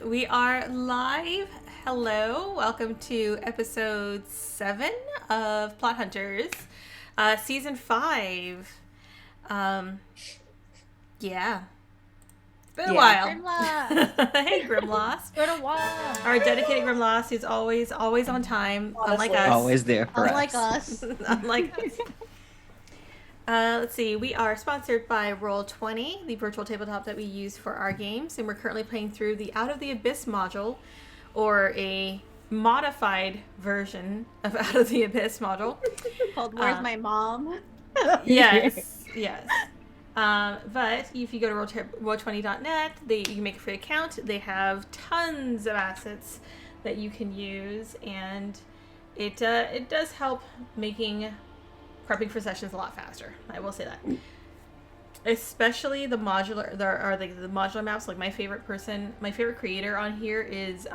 we are live. Hello, welcome to episode 7 of Plot Hunters, season 5. Yeah. Been a while. Grimloss. Hey, Grimloss. Been a while. Our dedicated Grimloss who's always on time, Honestly. unlike us. Always there for Unlike us. us. Unlike us. Let's see. We are sponsored by Roll20, the virtual tabletop that we use for our games, and we're currently playing through the Out of the Abyss module, or a modified version of Out of the Abyss module. Called Where's My Mom? Yes. But if you go to roll20.net, you can make a free account. They have tons of assets that you can use, and it does help making prepping for sessions a lot faster. I will say that. Especially the modular, the modular maps. Like my favorite creator on here is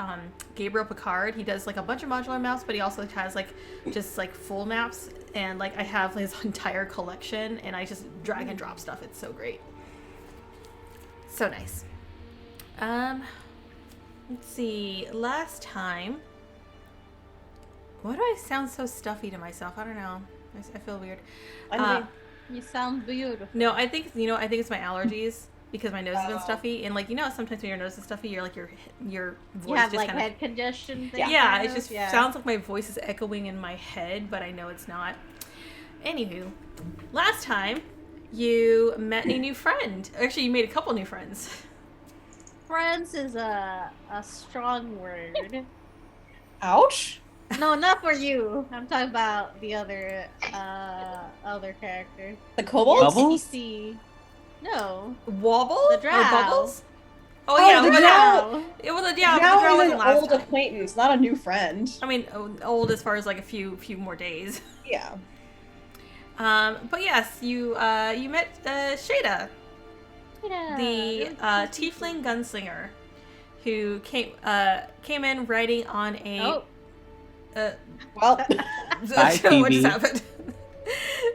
Gabriel Picard. He does like a bunch of modular maps, but he also has like just like full maps. And like I have his entire collection, and I just drag and drop stuff. It's so great, so nice. Let's see. Last time, why do I sound so stuffy to myself? I don't know. I feel weird. You sound beautiful. No, I think it's my allergies because my nose has been stuffy, and like sometimes when your nose is stuffy, you're like your voice You have just like kind of head congestion. yeah, it just sounds like my voice is echoing in my head, but I know it's not. Anywho, last time you met a new friend. Actually, you made a couple new friends. Friends is a strong word. Ouch. No, not for you. I'm talking about the other character. The kobolds? Bubbles? NPC. No. Wobble? The drow. Or Bubbles? Oh, Oh, yeah, the but drow. it was a drow. Now The drow is wasn't an last old time. acquaintance, not a new friend. I mean, old as far as like a few more days. Yeah. But yes, you met Shada, the tiefling gunslinger, who came in riding on a. Oh. Well, Bye, what PB. just happened?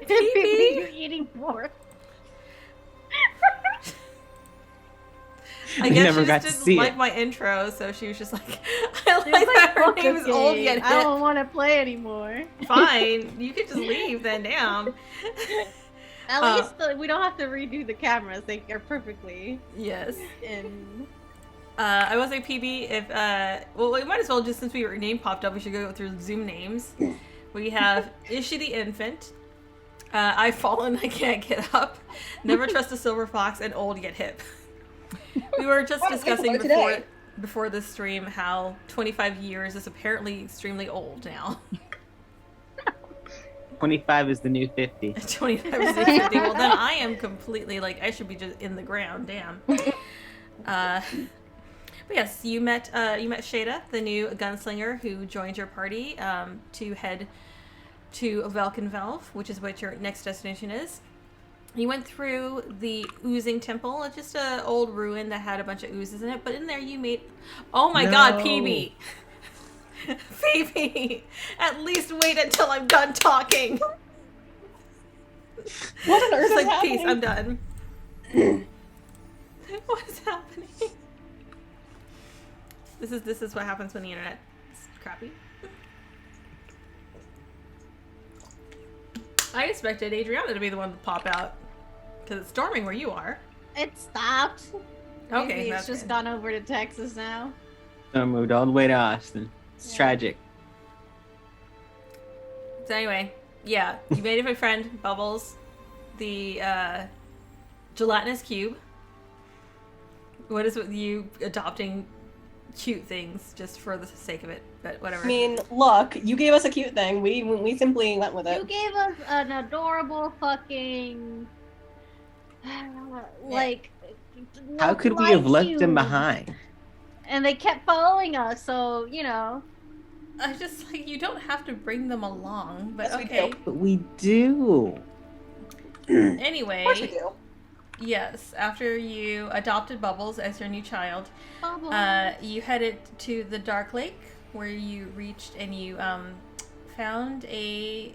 PB, you're eating pork. I We guess never she got just to didn't see like it. my intro, so she was just like, I like She was that her "Fuck name this is old game. yet I hip. don't want to play anymore. Fine, you could just leave then, damn. At least we don't have to redo the cameras. They are perfectly Yes. in. I will say PB, if, well, we might as well, just since your name popped up, we should go through Zoom names. We have Ishi the Infant, I've Fallen, I Can't Get Up, Never Trust a Silver Fox, and Old Yet Hip. We were just discussing before this stream how 25 years is apparently extremely old now. 25 is the new 50. 25 is 50. Well, then I am completely, like, I should be just in the ground, damn. But yes, you met Shada, the new gunslinger who joined your party to head to Velkenvelv, which is what your next destination is. You went through the oozing temple. It's just an old ruin that had a bunch of oozes in it, but in there you made... Oh my god, PB! Phoebe! At least wait until I'm done talking! what on earth It's is like, happening? peace, I'm done. What is happening? This is what happens when the internet is crappy. I expected Adriana to be the one to pop out because it's storming where you are. It stopped. Okay, Maybe that's it's just good. gone over to Texas now. So I moved all the way to Austin. It's Yeah. tragic. So anyway, yeah, you made a good friend, Bubbles, the gelatinous cube. What is with you adopting cute things just for the sake of it? But whatever. I mean, look, you gave us a cute thing. We simply went with You it. gave us an adorable fucking like. How could we have left cube. him behind? And they kept following us, so you know. I just like you don't have to bring them along, but Yes, we okay. do. But we do. Anyway, Of course we do. yes, after you adopted Bubbles as your new child, Bubble. you headed to the Dark Lake, where you reached and you found a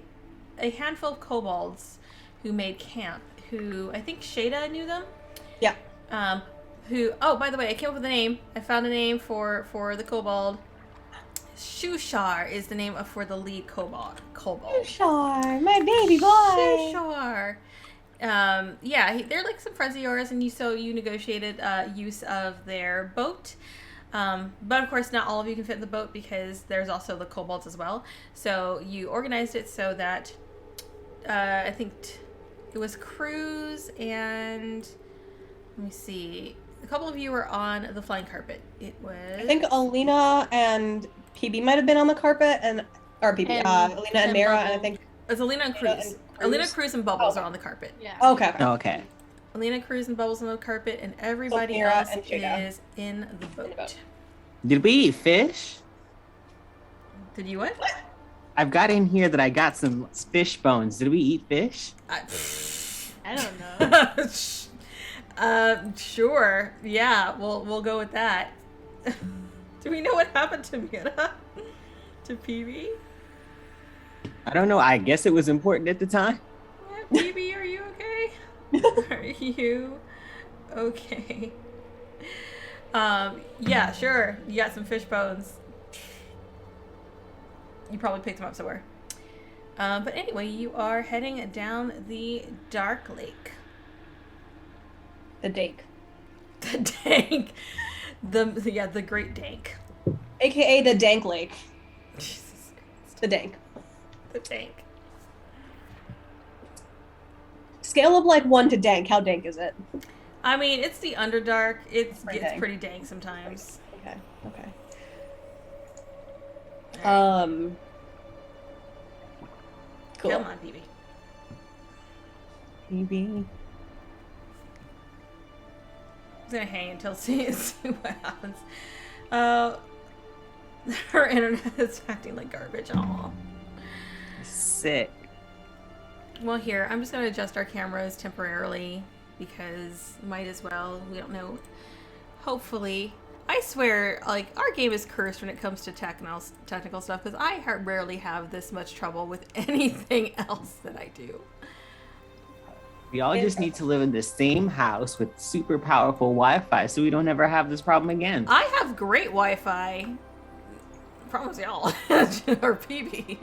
handful of kobolds who made camp. Who I think Shada knew them. Yeah. who... Oh, by the way, I came up with a name. I found a name for the kobold. Shushar is the name for the lead kobold. Sure, my baby boy. Shushar. Yeah, they're like some friends of yours, and you negotiated use of their boat. But of course, not all of you can fit in the boat because there's also the kobolds as well. So you organized it so that I think it was Cruz and let me see. A couple of you were on the flying carpet. It was... I think Alina and PB might have been on the carpet, or PB, Alina and Mira, and I think... It's Alina and Cruz. Alina, Cruz, and Bubbles are on the carpet. Yeah. Okay. Okay. Alina, Cruz, and Bubbles on the carpet, and everybody Mira else and Jada. is in the boat. Did we eat fish? Did you what? I've got in here that I got some fish bones. Did we eat fish? I don't know. Sure. Yeah, we'll go with that. Do we know what happened to Mira? To PB? I don't know. I guess it was important at the time. Yeah, PB, are you okay? Are you okay? Yeah, sure. You got some fish bones. You probably picked them up somewhere. But anyway, you are heading down the dark lake. The Dank. The dank. The great dank. AKA the Dank Lake. Jesus Christ. The Dank. The dank. Scale of like 1 to Dank, how dank is it? I mean, it's the Underdark. It Pretty gets dank. pretty dank sometimes. Okay. Cool. Come on, BB. PB. I'm gonna hang until see what happens. Her internet is acting like garbage. Aw. Sick. Well, here, I'm just gonna adjust our cameras temporarily because might as well. We don't know. Hopefully, I swear, like, our game is cursed when it comes to technical stuff because I rarely have this much trouble with anything else that I do. We all just need to live in the same house with super powerful Wi-Fi so we don't ever have this problem again. I have great Wi-Fi. Promise y'all. Or PB.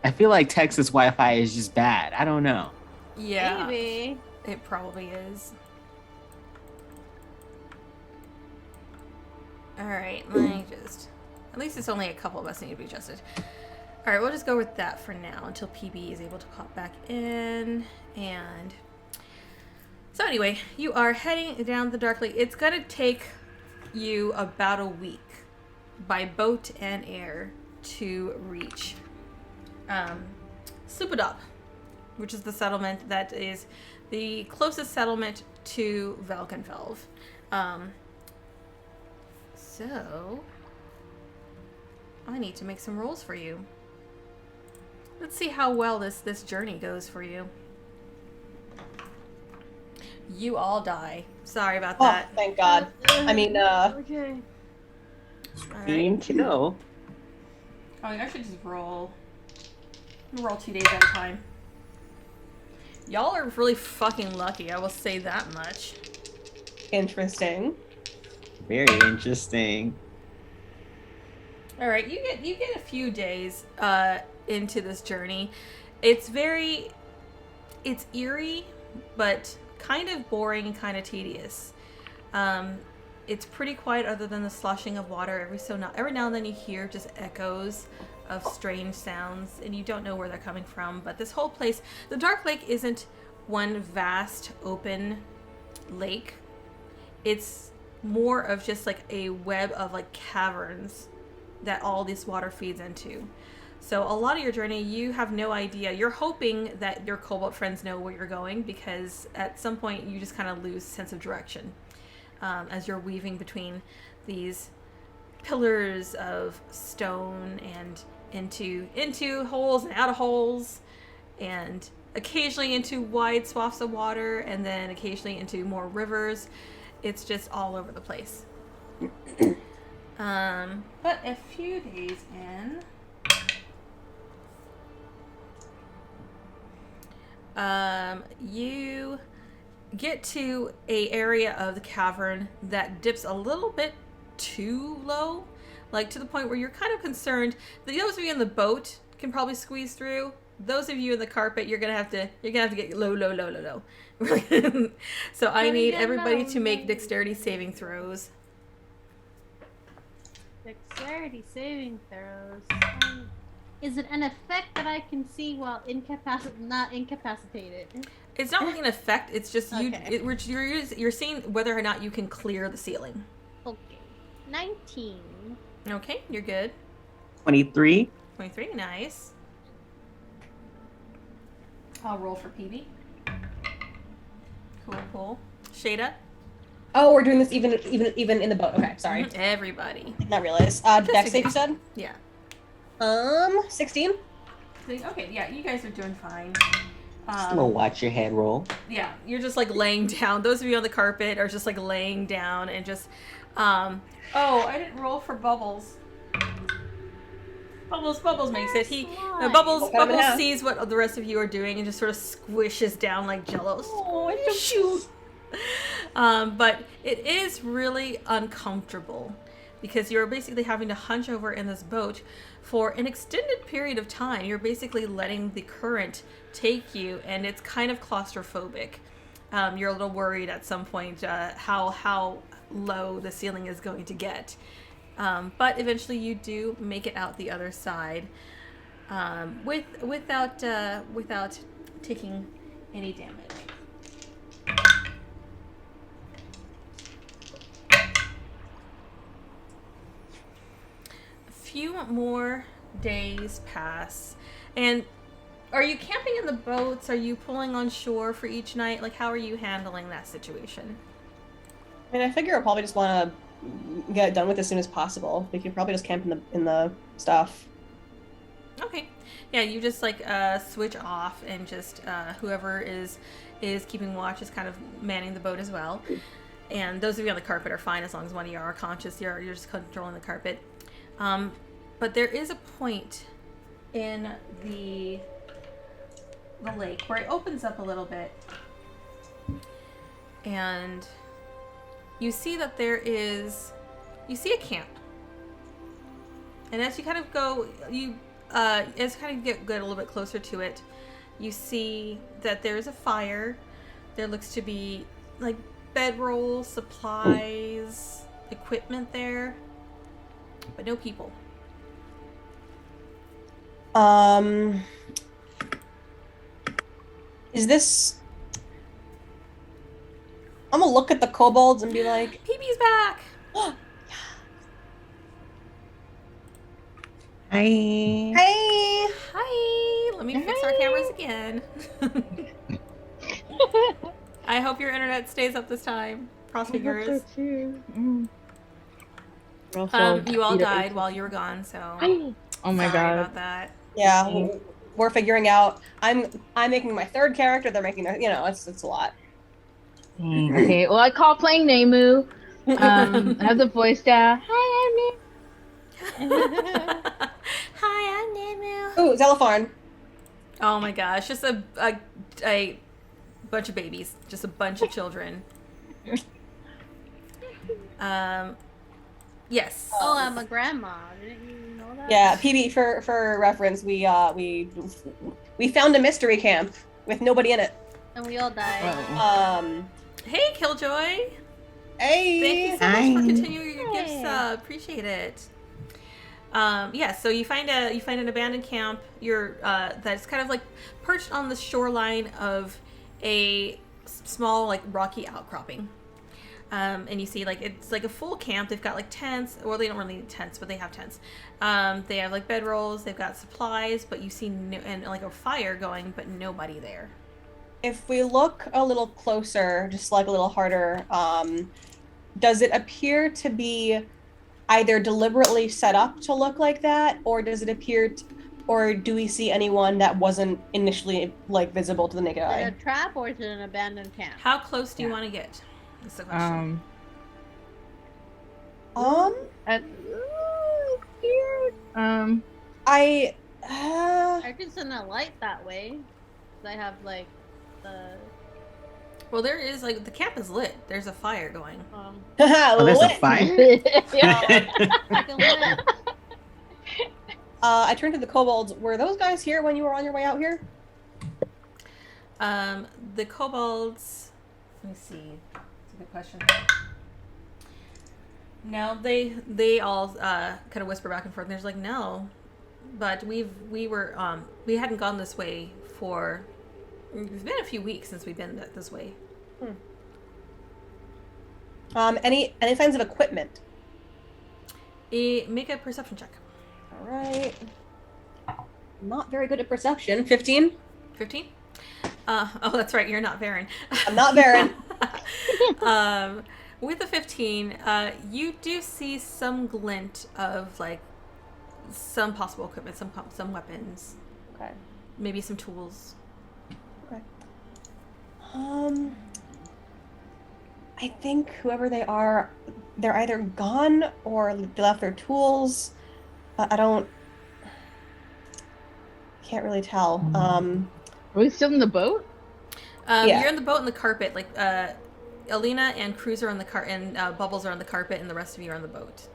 I feel like Texas Wi-Fi is just bad. I don't know. Yeah. Maybe. It probably is. Alright, let me just... At least it's only a couple of us need to be adjusted. Alright, we'll just go with that for now until PB is able to pop back in. And... So anyway, you are heading down the dark lake. It's gonna take you about a week by boat and air to reach Sloopbludop, which is the settlement that is the closest settlement to Valkenfelv. So, I need to make some rolls for you. Let's see how well this journey goes for you. You all die. Sorry about that. Oh, thank God. I mean, Okay. Alright. Kiddo. Oh, I should just roll. Roll 2 days at a time. Y'all are really fucking lucky, I will say that much. interesting. Very interesting. Alright, you get a few days into this journey. It's eerie, but kind of boring and kind of tedious. It's pretty quiet other than the sloshing of water. Every now and then you hear just echoes of strange sounds, and you don't know where they're coming from. But this whole place, the Dark Lake isn't one vast open lake. It's more of just like a web of like caverns that all this water feeds into. So a lot of your journey, you have no idea. You're hoping that your Cobalt friends know where you're going, because at some point you just kind of lose sense of direction as you're weaving between these pillars of stone and into holes and out of holes, and occasionally into wide swaths of water, and then occasionally into more rivers. It's just all over the place. But a few days in, you get to a area of the cavern that dips a little bit too low, like to the point where you're kind of concerned that those of you in the boat can probably squeeze through. Those of you in the carpet, you're gonna have to get low. So I need everybody to make dexterity saving throws. Dexterity saving throws. Is it an effect that I can see while not incapacitated? It's not really an effect. It's just Okay. you're seeing whether or not you can clear the ceiling. Okay. 19. Okay, you're good. 23. 23, nice. I'll roll for PB. Cool. Shada. Oh, we're doing this even in the boat. Okay, sorry. Everybody. Did not realize. Dex save you said? Yeah. 16. Okay, yeah, you guys are doing fine. Just a little watch your head roll. Yeah, you're just like laying down. Those of you on the carpet are just like laying down and just. Oh, I didn't roll for Bubbles. Bubbles makes it. Bubbles sees what the rest of you are doing and just sort of squishes down like Jello. Oh, shoot. But it is really uncomfortable because you're basically having to hunch over in this boat for an extended period of time. You're basically letting the current take you, and it's kind of claustrophobic. You're a little worried at some point how low the ceiling is going to get. But eventually you do make it out the other side without taking any damage. A few more days pass, and are you camping in the boats? Are you pulling on shore for each night? Like, how are you handling that situation? I mean, I figure I'll probably just want to get it done with as soon as possible. We could probably just camp in the stuff. Okay. Yeah, you just like switch off and just whoever is keeping watch is kind of manning the boat as well. And those of you on the carpet are fine as long as one of you are conscious. You're just controlling the carpet. But there is a point in the lake where it opens up a little bit, and you see that you see a camp. And as you kind of go, as you kind of get a little bit closer to it, you see that there's a fire. There looks to be like bedrolls, supplies, equipment there, but no people. Is this... I'm gonna look at the kobolds and be like... PB's back! Hi. Hey! Hi! Let me fix our cameras again. I hope your internet stays up this time. Cross fingers. I hope so too. You all died while you were gone, so Oh my sorry god. about that. Yeah, we're figuring out. I'm making my third character. They're making their... it's a lot. Okay, well I call playing Nemu. I have the voice down. Hi, I'm Nemu. Hi, I'm Nemu. Ooh, Zelopharn. Oh my gosh, just a bunch of babies, just a bunch of children. Yes. Oh, I'm a grandma. Didn't you know that? Yeah, PB, for reference, we found a mystery camp with nobody in it. And we all died. Oh. Hey, Killjoy. Hey! Thank you so much Hi. for continuing your gifts. Hey. Appreciate it. Yeah, so you find an abandoned camp. That's kind of like perched on the shoreline of a small like rocky outcropping. And you see like it's like a full camp. They've got like tents. Well, they don't really need tents, but they have tents. They have like bedrolls. They've got supplies, but you see and like a fire going, but nobody there. If we look a little closer, just like a little harder, does it appear to be either deliberately set up to look like that, or does it appear or do we see anyone that wasn't initially like visible to the naked Is eye? it a trap or is it an abandoned camp? How close do you want to get? That's the question. Weird. I I can send a light that way. 'Cause I have like the. Well, there is like the camp is lit. There's a fire going. Oh, there's a Lit. fire. Fucking lit. I turned to the kobolds. Were those guys here when you were on your way out here? The kobolds. Let me see. That's a good question. No, they all kind of whisper back and forth. And there's like no, but we hadn't gone this way for. It's been a few weeks since we've been this way. Any signs of equipment? Make a perception check. All right. Not very good at perception. 15. 15? Oh, that's right. You're not Varen. I'm not Varen. With the 15, you do see some glint of like some possible equipment, some weapons, Okay. maybe some tools. Okay. I think whoever they are, they're either gone or they left their tools. Can't really tell. Are we still in the boat? Yeah. You're in the boat and the carpet. Like Alina and Cruz are on the and Bubbles are on the carpet, and the rest of you are on the boat.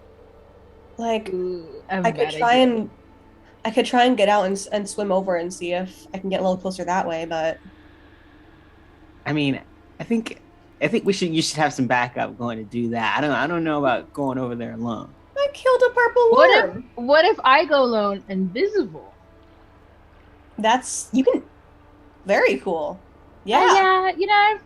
Like, Ooh, I have a I could bad try idea. and get out and swim over and see if I can get a little closer that way, but I mean, I think you should have some backup going to do that. I don't know about going over there alone. I killed a purple worm. What if I go alone invisible? You can. Very cool. Yeah. Yeah, you know, I'm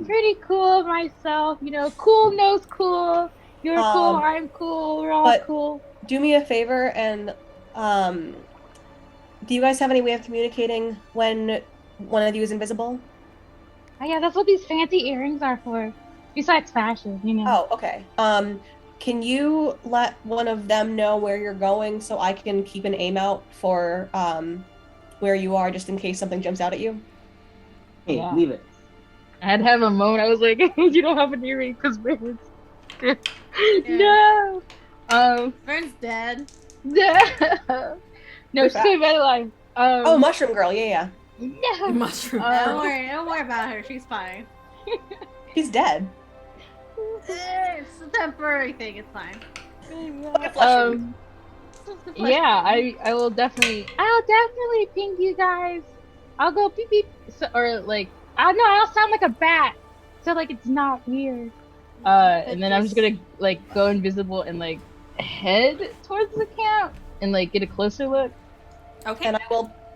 pretty cool myself. You know, cool knows cool. You're cool, I'm cool, we're all but- cool. Do me a favor and do you guys have any way of communicating when one of you is invisible? Oh yeah, that's what these fancy earrings are for. Besides fashion, you know. Oh, okay. Can you let one of them know where you're going so I can keep an aim out for where you are just in case something jumps out at you? Hey, Yeah. leave it. I had to have a moment. I was like, you don't have an earring because Vern's no. Vern's dead. No, Who's she saved my life. Oh, Mushroom Girl, yeah. no. Mushroom. Don't worry about her. She's fine. He's dead. It's a temporary thing. It's fine. Yeah, I'll definitely ping you guys. I'll go beep beep, or like, I don't know, I'll sound like a bat, so like it's not weird. And then I'm just gonna like go invisible and like head towards the camp and like get a closer look. Okay. And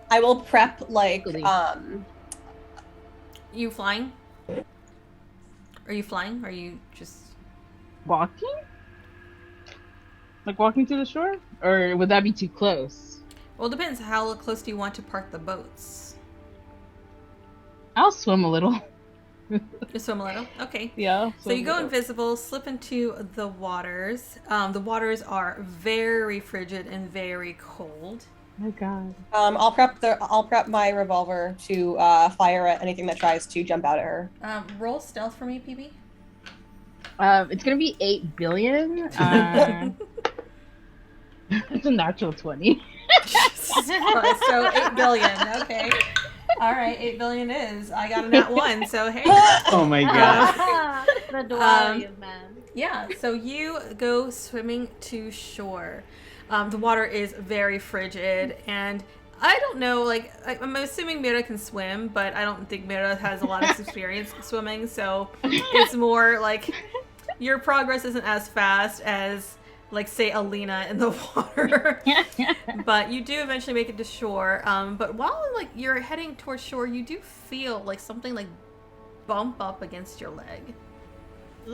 I will prep like You flying? Are you flying? Or are you just Walking? Like walking to the shore? Or would that be too close? Well, it depends. How close do you want to park the boats? I'll swim a little. Just swim a little? Okay. Yeah. So you go invisible, slip into the waters. The waters are very frigid and very cold. Oh my god. I'll prep my revolver to fire at anything that tries to jump out at her. Roll stealth for me, PB. It's gonna be 8 billion. It's a natural 20. So 8 billion. Okay. All right, 8 billion is. I got a nat 1, so hey. Oh my god. The duality of man. Yeah, so you go swimming to shore. The water is very frigid, and I don't know, like, I'm assuming Mira can swim, but I don't think Mira has a lot of experience swimming, so it's more like your progress isn't as fast as, like, say, Alina in the water. But you do eventually make it to shore. But while, like, you're heading towards shore, you do feel, like, something, like, bump up against your leg. Ugh.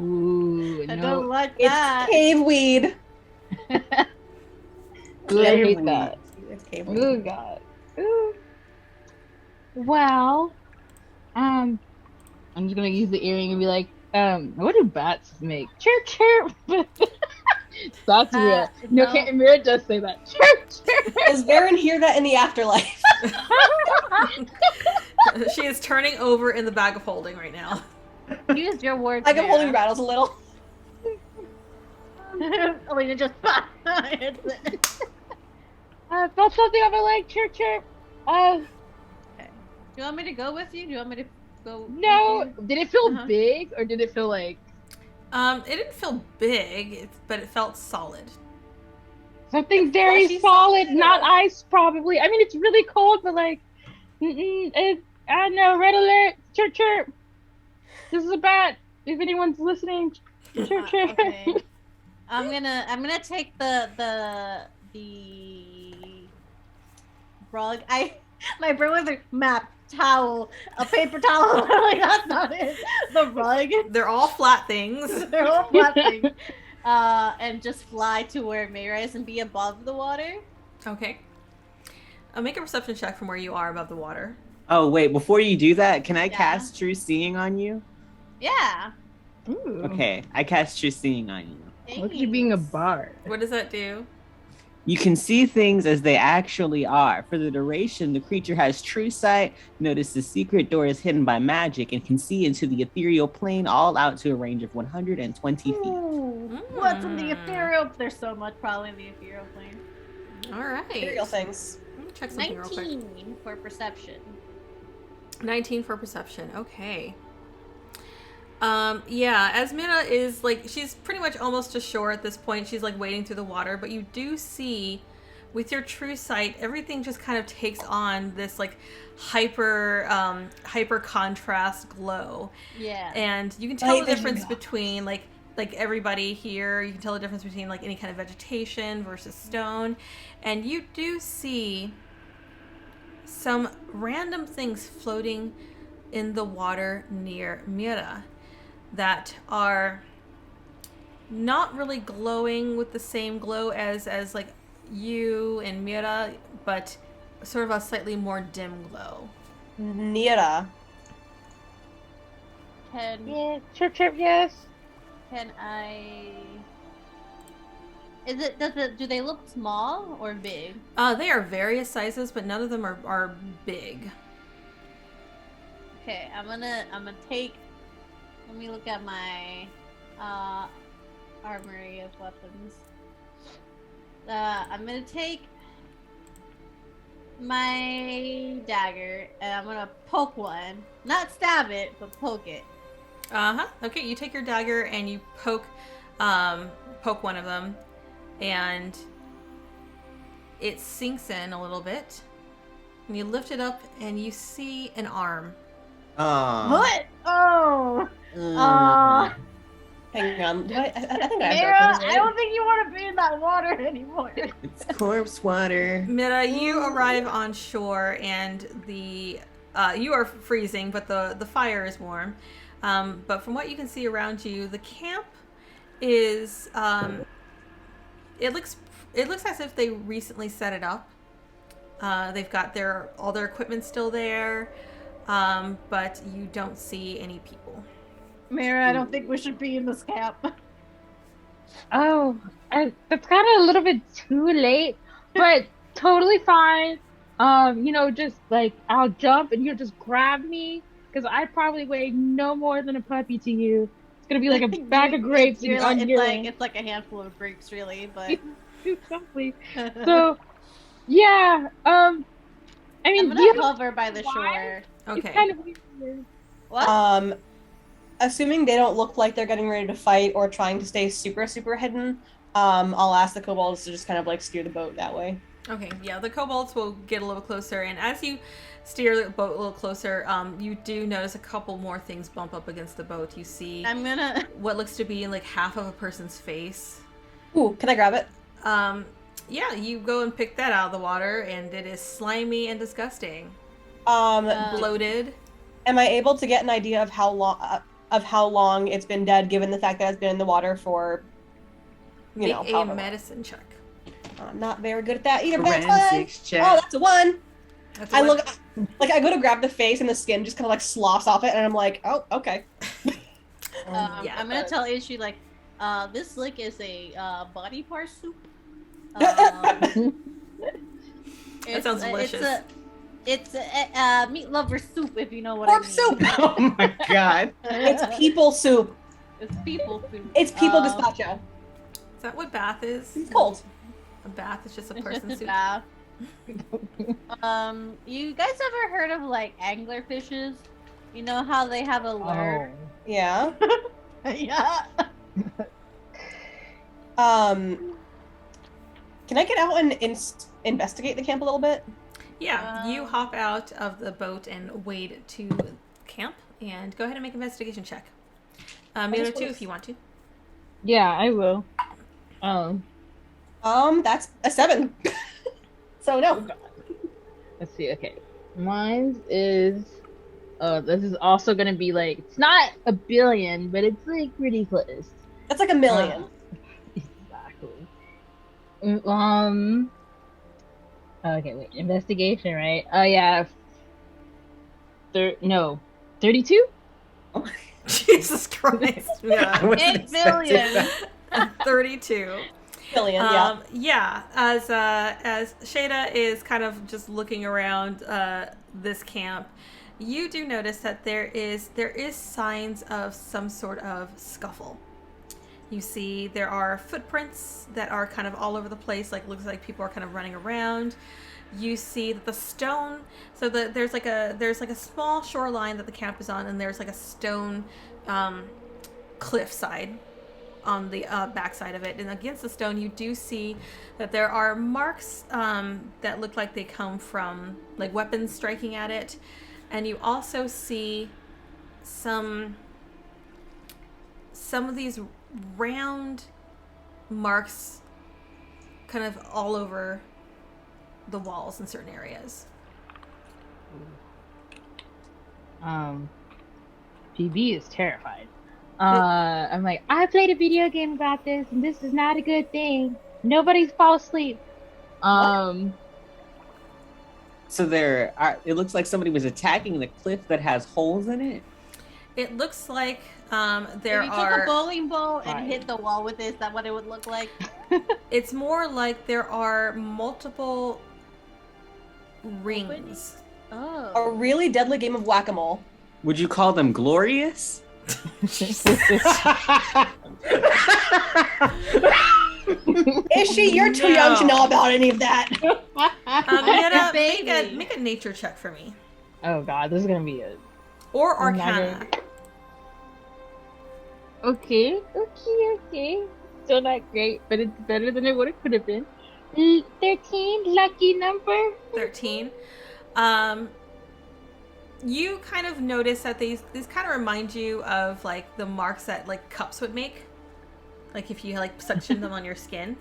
Ooh, I no. don't like It's that. cave weed. Ooh, I hate that. It's cave weed. Oh god. Ooh. Well, I'm just gonna use the earring and be like, what do bats make? Chirp chirp. That's real. No, no. can't Mira does say that. Chirp chirp. Does Varen hear that in the afterlife? She is turning over in the bag of holding right now. Use your words. I can hold your Mira. rattles a little. Alina just Felt something on my leg. Chirp chirp. Do you want me to go with you? Do you want me to go. No, did it feel Uh-huh. big or did it feel like It didn't feel big, but it felt solid. something very Fleshy solid, solid, not or- ice? Probably. I mean, it's really cold, but like, I don't know. Red alert! Chirp chirp! This is a bat. If anyone's listening, chirp chirp. Okay. I'm gonna take the rug. My brain was like map, towel, a paper towel. I'm like, that's not it. The rug. They're all flat things. They're all flapping. And just fly to where Mayra is and be above the water. Okay. Make a perception check from where you are above the water. Oh wait, before you do that, can I Yeah. cast True Seeing on you? Yeah. Ooh. Okay, I cast True Seeing on you. Look at you being a Thanks. bard. What does that do? You can see things as they actually are. For the duration, the creature has true sight, notice the secret door is hidden by magic, and can see into the ethereal plane all out to a range of 120 feet. Ooh, what's in the ethereal? There's so much probably in the ethereal plane. All right. Material things. Let me check something real quick. 19 for perception. 19 for perception. Okay. Yeah, Asmina is like, she's pretty much almost to shore at this point. She's like wading through the water, but you do see with your true sight, everything just kind of takes on this like hyper contrast glow. Yeah. And you can tell Light the vision difference goggles. between like everybody here. You can tell the difference between like any kind of vegetation versus stone. And you do see some random things floating in the water near Mira that are not really glowing with the same glow as like you and Mira, but sort of a slightly more dim glow. Nira. Yeah, chirp chirp, yes. Can I? Do they look small or big? They are various sizes, but none of them are big. Okay, I'm gonna take. Let me look at my armory of weapons. I'm gonna take my dagger and I'm gonna poke one. Not stab it, but poke it. Okay, you take your dagger and you poke one of them, and it sinks in a little bit. And you lift it up and you see an arm. What? Oh! Hang on. I think I Mira, have I don't think you want to be in that water anymore. It's corpse water. Mira, you arrive on shore and you are freezing, but the fire is warm. But from what you can see around you, the camp is it looks as if they recently set it up. They've got all their equipment still there, but you don't see any people. Mira, I don't think we should be in this camp. Oh, that's kind of a little bit too late, but totally fine. Just like I'll jump and you'll just grab me because I probably weigh no more than a puppy to you. It's gonna be like a bag of grapes. You're on like, your it's like a handful of grapes, really. But exactly. So, yeah. I mean, I'm do you gonna have hover by the why? shore. It's Okay. kind of weird. What? Assuming they don't look like they're getting ready to fight or trying to stay super, super hidden, I'll ask the kobolds to just kind of like steer the boat that way. Okay, yeah, the kobolds will get a little closer, and as you steer the boat a little closer, you do notice a couple more things bump up against the boat. You see I'm gonna. what looks to be like half of a person's face. Ooh, can I grab it? Yeah, you go and pick that out of the water, and it is slimy and disgusting. Bloated. Am I able to get an idea of how long it's been dead, given the fact that it's been in the water for, Make however a long? medicine check. I'm not very good at that either. But that's Forensics fine. check. Oh, that's a 1. That's I what- look, I go to grab the face and the skin just kind of like sloughs off it, and I'm like, oh, okay. yeah, I'm gonna tell Ishi like, this lick is a body part soup. That sounds delicious. It's a meat lover soup, if you know what I mean. Corpse soup. Oh my god. It's people soup. It's people soup. It's people gazpacho. Is that what bath is? It's cold. A bath is just a It's person just a soup. bath. You guys ever heard of like angler fishes? You know how they have a lure? Yeah. Yeah. Can I get out and investigate the camp a little bit? Yeah, you hop out of the boat and wade to camp, and go ahead and make an investigation check. Mila too, if you want to. Yeah, I will. That's a 7. So no. Let's see. Okay, mine is. This is also gonna be like, it's not a billion, but it's like pretty close. That's like a million. Exactly. Okay, wait. Investigation, right? Oh yeah. 32. Jesus Christ. Yeah. 8 billion. 32. Billion, yeah. Yeah, as Shada is kind of just looking around this camp, you do notice that there is signs of some sort of scuffle. You see there are footprints that are kind of all over the place, like looks like people are kind of running around. You see that the stone, so there's like a small shoreline that the camp is on, and there's like a stone cliff side on the backside of it, and against the stone you do see that there are marks that look like they come from like weapons striking at it, and you also see some of these round marks kind of all over the walls in certain areas. PB is terrified. I'm like, I played a video game about this, and this is not a good thing. Nobody's fall asleep. So it looks like somebody was attacking the cliff that has holes in it. It looks like If you took a bowling ball and hit the wall with it, is that what it would look like? It's more like there are multiple rings. Oh. A really deadly game of whack-a-mole. Would you call them glorious? Is she? You're too young to know about any of that. Make a nature check for me. Oh god, this is gonna be a... Or Arcana. Okay. Still not great, but it's better than it could have been. 13, lucky number. 13. You kind of notice that these kind of remind you of like the marks that like cups would make, like if you like suction them on your skin,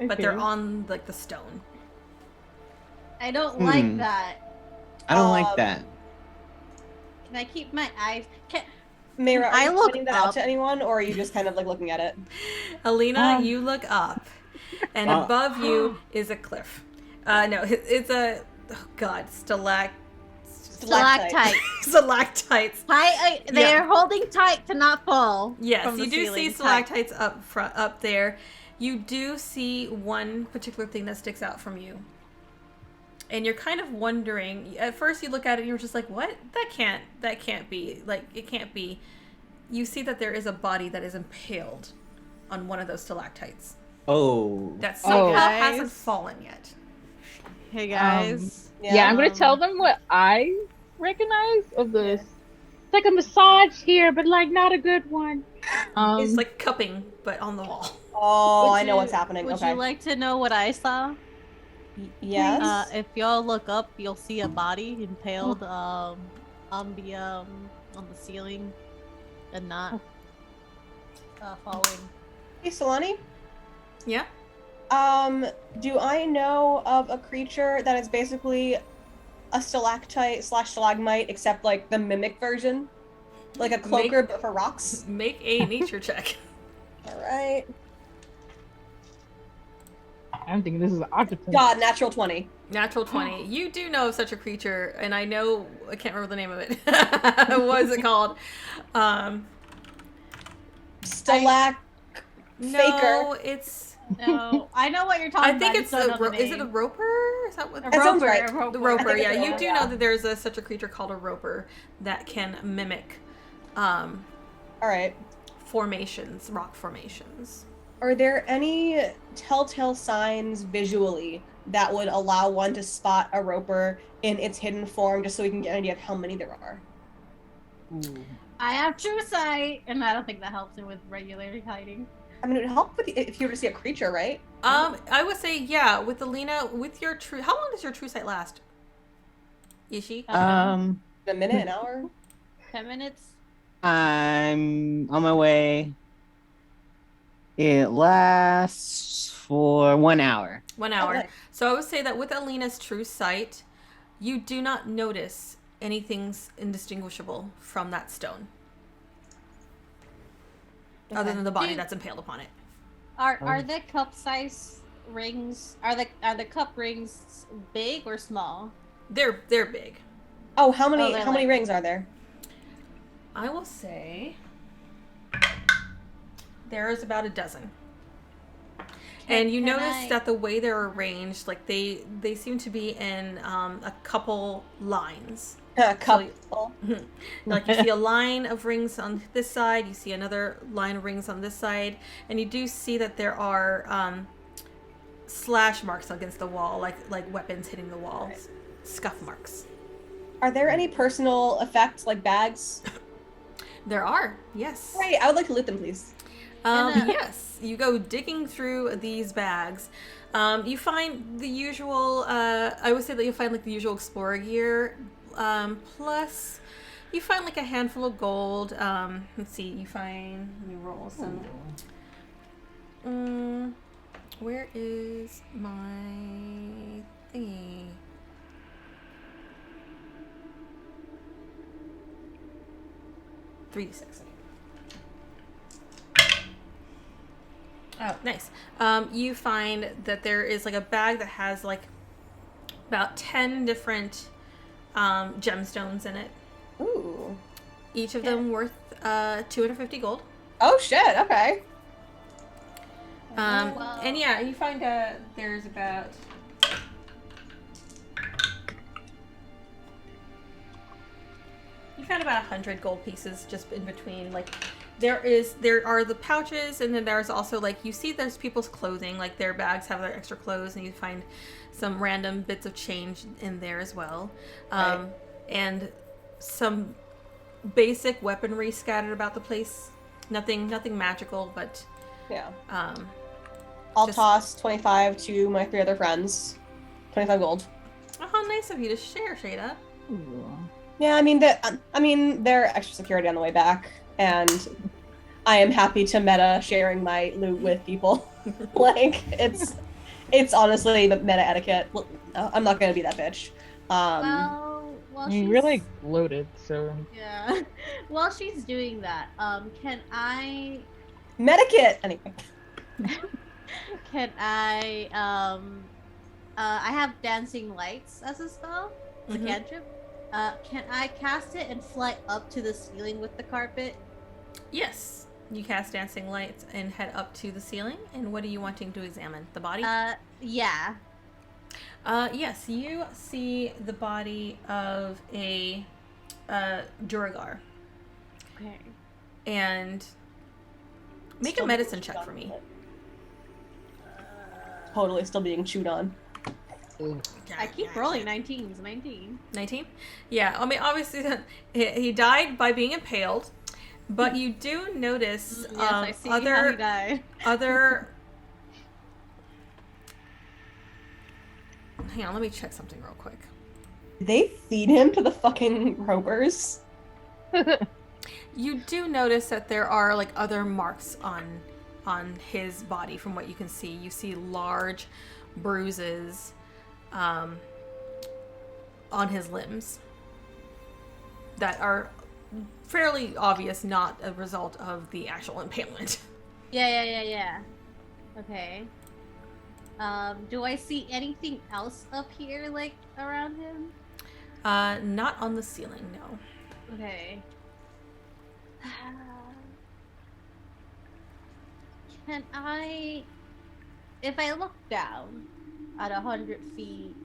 but they're on like the stone. I don't like that. I don't like that. Can I keep my eyes? Mayra, are I you look pointing that out up. to anyone, or are you just kind of like looking at it? Alina, you look up, and above you is a cliff. No, it's a stalactites. Stalactites. They're holding tight to not fall. Yes, from the you do see ceiling. stalactites up there. You do see one particular thing that sticks out from you. And you're kind of wondering, at first you look at it and you're just like, what? That can't be. Like, it can't be. You see that there is a body that is impaled on one of those stalactites. Oh. That somehow hasn't fallen yet. Hey guys. Yeah, I'm gonna tell them what I recognize of this. It's like a massage here, but like not a good one. It's like cupping, but on the wall. Oh, I know what's happening. Would Okay. you like to know what I saw? Yes. If y'all look up, you'll see a body impaled on the ceiling and not falling. Hey, Solani. Yeah? Do I know of a creature that is basically a stalactite/stalagmite, except like the mimic version? Like a cloaker, but for rocks? Make a nature check. Alright. I'm thinking this is an octopus. God, natural 20. Natural 20. You do know of such a creature, and I can't remember the name of it. What is it called? Faker. No, it's... No, I know what you're talking I think about. it's is it a roper? Is that what? That sounds right. The roper, I think yeah. it's a You roper, do yeah. know that there's such a creature called a roper that can mimic Alright. formations, rock formations. Are there any telltale signs visually that would allow one to spot a roper in its hidden form, just so we can get an idea of how many there are? Ooh. I have true sight, and I don't think that helps him with regular hiding. I mean, it would help if you were to see a creature, right? I would say, yeah, with Alina, with your true... How long does your true sight last? Ishi? A minute, an hour? 10 minutes? I'm on my way. It lasts for 1 hour. 1 hour. Okay. So I would say that with Alina's true sight, you do not notice anything's indistinguishable from that stone. Other than the body Dude. that's impaled upon it. Are the cup size rings? Are the cup rings big or small? They're big. Oh, how many they're many like- rings are there? I will say there is about a dozen. And you notice that the way they're arranged, like they seem to be in a couple lines. Couple. Like you see a line of rings on this side, you see another line of rings on this side, and you do see that there are slash marks against the wall, like weapons hitting the walls, Right. Scuff marks. Are there any personal effects like bags? There are, yes. Right, I would like to loot them, please. Yes, you go digging through these bags. You find the usual, I would say that you'll find like the usual explorer gear, plus you find like a handful of gold. Let's see, you find, let me roll some. Where is my thingy? $3 to $6. Oh, nice. You find that there is like a bag that has like about 10 different gemstones in it. Ooh. Each of them worth 250 gold. Oh shit, okay. Wow. And yeah, you find there's about about 100 gold pieces just in between. Like there are the pouches, and then there's also like you see there's people's clothing, like their bags have their extra clothes, and you find some random bits of change in there as well. Right. And some basic weaponry scattered about the place. Nothing magical, but Yeah. I'll I'll toss 25 to my 3 other friends. 25 gold. oh, how nice of you to share, Shada. Yeah, I mean they're extra security on the way back, and I am happy to meta sharing my loot with people. Like it's honestly the meta etiquette. Well, I'm not gonna be that bitch. Well, I mean, we're like loaded, so yeah. While she's doing that, can I Medikit anyway. I have dancing lights as a spell. It's Mhm. a cantrip. Can I cast it and fly up to the ceiling with the carpet? Yes, you cast dancing lights and head up to the ceiling. And what are you wanting to examine? The body? Yeah. Yes, you see the body of a Duragar. Okay. And make Still a medicine being check chewed for on. me. Totally still being chewed on. I keep rolling 19s. 19. 19? Yeah, I mean, obviously, he died by being impaled, but you do notice Yes, I see how he died. other. Hang on, let me check something real quick. Did they feed him to the fucking rovers? You do notice that there are like other marks on his body from what you can see. You see large bruises on his limbs that are fairly obvious, not a result of the actual impalement. Yeah. Okay. Do I see anything else up here, like, around him? Not on the ceiling, no. Okay. Can I... If I look down at 100 feet,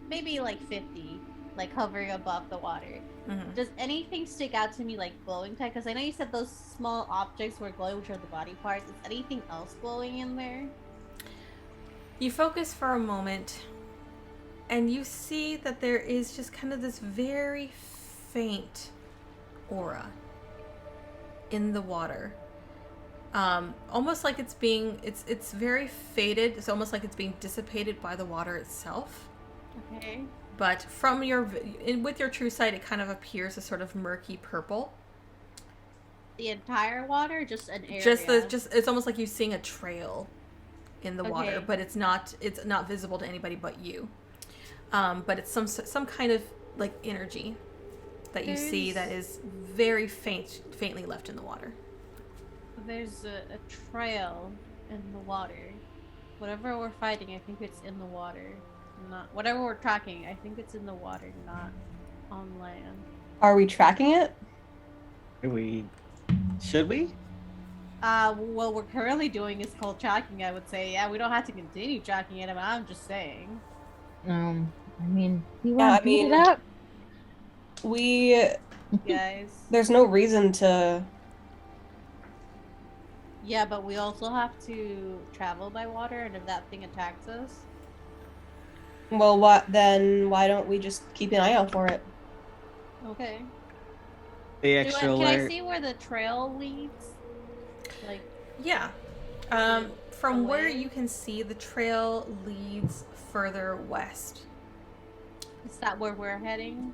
maybe like 50, like hovering above the water, Mhm. does anything stick out to me like glowing type? Because I know you said those small objects were glowing, which are the body parts. Is anything else glowing in there? You focus for a moment, and you see that there is just kind of this very faint aura in the water. Almost like it's very faded. It's almost like it's being dissipated by the water itself. Okay. But from with your true sight, it kind of appears a sort of murky purple. The entire water, just an area. Just it's almost like you're seeing a trail in the water, Okay. but it's not visible to anybody but you. But it's some kind of like energy that you see that is very faintly left in the water. There's a trail in the water. Whatever we're fighting, I think it's in the water. Not whatever we're tracking, I think it's in the water, not on land. Are we tracking it? Should we? What we're currently doing is called tracking, I would say. Yeah, we don't have to continue tracking it, but I'm just saying. I mean, you want to beat it up? Guys. There's no reason to. Yeah, but we also have to travel by water, and if that thing attacks us... Well, why don't we just keep an eye out for it? Okay. The extra Can I alert. see where the trail leads? Like... Yeah. From where away? you can see, the trail leads further west. Is that where we're heading?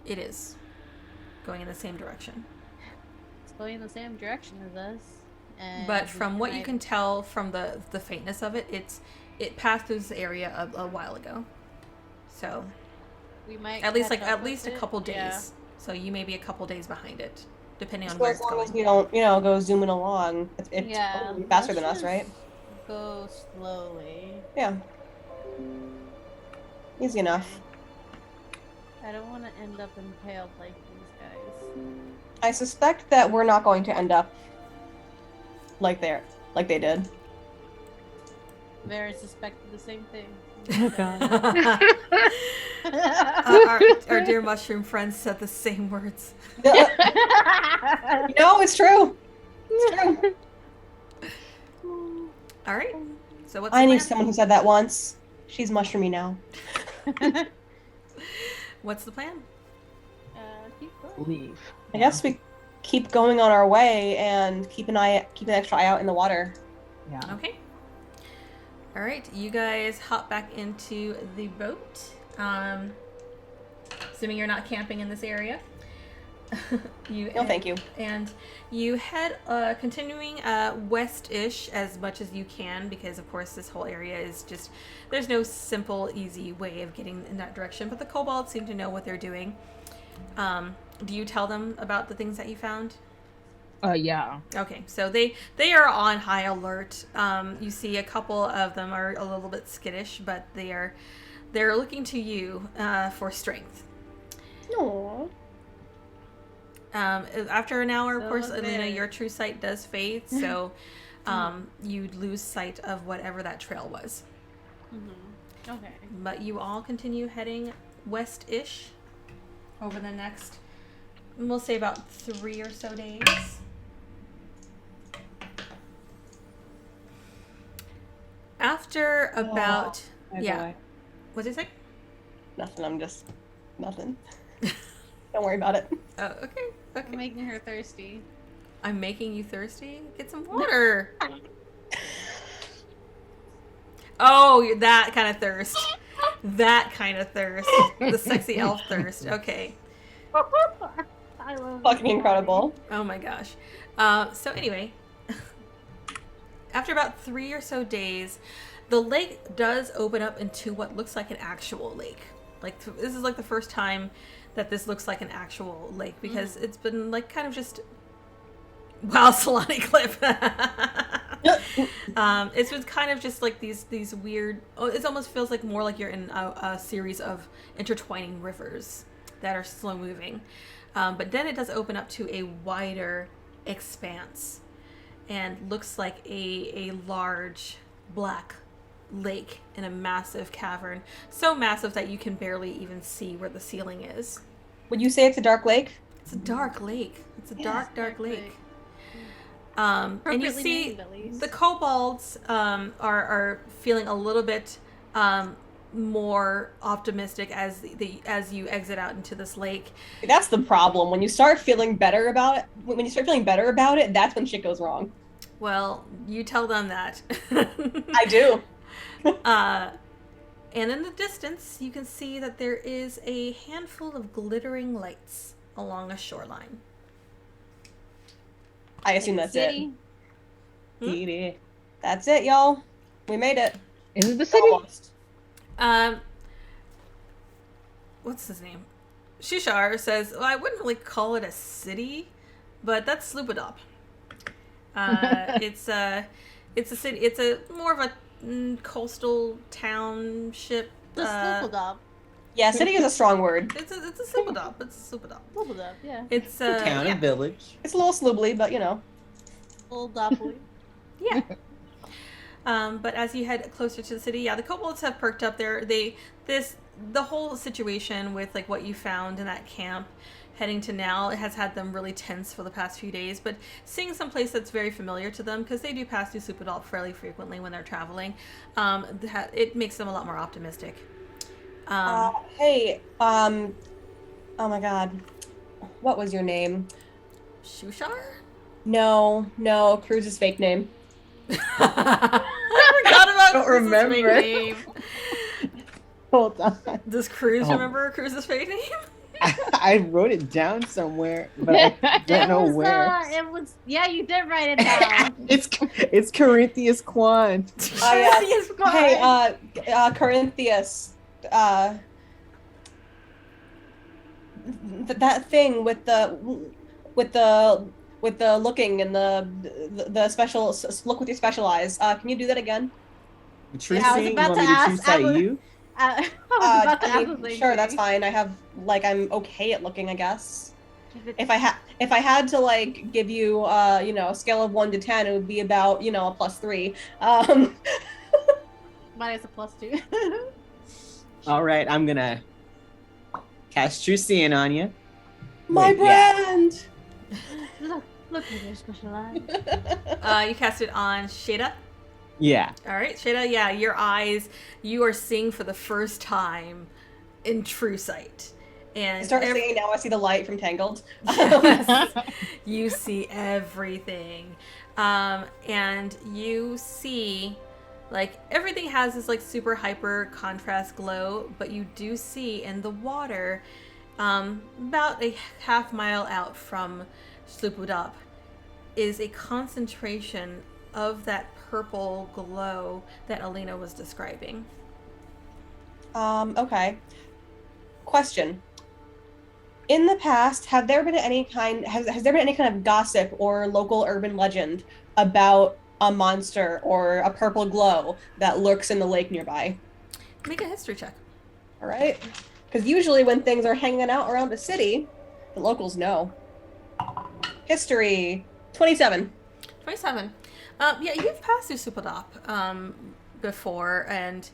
It is going in the same direction. It's going in the same direction as us. And But from what you can tell from the faintness of it, it passed through this area a while ago. So we might at least catch up at with least a it. couple days. Yeah. So you may be a couple days behind it, depending on So where as it's long going. as we don't, go zooming along, it's Yeah, probably faster let's than us, just right? Go slowly. Yeah. Easy enough. I don't want to end up impaled like these guys. I suspect that we're not going to end up like they did. Very suspected the same thing. Our dear mushroom friends said the same words. No, it's true. It's true. All right. So what's I the knew plan? someone who said that once. She's mushroomy now. What's the plan? Keep going. Leave. I guess we keep going on our way and keep an extra eye out in the water. Yeah. Okay. All right, you guys hop back into the boat. Assuming you're not camping in this area. No, thank you. And you head continuing west-ish as much as you can, because of course this whole area is just, there's no simple, easy way of getting in that direction, but the kobolds seem to know what they're doing. Do you tell them about the things that you found? Yeah. Okay, so they are on high alert. You see a couple of them are a little bit skittish, but they're looking to you for strength. Aww. After an hour, of So course, fair. your true sight does fade, so you lose sight of whatever that trail was. Mm-hmm. Okay. But you all continue heading west-ish over the next, we'll say about 3 or so days. After about, what's it say? Nothing. I'm just nothing. Don't worry about it. Oh, okay. I'm Okay. making her thirsty. I'm making you thirsty? Get some water. Oh, that kind of thirst. That kind of thirst. The sexy elf thirst. Okay. I love Fucking incredible. Oh my gosh. So anyway, after about 3 or so days, the lake does open up into what looks like an actual lake. Like this is like the first time that this looks like an actual lake, because it's been like kind of just wow, Solani Cliff. It's been kind of just like these weird. Oh, it almost feels like more like you're in a series of intertwining rivers that are slow moving. But then it does open up to a wider expanse and looks like a large black lake in a massive cavern. So massive that you can barely even see where the ceiling is. Would you say it's a dark lake? It's a dark lake. It's a dark dark lake. lake. And you Appropriately see named, at least. the kobolds are feeling a little bit more optimistic as you exit out into this lake. That's the problem. When you start feeling better about it, that's when shit goes wrong. Well, you tell them that. I do. And in the distance, you can see that there is a handful of glittering lights along a shoreline. I assume that's it. City. Eat it. That's it, y'all. We made it. Is it the city? Almost. What's his name? Shushar says, well, I wouldn't really call it a city, but that's Sloopbludop. It's a city. It's a more of a coastal township. The Sloopbludop. Yeah, city is a strong word. It's a Sloopbludop. It's a Sloopbludop. Sloopbludop, yeah. It's Town and village. It's a little sloobly, but you know. Little dopply. Yeah. But as you head closer to the city, yeah, the kobolds have perked up there. The whole situation with like what you found in that camp heading to now, it has had them really tense for the past few days, but seeing some place that's very familiar to them, because they do pass through Sloopbludop fairly frequently when they're traveling, it makes them a lot more optimistic. Hey, oh my god. What was your name? Shushar? No, Cruz's fake name. I forgot about Don't Cruz's remember. fake name. Hold on. Does Cruz Oh. remember Cruz's fake name? I wrote it down somewhere, but I don't know where. It was. Yeah, you did write it down. It's Corinthius Quant. Yes, go Hey, ahead. Corinthius. That thing with the looking and the special look with your special eyes. Can you do that again? True Yeah, I was seeing, about want me to to ask- true sight I was- you? I was about to ask the same Sure, that's thing. fine. I'm okay at looking, I guess. If I had to like give you a scale of 1 to 10, it would be about a +3. Mine is a +2. All right, I'm gonna cast True Seeing on you. My Wait, yeah. brand. Look at your special eye. You cast it on Shada. Yeah. All right, Shada, yeah, your eyes, you are seeing for the first time in true sight. And I start singing, now I see the light from Tangled. Yes. You see everything. And you see, like, everything has this, like, super hyper contrast glow, but you do see in the water, about a half mile out from Sloopbludop, is a concentration of that purple glow that Alina was describing. Okay. Question. In the past, has there been any kind of gossip or local urban legend about a monster or a purple glow that lurks in the lake nearby? Make a history check. All right. Because usually when things are hanging out around the city, the locals know. History. 27. 27. Yeah, you've passed through Sloopbludop before, and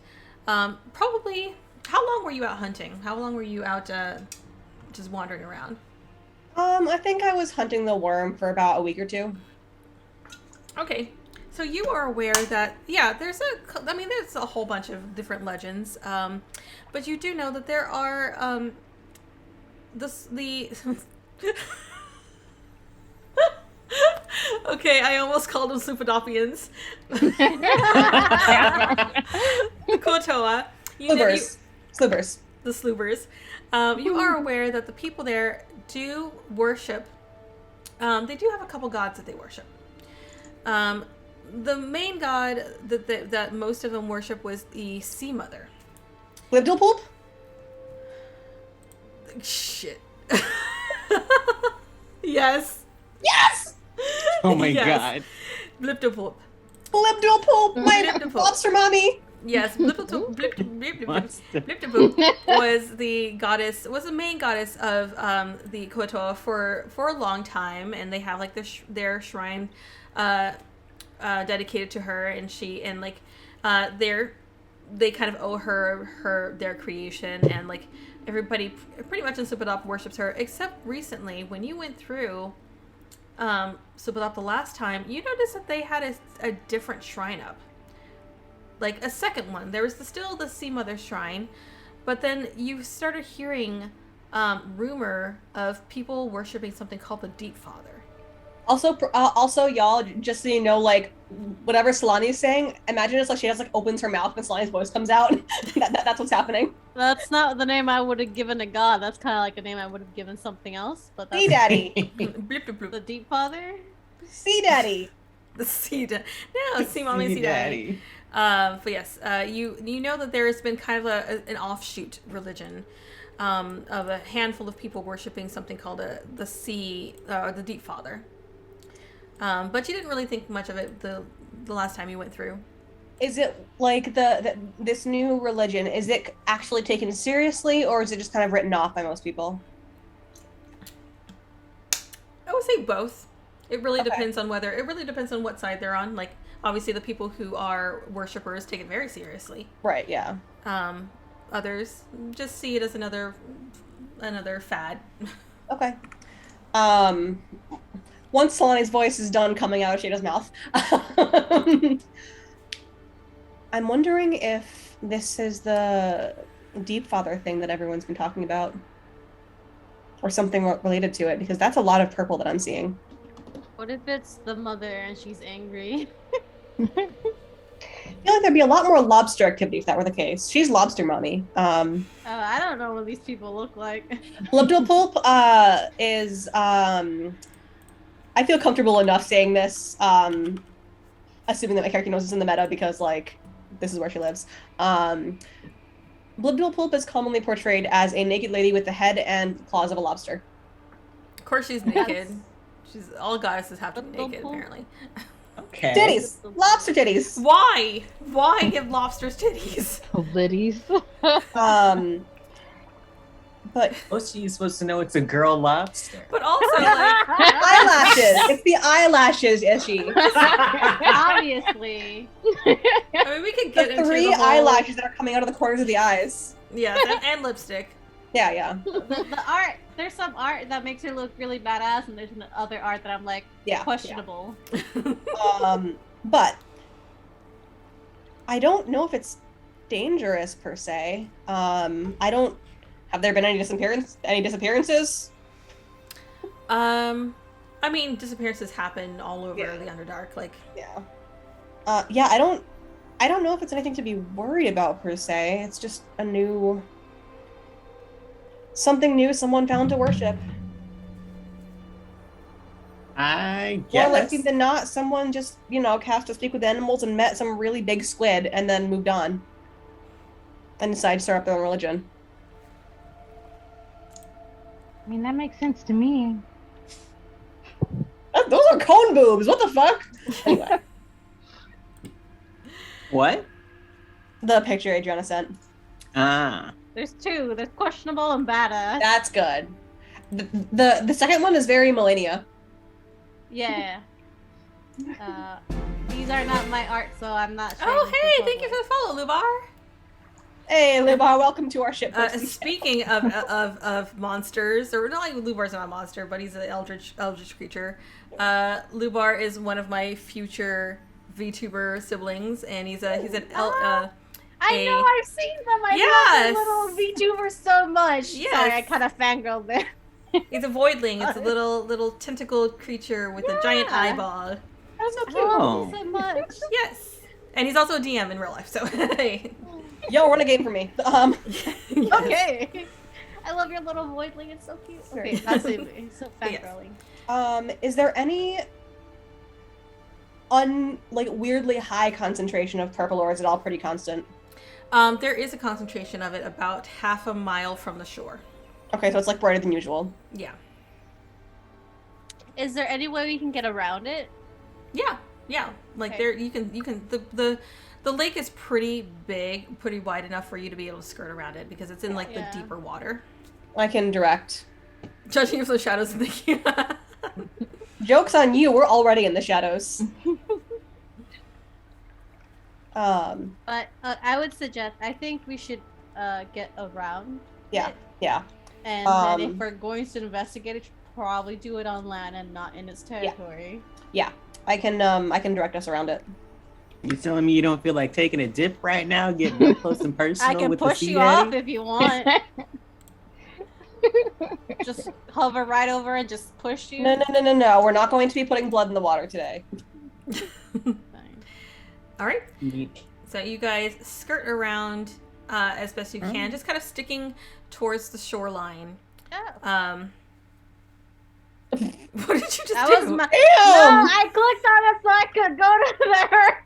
probably, how long were you out hunting? How long were you out just wandering around? I think I was hunting the worm for about a week or two. Okay, so you are aware that, yeah, there's a whole bunch of different legends, but you do know that there are, okay, I almost called them Sloopbludopians. The Kotoa. Sloopers. The Sloopers. You are aware that the people there do worship. They do have a couple gods that they worship. The main god that most of them worship was the Sea Mother. Libdilpoop? Shit. Yes. Yes! Oh my Yes. god. Bliptopoop. Libdilpoop, my Libdilpoop. lobster mommy! Yes, Bliptopoop Monster. was the main goddess of the Kotoa for a long time, and they have like their shrine dedicated to her, and they kind of owe her their creation, and like everybody pretty much in Sloopbludop worships her, except recently when you went through Sloopbludop the last time, you noticed that they had a different shrine up. like a second one. There was still the Sea Mother Shrine, but then you started hearing rumor of people worshiping something called the Deep Father. Also, y'all, just so you know, like, whatever Solani's saying, imagine it's like she has, like, opens her mouth and Solani's voice comes out. That's what's happening. That's not the name I would have given a god. That's kind of like a name I would have given something else. But that's Sea Daddy. Bloop, bloop, bloop. the Deep Father. Sea Daddy. The Sea Daddy. No, Sea Mommy, Sea Daddy. But yes, you know that there has been kind of an offshoot religion of a handful of people worshiping something called the Deep Father. But you didn't really think much of it the last time you went through. Is it like this new religion? Is it actually taken seriously, or is it just kind of written off by most people? I would say both. It really Okay. depends on what side they're on. Like, obviously, the people who are worshipers take it very seriously. Right. Yeah. Others just see it as another fad. Okay. Once Solani's voice is done coming out of Shada's mouth, I'm wondering if this is the Deep Father thing that everyone's been talking about, or something related to it, because that's a lot of purple that I'm seeing. What if it's the mother and she's angry? I feel like there'd be a lot more lobster activity if that were the case. She's lobster mommy. Oh, I don't know what these people look like. Sloopbludop is I feel comfortable enough saying this, assuming that my character knows it's in the meta because, like, this is where she lives. Sloopbludop is commonly portrayed as a naked lady with the head and claws of a lobster. Of course, she's naked. She's all goddesses have to be naked, apparently. Okay. Titties! Lobster titties! Why? Why give lobsters titties? Liddies. But Most of you supposed to know it's a girl lobster. But also, like, eyelashes! It's the eyelashes, Ishi. Obviously. I mean, we could get The into 3 the whole, eyelashes that are coming out of the corners of the eyes. Yeah, and lipstick. Yeah. The art, there's some art that makes her look really badass, and there's other art that I'm like, Yeah. questionable. But I don't know if it's dangerous per se. Have there been any disappearances? I mean, disappearances happen all over the Underdark. Like, Yeah. I don't know if it's anything to be worried about per se. It's just something new someone found to worship. I More guess. likely than not, someone just, cast to speak with animals and met some really big squid and then moved on. And decided to start up their own religion. I mean, that makes sense to me. Those are cone boobs! What the fuck? Anyway, What? the picture Adriana sent. Ah. There's 2. There's questionable and badass. That's good. The second one is very Millennia. Yeah. These are not my art, so I'm not sure. oh hey, thank you for the follow, Lubar. Hey, Lubar, welcome to our ship. Speaking of monsters, or not like Lubar's not a monster, but he's an eldritch creature. Lubar is one of my future VTuber siblings, and he's an I know, I've seen them. I Yes. love the little VTubers so much. Yes. Sorry, I kind of fangirled there. He's a voidling. It's a little tentacled creature with a giant eyeball. That's so I cute. love them so much. Yes, and he's also a DM in real life. So hey. Yo, run a game for me. Yes. Okay. I love your little voidling. It's so cute. Okay, that's it. It's so fangirling. Is there any weirdly high concentration of purple, or is it all pretty constant? There is a concentration of it about half a mile from the shore. Okay, so it's like brighter than usual. Yeah. Is there any way we can get around it? Yeah. Like Okay. there, you can. The lake is pretty big, pretty wide enough for you to be able to skirt around it because it's in like Yeah. the deeper water. I can direct. Judging from the shadows and thinking. Joke's on you, we're already in the shadows. But I would suggest, I think we should get around Yeah, it. yeah. And then if Um, we're going to investigate it, probably do it on land and not in its territory. I can direct us around it. You telling me you don't feel like taking a dip right now, getting up close and personal I can with push the sea you off daddy? if you want. Just hover right over and just push you. No. We're not going to be putting blood in the water today. Fine. All right. Yeet. So you guys skirt around as best you can, just kind of sticking towards the shoreline. Oh. What did you just That do? was my. Damn! No, I clicked on it so I could go to their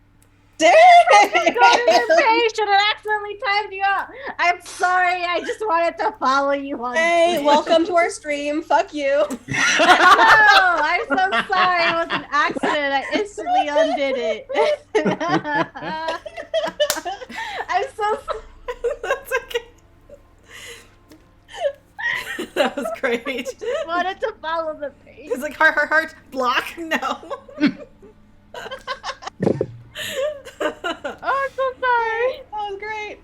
Dang! go to their page and it accidentally timed you out. I'm sorry. I just wanted to follow you on. Hey, Twitch. welcome to our stream. Fuck you. No, I'm so sorry. It was an accident. I instantly undid it. I'm so sorry. That's okay. That was great. I wanted to follow the page. It's like heart, block. No. Oh, I'm so sorry. That was great.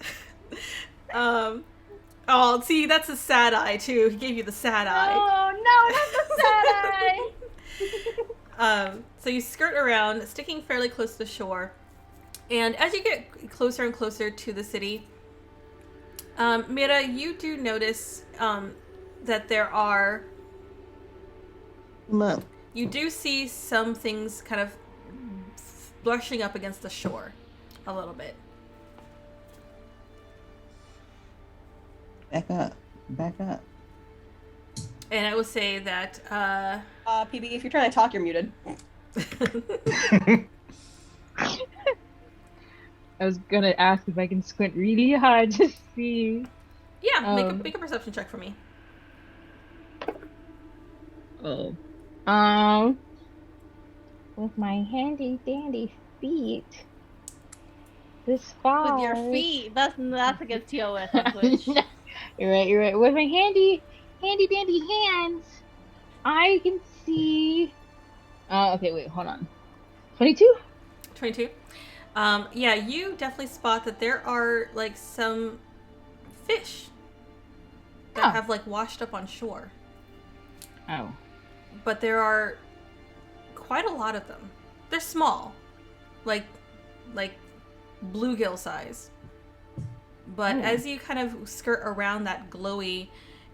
Oh, see, that's a sad eye too. He gave you the sad eye. Oh, no, not the sad eye. So you skirt around, sticking fairly close to the shore, and as you get closer and closer to the city, Mira, you do notice that there are. You do see some things kind of brushing up against the shore, a little bit. Back up. And I will say that. PB, if you're trying to talk, you're muted. I was gonna ask if I can squint really hard to see. Yeah, make a perception check for me. Oh. With my handy dandy feet. This far. With your feet. That's against TOS on Twitch. You're right. With my handy dandy hands, I can see. Okay, wait, hold on. 22? 22. Yeah, you definitely spot that there are like some fish that have like washed up on shore. Oh. But there are quite a lot of them. They're small, like bluegill size. But as you kind of skirt around that glowy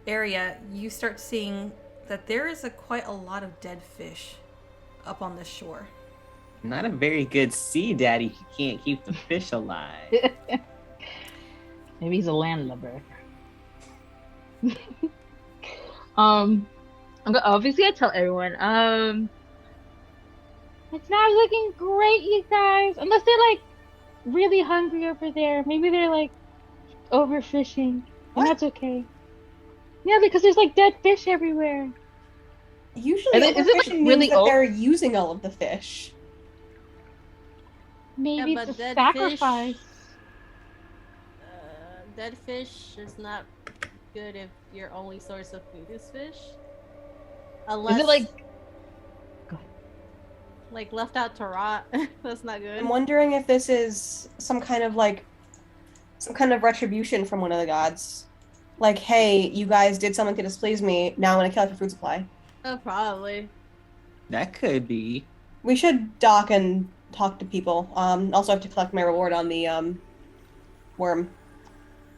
area, you start seeing that there is quite a lot of dead fish up on this shore. Not a very good sea daddy if you can't keep the fish alive. Maybe he's a landlubber. Obviously I tell everyone, it's not looking great, you guys. Unless they're like really hungry over there. Maybe they're like overfishing. And that's okay. Yeah, because there's like dead fish everywhere. Usually, Is it, overfishing like, means really that old? they're using all of the fish. Maybe Yeah, it's but a dead sacrifice. Dead fish is not good if your only source of food is fish. Unless Is it like like left out to rot. That's not good. I'm wondering if this is some kind of retribution from one of the gods. Like, hey, you guys did something to displease me. Now I'm gonna kill off your food supply. Oh, probably. That could be. We should dock and talk to people. Also have to collect my reward on the worm.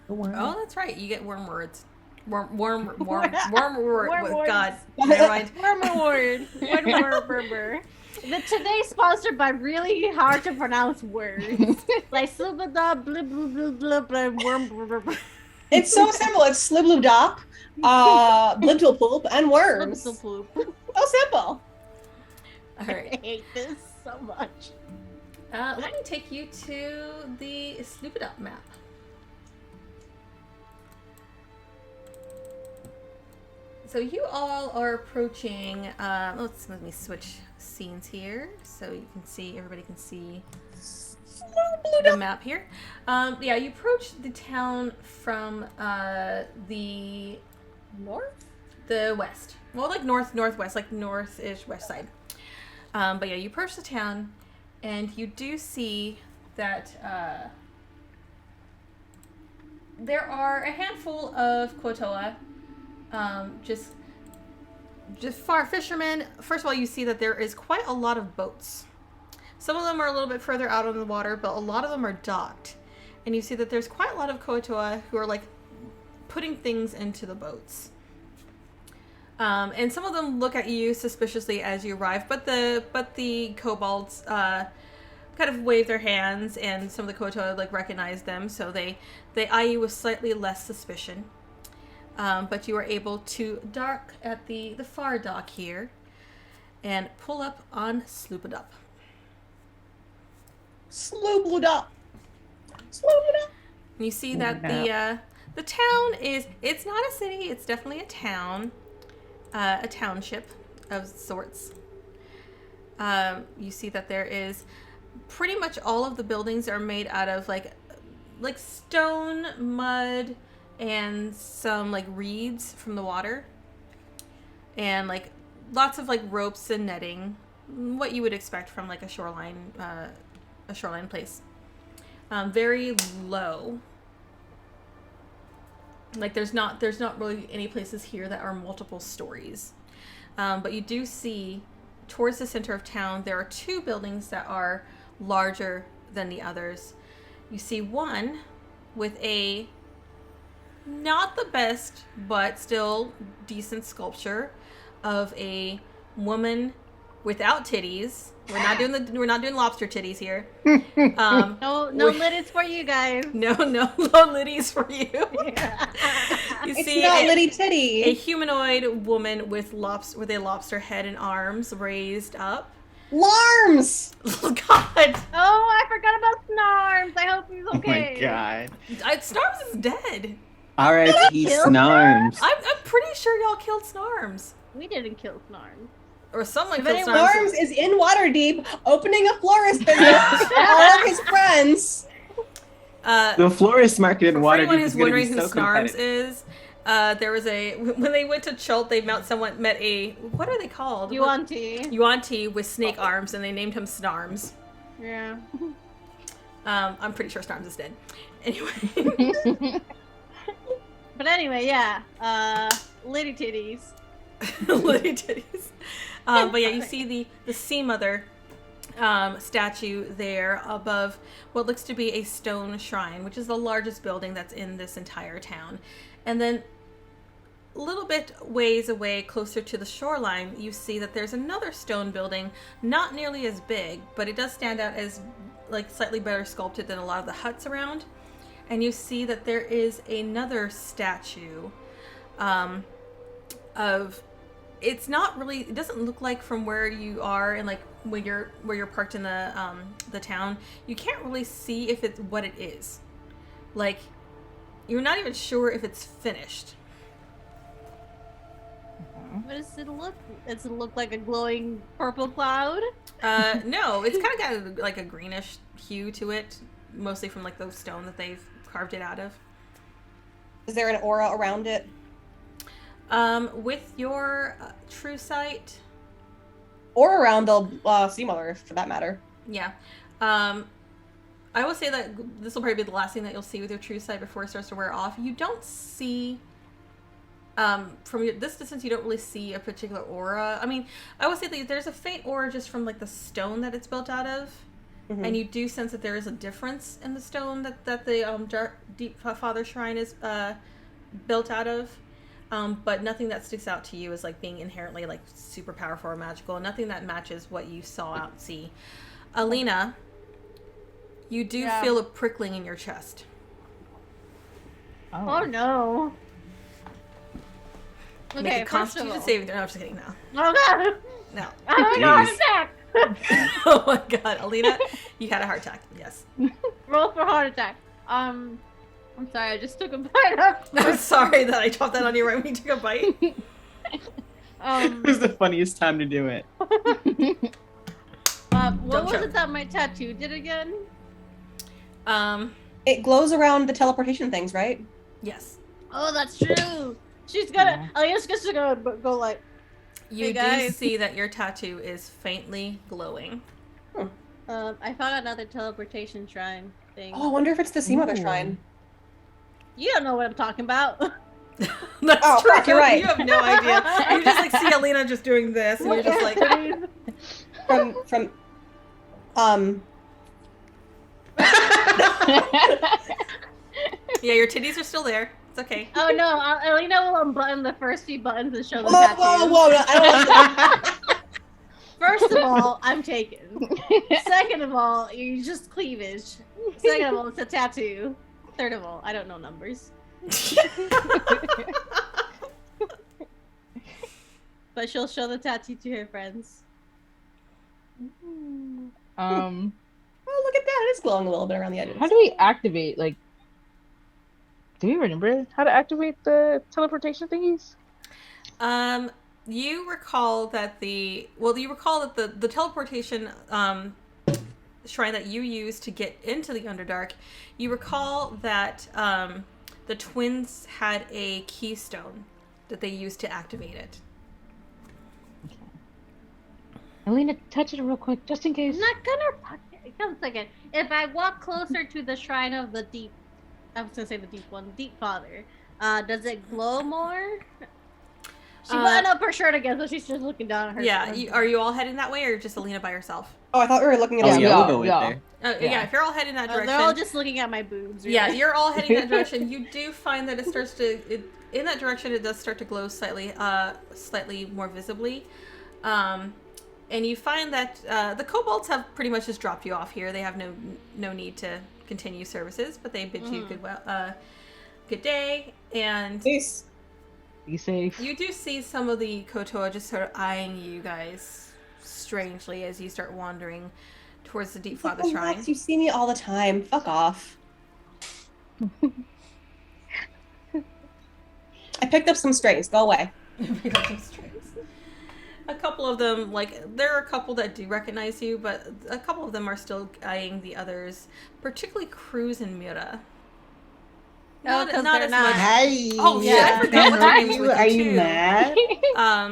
Oh, that's right. You get worm words. Worm word. Worm God, words. never mind. Worm award. Worm. Today's sponsored by really hard to pronounce words like Sloopbludop, worm. It's so simple. It's Sloopbludop, Blintlepoop, and worms. So simple. All right. I hate this so much. Let me take you to the Sloopbludop map. So you all are approaching. Let me switch scenes here so you can see. Everybody can see the map here. Yeah, you approach the town from the west. Well, like northwest, like north-ish west side. But yeah, you approach the town, and you do see that there are a handful of Kotoa. Just far fishermen. First of all, you see that there is quite a lot of boats. Some of them are a little bit further out on the water, but a lot of them are docked. And you see that there's quite a lot of Koatoa who are like putting things into the boats. And some of them look at you suspiciously as you arrive, but the kobolds kind of wave their hands, and some of the Koatoa like recognize them, so they eye you with slightly less suspicion. But you are able to dock at the far dock here and pull up on Sloopbludop. Sloopbludop. Sloopbludop. You see that the town it's not a city, it's definitely a town, a township of sorts. You see that there is pretty much all of the buildings are made out of like stone, mud, and some like reeds from the water, and like lots of like ropes and netting, what you would expect from like a shoreline place. Very low. Like there's not really any places here that are multiple stories. But you do see towards the center of town there are two buildings that are larger than the others. You see one with a not the best but still decent sculpture of a woman without titties. We're not doing lobster titties here. No liddies for you guys. No liddies for you. Yeah. You It's see not Liddy Titty. a humanoid woman with a lobster head and arms raised up. Larms! Oh God! Oh, I forgot about Snarms. I hope he's okay. Oh my god. Snarms is dead. R.I.P. Killed Snarms. I'm pretty sure y'all killed Snarms. We didn't kill Snarms. Or someone If killed anyone- Snarms. Larms is in Waterdeep, opening a florist business for all of his friends. The florist market in For Waterdeep anyone is who's going to wondering be who so Snarms competitive. is, there was when they went to Chult, they met a, what are they called? Yuan-Ti with snake arms, and they named him Snarms. Yeah. I'm pretty sure Snarms is dead. Anyway. But anyway, yeah. Liddy titties. Liddy titties. But yeah, you see the Sea Mother statue there above what looks to be a stone shrine, which is the largest building that's in this entire town. And then a little bit ways away, closer to the shoreline, you see that there's another stone building, not nearly as big, but it does stand out as like slightly better sculpted than a lot of the huts around. And you see that there is another statue of, it's not really, it doesn't look like from where you are and like where you're parked in the town, you can't really see if it's what it is. Like, you're not even sure if it's finished. What does it look? Does it look like a glowing purple cloud? No, it's kind of got like a greenish hue to it, mostly from like the stone that they've carved it out of. Is there an aura around it? With your true sight, Or around the Sea Mother, for that matter. yeah. I will say that this will probably be the last thing that you'll see with your true sight before it starts to wear off. You don't see, from this distance, you don't really see a particular aura. I mean, I would say that there's a faint aura just from like the stone that it's built out of. Mhm. And you do sense that there is a difference in the stone that the Deep Father Shrine is built out of. But nothing that sticks out to you as like being inherently like super powerful or magical. Nothing that matches what you saw out at sea. Alina, you do Yeah. feel a prickling in your chest. Oh no. Make Okay, a first of Constitution all. saving throw. No, I'm just kidding. No. Oh god! No. I'm having a heart Jeez. attack! Oh my God, Alina, you had a heart attack. Yes. Roll for heart attack. I'm sorry, I just took a bite up. I'm sorry that I dropped that on you right when you took a bite. It was the funniest time to do it. What Don't was choke. it that my tattoo did again? It glows around the teleportation things, right? Yes. Oh, that's true. She's gonna. Alina's just gonna go like. You Hey, do guys. see that your tattoo is faintly glowing. I found another teleportation shrine thing. Oh, I wonder if it's the Sea Mother Ooh. Shrine. You don't know what I'm talking about. That's Oh, true. fuck, you're right. You have no idea. You just like see Alina just doing this, and you're just like, From Yeah, your titties are still there. It's okay. Oh no, Alina will unbutton the first few buttons and show the Whoa, tattoo. whoa! No, I don't. First of all, I'm taken. Second of all, you just cleavage. Second of all, it's a tattoo. Third of all, I don't know numbers. But she'll show the tattoo to her friends. Oh, look at that! It's glowing a little bit around the edges. How do we activate? Like, do we remember how to activate the teleportation thingies? You recall that the teleportation shrine that you used to get into the Underdark, you recall that the twins had a keystone that they used to activate it. Alina, touch it real quick, just in case. I'm not gonna fuck it. Come a second. If I walk closer to the shrine of the deep, I was gonna say the deep one, deep father, does it glow more? She buttoned up her shirt again, so she's just looking down at her. Yeah, are you all heading that way, or just Alina by herself? Oh, I thought we were looking at. Oh the yeah, sky. we'll go with Yeah. there. Yeah, if you're all heading that direction, they're all just looking at my boobs. Really. yeah, you're all heading that direction. You do find that it starts to, in that direction, it does start to glow slightly more visibly. And you find that the kobolds have pretty much just dropped you off here. They have no need to continue services, but they bid you good day. And Peace. Be safe. you do see some of the Kotoa just sort of eyeing you guys strangely as you start wandering towards the Deep Father Shrine. Relax, you see me all the time. Fuck off. I picked up some strays. Go away. A couple of them, there are a couple that do recognize you, but a couple of them are still eyeing the others, particularly Cruz and Mira. Not 'cause as they're much. not. Hi. Oh, shit, I forgot what's her name was with you, Are you too. mad?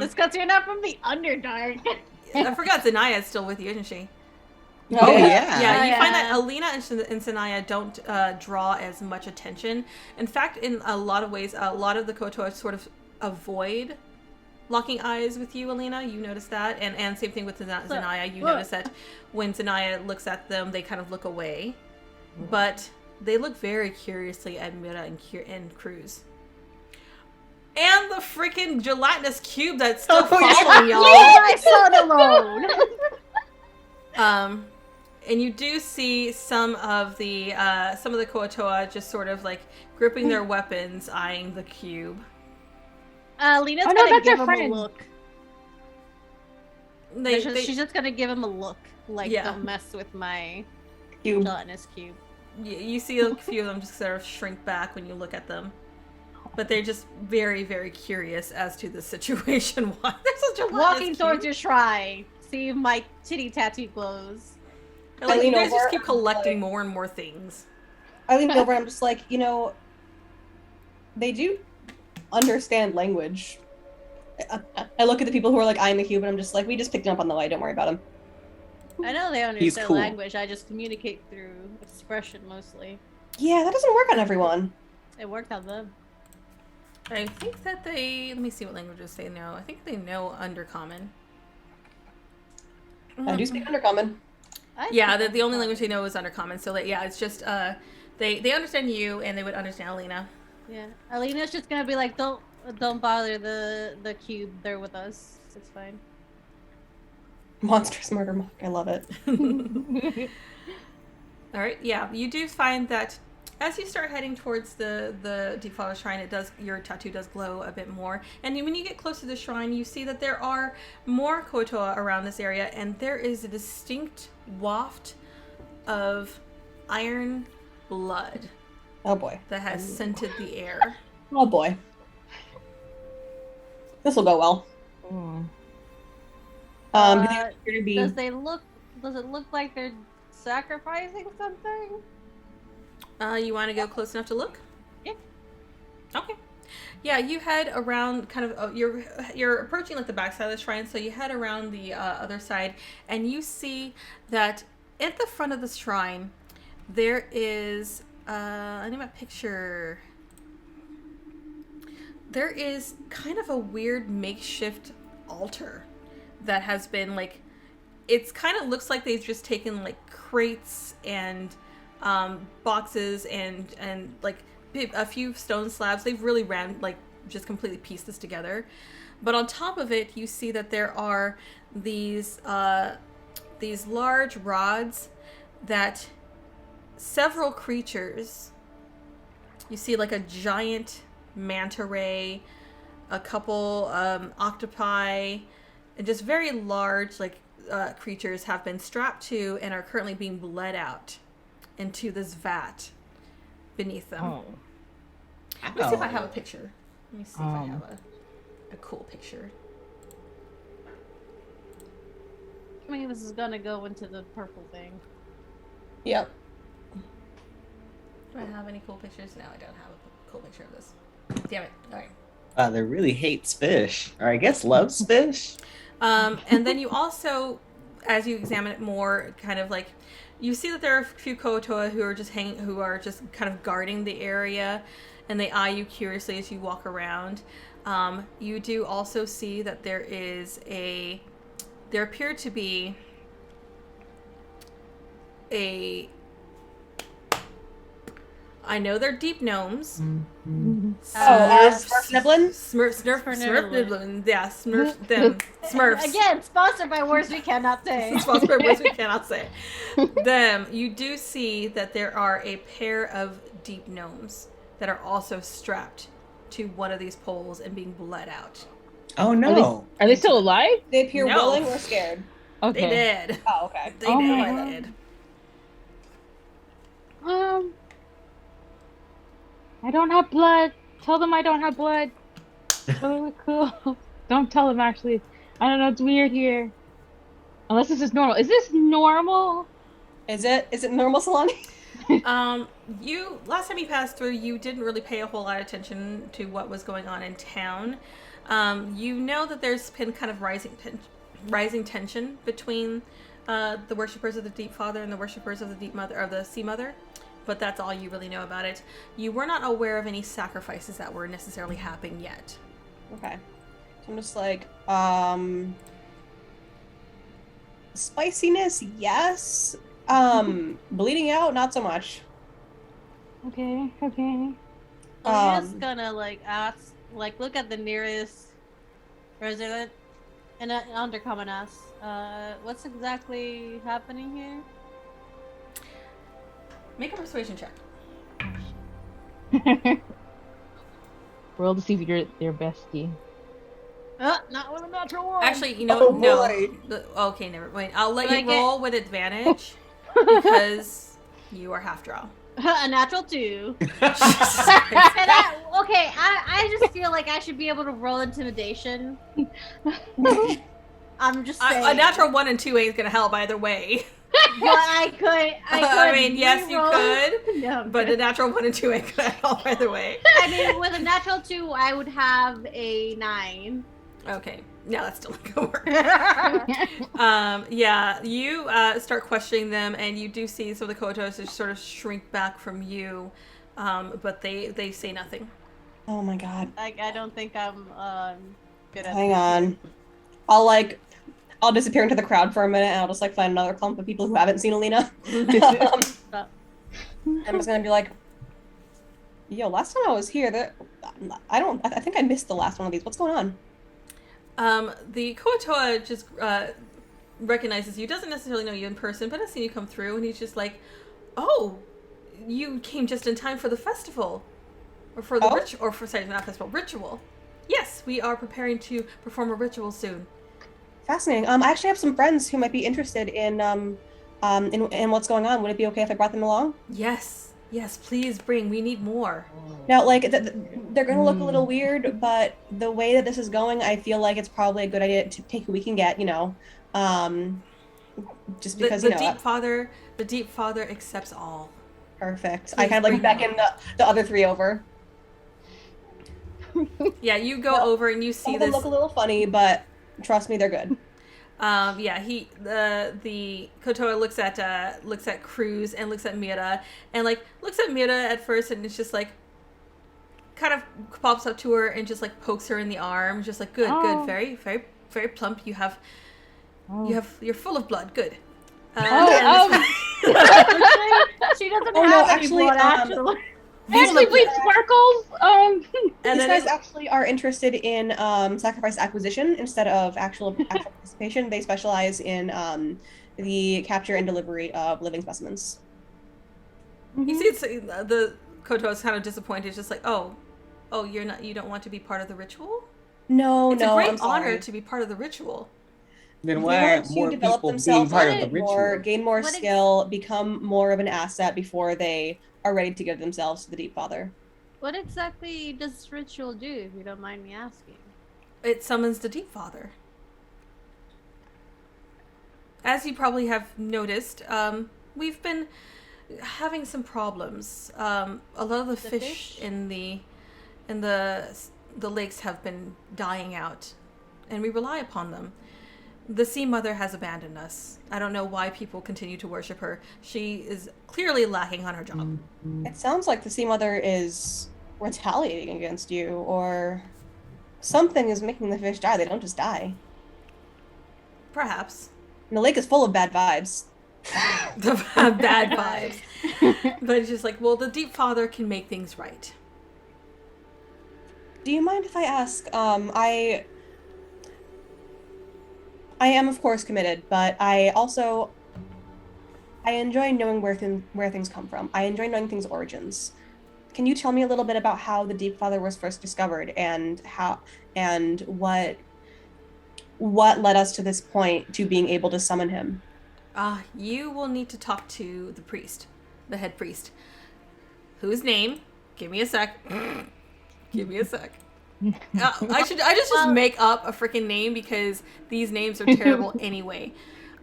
It's because you're not from the Underdark. I forgot Zanaya's still with you, isn't she? Oh yeah. Yeah, you yeah. find that Alina and Sanaya don't draw as much attention. In fact, in a lot of ways, a lot of the Kotoa sort of avoid locking eyes with you, Alina. You notice that. And same thing with Zanaya. You notice that when Zanaya looks at them, they kind of look away. But they look very curiously at Mira and Cruz. And the freaking gelatinous cube that's still following y'all. Leave my son alone. And you do see some of the Koatoa just sort of gripping their weapons, eyeing the cube. Lena's Oh, no, gonna that's give her him a friend. look. They, She's just gonna give him a look. Yeah. Don't mess with my Cube. gelatinous cube. you see a few of them just sort of shrink back when you look at them. But they're just very, very curious as to the situation. Why there's a gelatinous Walking cube. towards your shrine. See if my titty tattoo glows. You I lean guys just over, keep I'm collecting like- more and more things. I lean over and I'm just like, they do understand language. I look at the people who are eyeing the cube and I'm just like, we just picked him up on the way, don't worry about him. I know they understand cool. language. I just communicate through expression mostly. Yeah, that doesn't work on everyone. It worked on them. I think that let me see what languages they know. I think they know Undercommon. I do speak Undercommon. Yeah, the only language they know is Undercommon. So it's just they understand you and they would understand Alina. Yeah, Alina's just gonna be like, don't bother the cube. They're with us. It's fine. Monstrous murder mock. I love it. All right, yeah, you do find that as you start heading towards the Deep Father Shrine, your tattoo does glow a bit more. And when you get close to the shrine, you see that there are more Kotoa around this area, and there is a distinct waft of iron blood Oh boy. that has scented the air. Oh boy. This will go well. Do they appear to be? Does it look like they're sacrificing something? You want to go close enough to look? Yeah. Okay. Yeah, you head around kind of, you're approaching the backside of the shrine, so you head around the other side, and you see that at the front of the shrine, there is, I need my picture. There is kind of a weird makeshift altar that has been it's kind of looks like they've just taken like crates and boxes and like a few stone slabs. They've really just completely pieced this together. But on top of it, you see that there are these large rods that several creatures. You see like a giant manta ray, a couple octopi, and just very large creatures have been strapped to and are currently being bled out into this vat beneath them. Oh. Let me see if I have a picture. Let me see if I have a cool picture. I mean, this is gonna go into the purple thing. Yep. Do I have any cool pictures? No, I don't have a cool picture of this. Damn it. All right. Father really hates fish, or I guess loves fish. And then you also, as you examine it more, kind of like, you see that there are a few Kotoa who are just kind of guarding the area, and they eye you curiously as you walk around. You do also see that there appear to be I know they're deep gnomes. Smurf-Niblin? Smurf-Niblin. Yeah, Smurfs. Again, sponsored by words we cannot say. Sponsored by words we cannot say. Them. You do see that there are a pair of deep gnomes that are also strapped to one of these poles and being bled out. Oh no! Are they still alive? They appear No. willing or scared? Okay. They did. Oh, okay. They Oh did. my They God. did. I don't have blood. Tell them I don't have blood. Oh, cool. Don't tell them, actually. I don't know, it's weird here. Unless this is normal. Is this normal? Is it normal, Solani? Last time you passed through, you didn't really pay a whole lot of attention to what was going on in town. You know that there's been kind of rising tension between the worshippers of the Deep Father and the worshippers of the Deep Mother, of the Sea Mother. But that's all you really know about it. You were not aware of any sacrifices that were necessarily happening yet. Okay. So I'm just like, spiciness, yes. Bleeding out, not so much. Okay. I'm just gonna ask, look at the nearest resident and undercome and ask, what's exactly happening here? Make a persuasion check. Roll to see if you're their bestie. Not with a natural one. Actually, you know, no. boy. Okay, never mind. I'll let Like you roll with advantage because you are half drow. A natural 2. Jesus Christ. And I just feel like I should be able to roll intimidation. I'm just saying. A natural 1 and 2 ain't gonna help either way. But I could. I mean, yes, you re-roll. could, No, I'm but good. a natural 1 and 2 ain't gonna help either way. I mean, with a natural 2, I would have a 9. Okay, no, that's still not gonna work. Yeah, you start questioning them, and you do see some of the Kotos just sort of shrink back from you, but they say nothing. Oh my god. I don't think I'm good at Hang this. on. I'll disappear into the crowd for a minute and I'll just find another clump of people who haven't seen Alina. I'm just gonna be like, yo, last time I was here, I think I missed the last one of these. What's going on? The Koatoa just recognizes you, doesn't necessarily know you in person, but has seen you come through, and he's just like, oh, you came just in time for the festival. Or for the ritual. Yes, we are preparing to perform a ritual soon. Fascinating. I actually have some friends who might be interested in what's going on. Would it be okay if I brought them along? Yes, please bring. We need more. Now, they're going to look a little weird, but the way that this is going, I feel like it's probably a good idea to take who we can get, just because, the Deep Father accepts all. Perfect. Please I kind of bring beckon them. the other 3 over. Yeah, you go over and you see Some of them this. look a little funny, but trust me, they're good. The Kotoa looks at Cruz and looks at Mira and looks at Mira at first, and it's just kind of pops up to her and just pokes her in the arm, just good, Oh. very, very, very plump. You have Oh. You're full of blood. Good. She doesn't Oh, have no, any actually, blood, actually. Actually, wait, sparkles. and These then guys actually are interested in sacrifice acquisition instead of actual participation. They specialize in the capture and delivery of living specimens. you see, it's the Koto is kind of disappointed. It's just like, oh, you don't want to be part of the ritual. No, It's no, a great I'm sorry. honor to be part of the ritual. Then They why want aren't to more develop people being themselves part a of the bit more, ritual? gain more What ex- skill, become more of an asset before they are ready to give themselves to the Deep Father. What exactly does this ritual do, if you don't mind me asking? It summons the Deep Father. As you probably have noticed, we've been having some problems. A lot of the fish in the lakes have been dying out, and we rely upon them. The Sea Mother has abandoned us. I don't know why people continue to worship her. She is clearly lacking on her job. It sounds like the Sea Mother is retaliating against you, or something is making the fish die. They don't just die. Perhaps. And the lake is full of bad vibes. The bad vibes. But it's just like, well, the Deep Father can make things right. Do you mind if I ask? I am, of course, committed, but I enjoy knowing where things come from. I enjoy knowing things' origins. Can you tell me a little bit about how the Deep Father was first discovered and what led us to this point to being able to summon him? You will need to talk to the priest, the head priest. Whose name? Give me a sec. Give me a sec. I just make up a freaking name because these names are terrible anyway.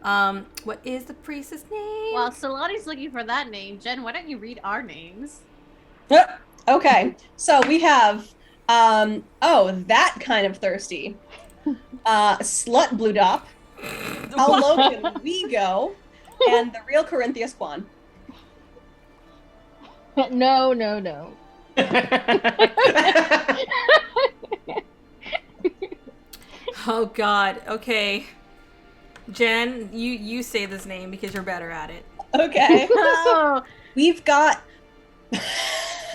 What is the priest's name? While Solani's looking for that name, Jen, why don't you read our names? Okay, so we have that kind of thirsty. Sloopbludop. How low can we go? And the real Corinthius Quan. No. Oh God. Okay. Jen, you say this name because you're better at it. Okay. Oh, We've got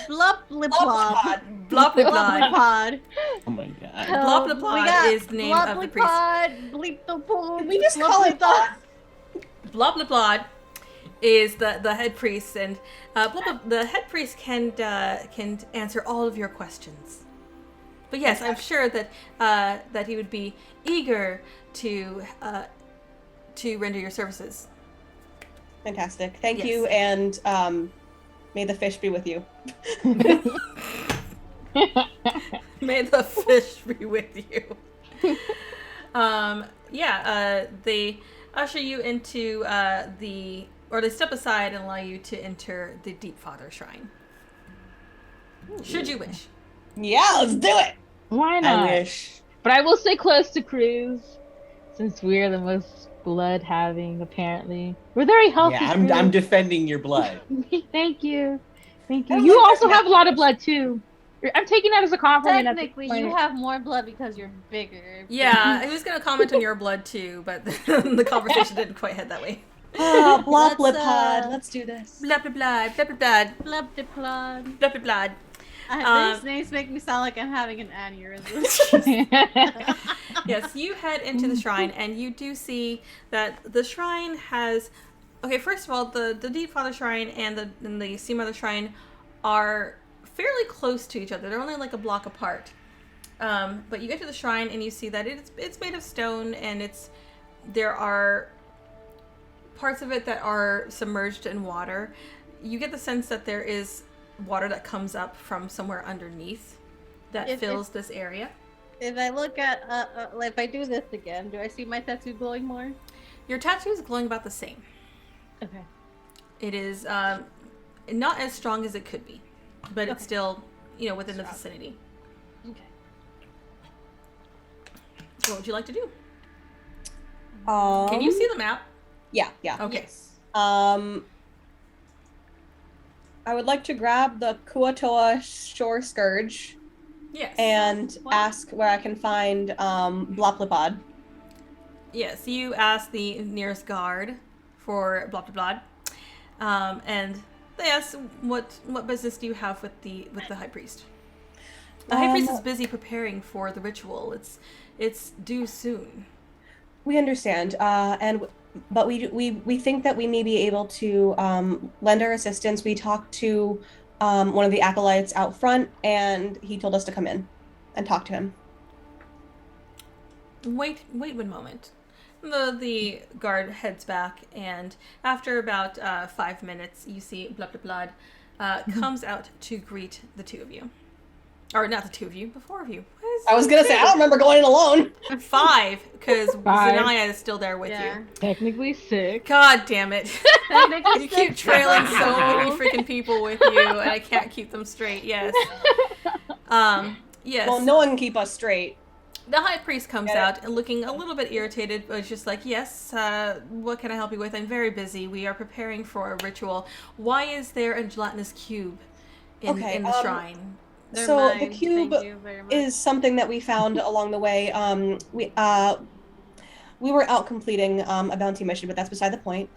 Bloplipod. Bloplipod. Bloplipod. Oh my god. Bloplipod is the name of the priest. Bleeptopod. Can we just call it Blob? Bloplipod is the head priest, and the head priest can answer all of your questions. But yes, I'm sure that he would be eager to render your services. Fantastic. Thank Yes. you, and may the fish be with you. May the fish be with you. They usher you into they step aside and allow you to enter the Deep Father Shrine. Should you wish. Yeah, let's do it. Why not? I wish. But I will stay close to Cruz, since we're the most blood-having, apparently. We're very healthy. Yeah, Cruz. I'm defending your blood. Thank you. Thank I you. like You that also have a lot of message. blood, too. I'm taking that as a compliment. at this Technically, point. you have more blood because you're bigger. Yeah, I was going to comment on your blood too, but the conversation didn't quite head that way. Bloplipod. Let's do this. Blah, blah, blah, blah, blah, blah, Blubdiplod. blah, blah, blah. These names make me sound like I'm having an aneurysm. Yes, you head into the shrine, and you do see that the shrine has... Okay, first of all, the Deep Father Shrine and the Sea Mother Shrine are fairly close to each other. They're only like a block apart. But you get to the shrine, and you see that it's made of stone, and there are parts of it that are submerged in water. You get the sense that there is water that comes up from somewhere underneath that fills this area. If I look at, if I do this again, do I see my tattoo glowing more? Your tattoo is glowing about the same. Okay. It is not as strong as it could be, but it's still, within the vicinity. Okay. What would you like to do? Can Can you see the map? Yeah. Okay. Yes. I would like to grab the Kuatoa Shore Scourge Yes. and What? ask where I can find Bloplipod. Yes, you ask the nearest guard for blah blah blah, and they ask what business do you have with the high priest? The high priest is busy preparing for the ritual. It's due soon. We understand, but we think that we may be able to lend our assistance. We talked to one of the acolytes out front, and he told us to come in and talk to him. Wait 1 moment. The guard heads back, and after about 5 minutes, you see blah blah blah comes out to greet the two of you. Or not the two of you, the four of you. I was gonna say I don't remember going in alone. 5, because Five. Zanaya is still there with you. Technically 6. God damn it. Technically You keep six. trailing so many freaking people with you, and I can't keep them straight. Yes. Yes. Well, no one can keep us straight. The high priest comes Get it? out and looking a little bit irritated, but it's just like, yes, what can I help you with? I'm very busy. We are preparing for a ritual. Why is there a gelatinous cube in the shrine? They're So mine. the cube Thank you very much. is something that we found along the way. We were out completing a bounty mission, but that's beside the point.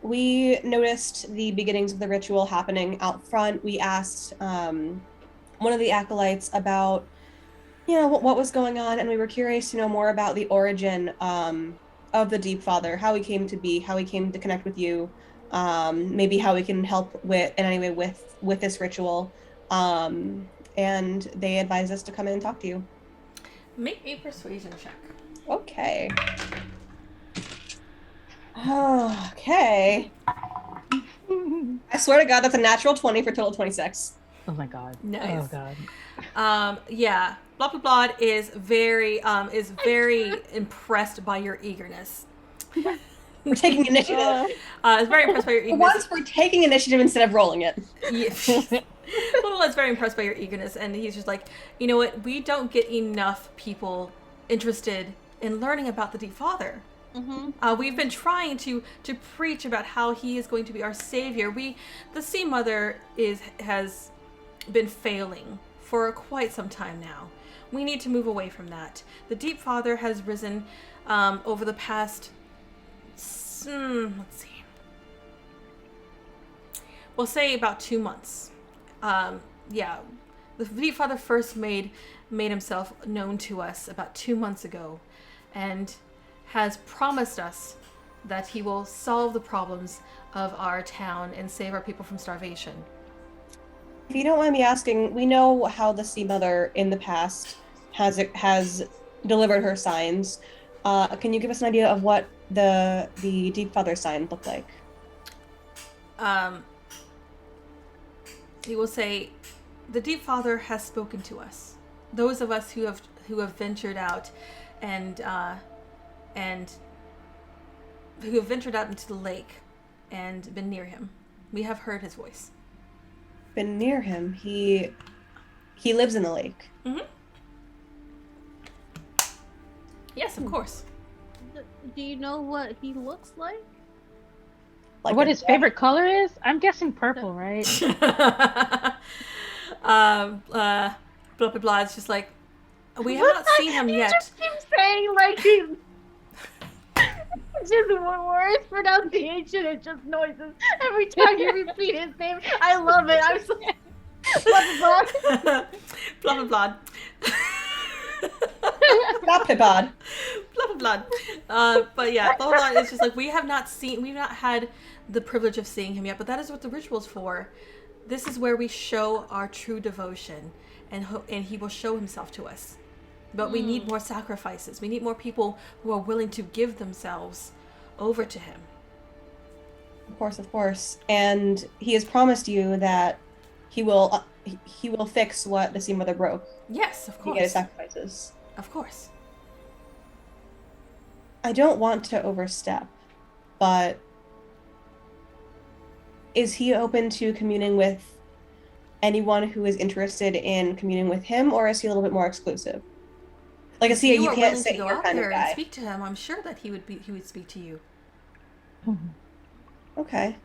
We noticed the beginnings of the ritual happening out front. We asked one of the acolytes about, what was going on, and we were curious to know more about the origin of the Deep Father, how he came to be, how he came to connect with you, maybe how we can help in any way with this ritual. And they advised us to come in and talk to you. Make a persuasion check. Okay. Okay. I swear to God, that's a natural 20 for total 26. Oh my god. Nice. Oh god. Yeah. Blah blah blah is very impressed by your eagerness. We're taking initiative. Is very impressed by your For eagerness. once, we're taking initiative instead of rolling it. Yeah. Little is very impressed by your eagerness, and he's just like, you know what? We don't get enough people interested in learning about the Deep Father. Mm-hmm. We've been trying to preach about how he is going to be our savior. The Sea Mother has been failing for quite some time now. We need to move away from that. The Deep Father has risen over the past. Let's see. We'll say about 2 months. The Deep Father first made himself known to us about 2 months ago, and has promised us that he will solve the problems of our town and save our people from starvation. If you don't mind me asking, we know how the Sea Mother in the past has delivered her signs. Can you give us an idea of what the Deep Father sign looked like? He will say, the Deep Father has spoken to us. Those of us who have ventured out and who have ventured out into the lake and been near him. We have heard his voice. Been near him. He lives in the lake. Mm-hmm. Yes, of course. Do you know what he looks like? Like what a- his favorite color is? I'm guessing purple, right? Blah blah blah. It's just like, we have not seen him yet. You just keep saying like he's just words, pronunciation, and just noises every time you repeat his name. I love it. I'm so Blah blah blah. Not Pipod. Blah blah blah. But yeah, blah blah blah. It's just like we've not had the privilege of seeing him yet. But that is what the ritual's for. This is where we show our true devotion, and he will show himself to us. But we need more sacrifices. We need more people who are willing to give themselves over to him. Of course. And he has promised you that he will fix what the Sea Mother broke. Yes, of He get his course. sacrifices. Of course. I don't want to overstep, but is he open to communing with anyone who is interested in communing with him, or is he a little bit more exclusive? Like, is he a If you are can't willing sit to go here out kind of there and guy? speak to him, I'm sure that he would speak to you. Okay.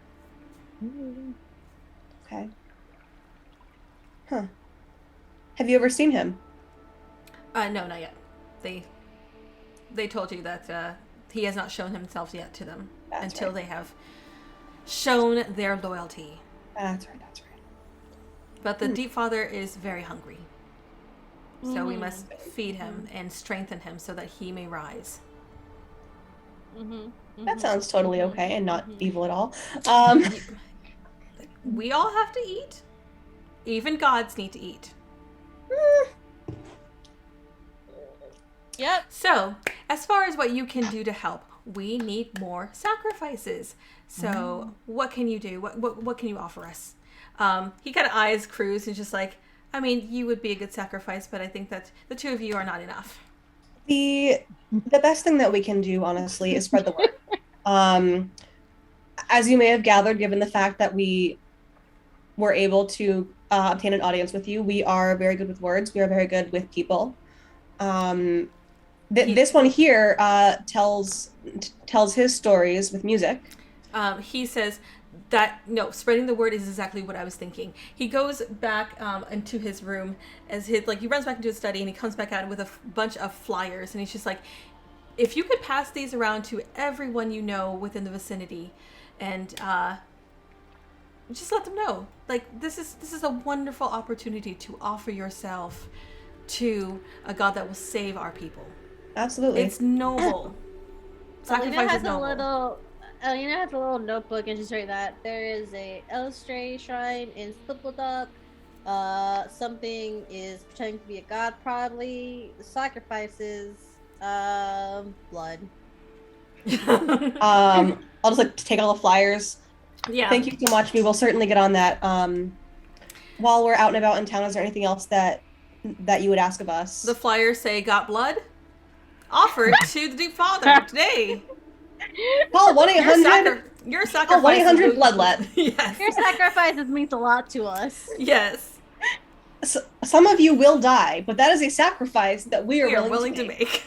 Huh. Have you ever seen him? No, not yet. they told you that he has not shown himself yet to them until they have shown their loyalty. That's right. But the Deep Father is very hungry. So we must feed him and strengthen him so that he may rise. That sounds totally okay and not evil at all. We all have to eat. Even gods need to eat. Yep. So, as far as what you can do to help, we need more sacrifices. So, what can you do? What can you offer us? He kind of eyes Cruz and just like, I mean, you would be a good sacrifice, but I think that the two of you are not enough. The best thing that we can do, honestly, is spread the word. As you may have gathered, given the fact that we were able to obtain an audience with you, we are very good with words. We are very good with people. This one here tells his stories with music. He says that, no, spreading the word is exactly what I was thinking. He goes back into his room he runs back into his study, and he comes back out with a bunch of flyers, and he's just like, if you could pass these around to everyone you know within the vicinity, and just let them know, like, this is a wonderful opportunity to offer yourself to a god that will save our people. Absolutely. It's noble. Sacrifice is noble. Alina has a little notebook, and she's writing that there is a Elstrey shrine in Sloopbludop. Something is pretending to be a god, probably. Sacrifices, blood. I'll just like take all the flyers. Yeah. Thank you so much. We will certainly get on that. While we're out and about in town, is there anything else that you would ask of us? The flyers say, got blood? Offered to the Deep Father today. Call 1-800. Your sacrifice. Call 1-800 Bloodlet. Yes. Your sacrifices means a lot to us. Yes. So, some of you will die, but that is a sacrifice that we are willing to make.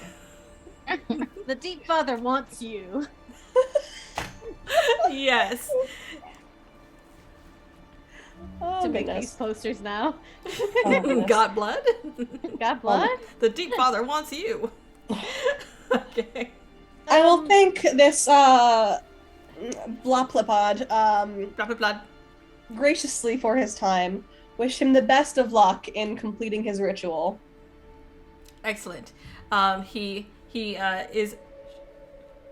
The Deep Father wants you. Yes. Oh, To make goodness. these posters now. Oh, goodness. Got blood? Got blood? The Deep Father wants you. Okay. I will thank this Bloplipod Drop of blood. graciously for his time. Wish him the best of luck in completing his ritual. Excellent. He is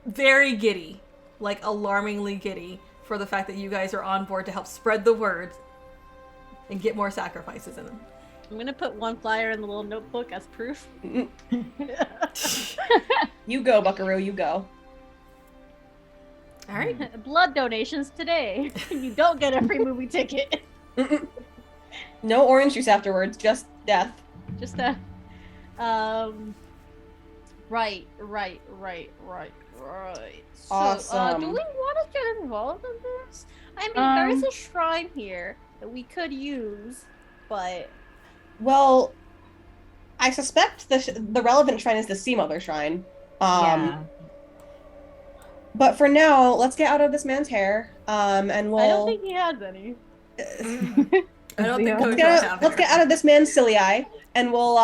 very giddy, like alarmingly giddy, for the fact that you guys are on board to help spread the word and get more sacrifices in them. I'm gonna put one flyer in the little notebook as proof. You go, Buckaroo, you go. All right. Blood donations today. You don't get a free movie ticket. No orange juice afterwards, just death. Just a right. So, Awesome. do we want to get involved in this? I mean, there is a shrine here that we could use, but Well, I suspect the relevant shrine is the Sea Mother shrine. Yeah. But for now, let's get out of this man's hair, and we'll... I don't think he has any. I don't think Let's Coach get, has out, let's get out of this man's silly eye, and we'll,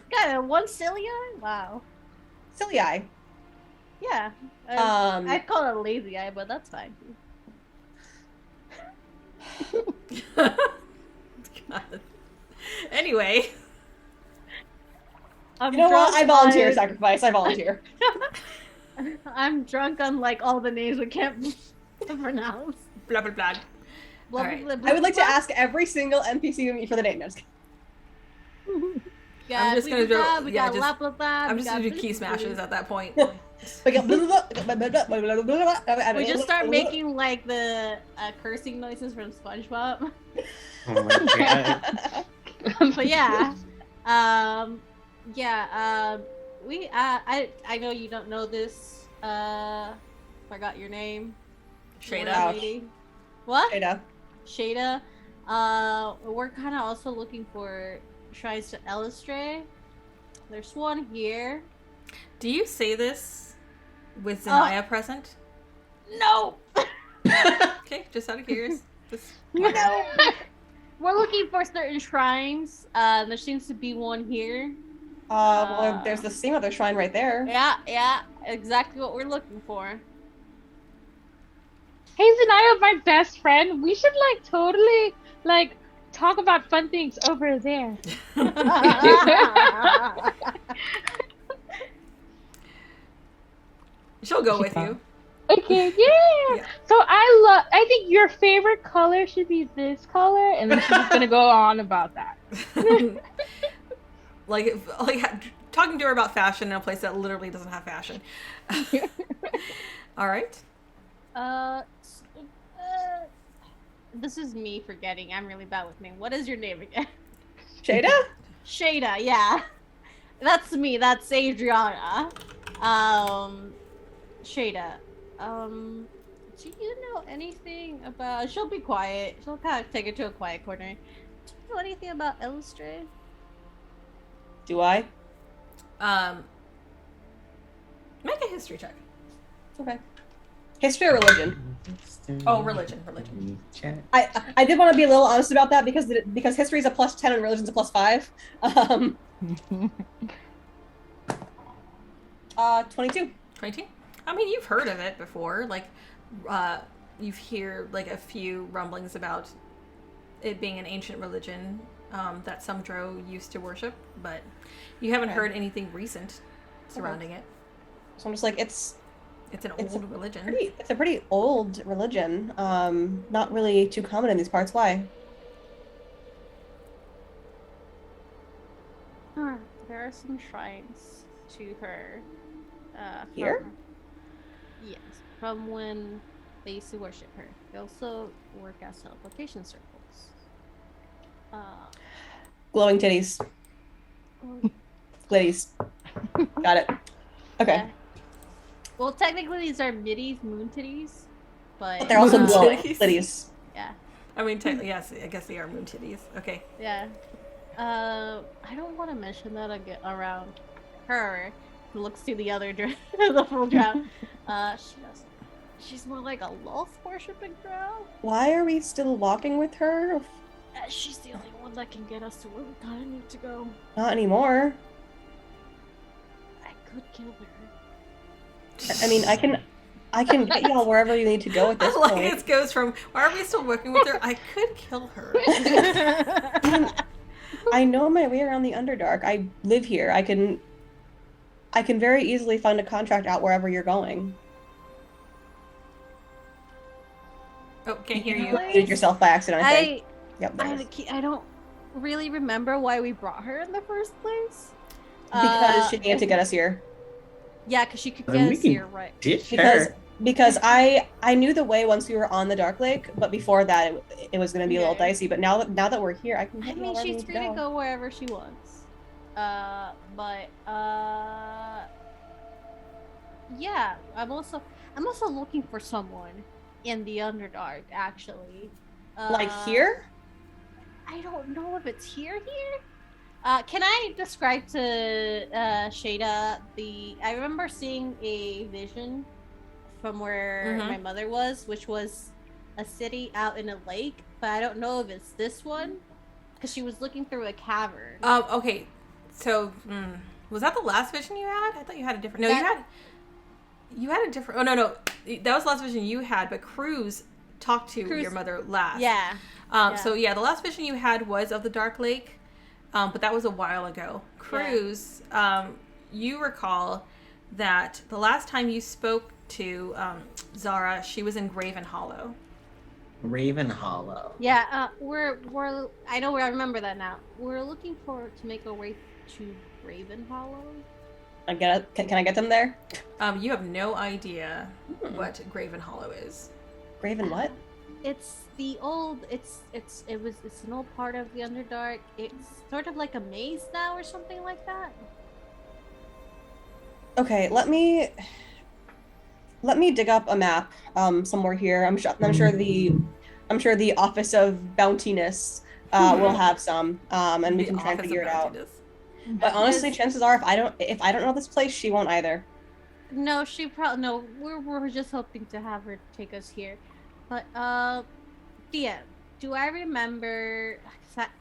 Got one silly eye? Wow. silly eye. Yeah. I'd call it a lazy eye, but that's fine. God. Anyway. I'm You know what? I volunteer on- sacrifice. I volunteer. I'm drunk on like all the names we can't pronounce. Blah, blah, blah. Blah, Alright. blah, blah, I would like to blah. ask every single NPC we meet for the name. No, just kidding. Yeah, I'm just gonna blah, blah, do- we yeah, got just- blah, blah, blah, I'm we just got gonna do blah, key blah, smashes blah. at that point. We got We just start making like the cursing noises from SpongeBob. Oh my god. But yeah, we I know you don't know this. Forgot your name. Shada. Ouch. Lady. What? Ada. Shada. We're kind of also looking for shrines to Elstrey. There's one here. Do you say this with Zanaya present? No. Okay, just out of curiosity. No. We're looking for certain shrines. There seems to be one here. Well, there's the same other shrine right there. Yeah, exactly what we're looking for. Hey, Zanaya, my best friend, we should like totally like talk about fun things over there. She'll go with you. Okay, yeah. Yeah. So I think your favorite color should be this color, and then she's just gonna go on about that. like talking to her about fashion in a place that literally doesn't have fashion. All right. This is me forgetting. I'm really bad with names. What is your name again? Shada? Shada, yeah. That's me. That's Adriana. Shada. Do you know anything about... She'll be quiet. She'll kind of take it to a quiet corner. Do you know anything about Illustrate? Do I? Make a history check. Okay. History or religion? Oh, religion. Chat. I did want to be a little honest about that because history is a +10 and religion's a +5. 22. 22? I mean, you've heard of it before. Like, you've heard like a few rumblings about it being an ancient religion that some Drow used to worship, but you haven't heard anything recent surrounding it. So I'm just like, it's an old religion. It's a pretty old religion. Not really too common in these parts. Why? There are some shrines to her. Here? Yes, from when they used to worship her. They also work as teleportation circles. Glowing titties. Glitties. Got it. Okay. Yeah. Well, technically these are middies, moon titties, but They're also Moon glowing titties. titties. yeah, I mean, yes, I guess they are moon titties. Okay. yeah. I don't want to mention that again around her. Who looks to the other the full drow. She's more like a loth worshipping drow. Why are we still walking with her? She's the only one that can get us to where we kind of need to go. Not anymore. I could kill her. I mean, I can get y'all wherever you need to go at this I like point. it goes from, why are we still working with her? I could kill her. I know my way around the Underdark. I live here. I can very easily find a contract out wherever you're going. Oh, can't hear you. You did yourself by accident, I think. Yep, there it is. I don't really remember why we brought her in the first place. Because she needed to get us here. Yeah, because she could Then get we us can here, right? Ditch Because her. because I knew the way once we were on the Dark Lake, but before that it was going to be a little Okay. dicey. But now that we're here, I can. I get mean, wherever we she's need free to go wherever she wants. Yeah, I'm also looking for someone in the Underdark, actually. Like here? I don't know if it's here. Can I describe to Shada I remember seeing a vision from where my mother was, which was a city out in a lake, but I don't know if it's this one because she was looking through a cavern. Okay. So, was that the last vision you had? I thought you had a different. No, you had a different. Oh no, that was the last vision you had. But Cruz talked to your mother last. Yeah. So yeah, the last vision you had was of the Dark Lake, but that was a while ago. Cruz, you recall that the last time you spoke to Zara, she was in Graven Hollow. Raven Hollow. Yeah. We're. I know where I remember that now. We're looking to make our way to Raven Hollow. Can I get them there? You have no idea what Graven Hollow is. Graven what? It's the old. It's an old part of the Underdark. It's sort of like a maze now or something like that. Okay, let me dig up a map somewhere here. I'm sure the Office of Bountiness will have some, and we can try and figure it out. But honestly, chances are, if I don't know this place, she won't either. No, she probably no. We're just hoping to have her take us here. But Thea, do I remember?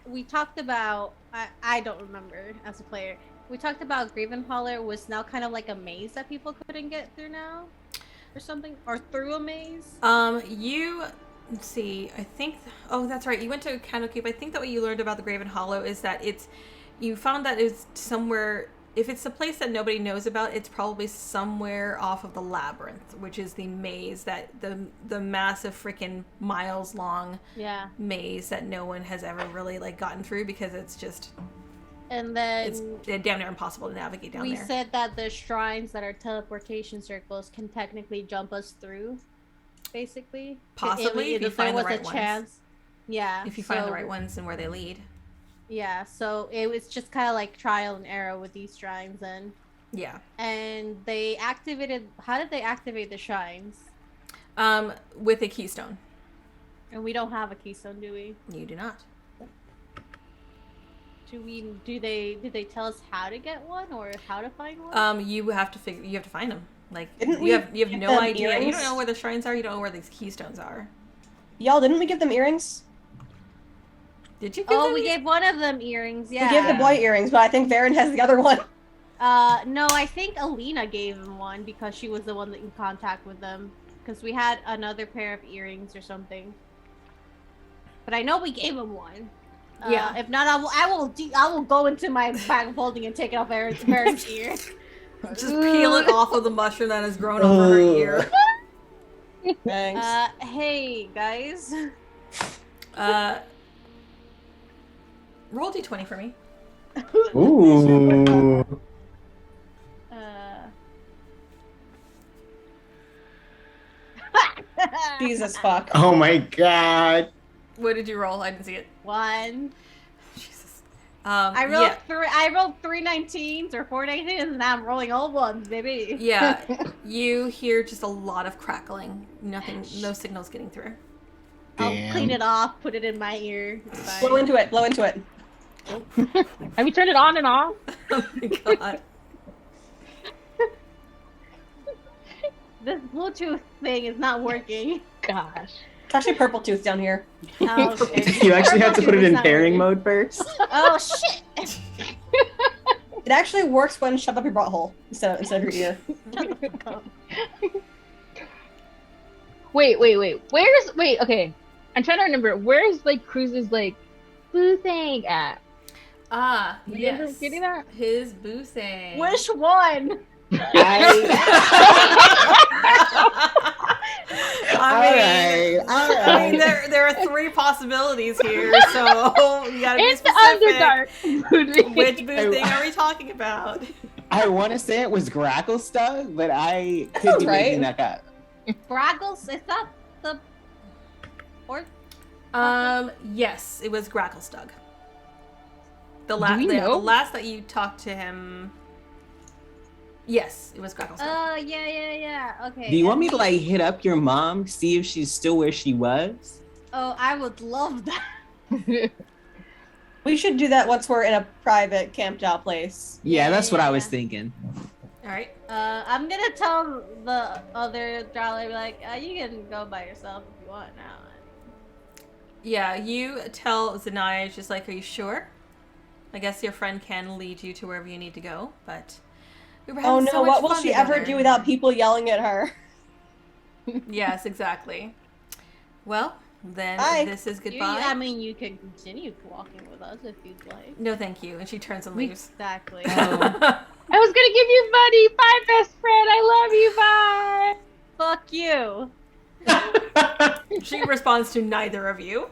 We talked about. I don't remember as a player. we talked about Graven Holler was now kind of like a maze that people couldn't get through now, or something, or through a maze. Let's see. I think. Oh, that's right. You went to Candlekeep. I think that what you learned about the Graven Hollow is that you found that it's somewhere. If it's a place that nobody knows about, it's probably somewhere off of the labyrinth, which is the maze that the massive freaking miles long maze that no one has ever really like gotten through because it's just. And then it's damn near impossible to navigate down there. We said that the shrines that are teleportation circles can technically jump us through, basically. Possibly, if you find the right ones. Yeah. If you find the right ones and where they lead. Yeah, so it was just kind of like trial and error with these shrines, and yeah. And they activated. How did they activate the shrines? With a keystone. And we don't have a keystone, do we? You do not. Did they tell us how to get one or how to find one? You have to find them. Like Didn't you have no idea. Earrings? You don't know where the shrines are. You don't know where these keystones are. Y'all, didn't we give them earrings? Did you give them we gave one of them earrings, yeah. We gave the boy earrings, but I think Varen has the other one. No, I think Alina gave him one because she was the one that in contact with them. Because we had another pair of earrings or something. But I know we gave him one. Yeah. If not, I will go into my bag of holding and take it off Varen's ear. Just peel it off of the mushroom that has grown over her ear. Thanks. Hey guys. Roll d20 for me. Ooh. Jesus fuck. Oh my god. What did you roll? I didn't see it. 1. Jesus. I rolled 3 19s or 4 19s, and now I'm rolling all ones, baby. Yeah. You hear just a lot of crackling. Nothing. No signals getting through. I'll clean it off. Put it in my ear. It's fine. Blow into it. Blow into it. Have you turned it on and off? Oh my god. This Bluetooth thing is not working. Gosh. It's actually purple tooth down here. Oh, okay. You actually have to put it in Not pairing working. mode first. Oh shit! It actually works when shoved up your butthole instead of your ear. Wait. Okay. I'm trying to remember. Where's like Cruz's like boo thing at? Ah, You yes. ever getting that? His boosting. Which one? I mean, there are 3 possibilities here, so you gotta be It's the specific. Underdark. Which boosting are we talking about? I want to say it was Gracklestug, but I could be making that up. Braggles? Is that the orc? Yes, it was Gracklestug. The we know? the last that you talked to him. Yes, it was Gracklestug. Oh, yeah. Okay. Do you want me to like hit up your mom, see if she's still where she was? Oh, I would love that. We should do that once we're in a private camped out place. Yeah, that's what I was yeah. thinking. All right. I'm gonna tell the other Drow, like, you can go by yourself if you want now. Yeah, you tell Zanaya, just like, are you sure? I guess your friend can lead you to wherever you need to go, but we were Oh having no, so much what will fun she ever together. do without people yelling at her? Yes, exactly. Well, then Bye. this is goodbye. I mean, you can continue walking with us if you'd like. No, thank you. And she turns and leaves. Exactly. I was gonna give you money. Bye, best friend. I love you. Fuck you. She responds to neither of you.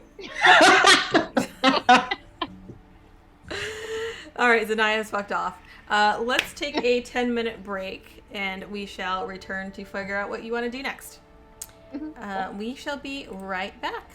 All right, Zanaya's fucked off. Let's take a 10-minute break, and we shall return to figure out what you want to do next. We shall be right back.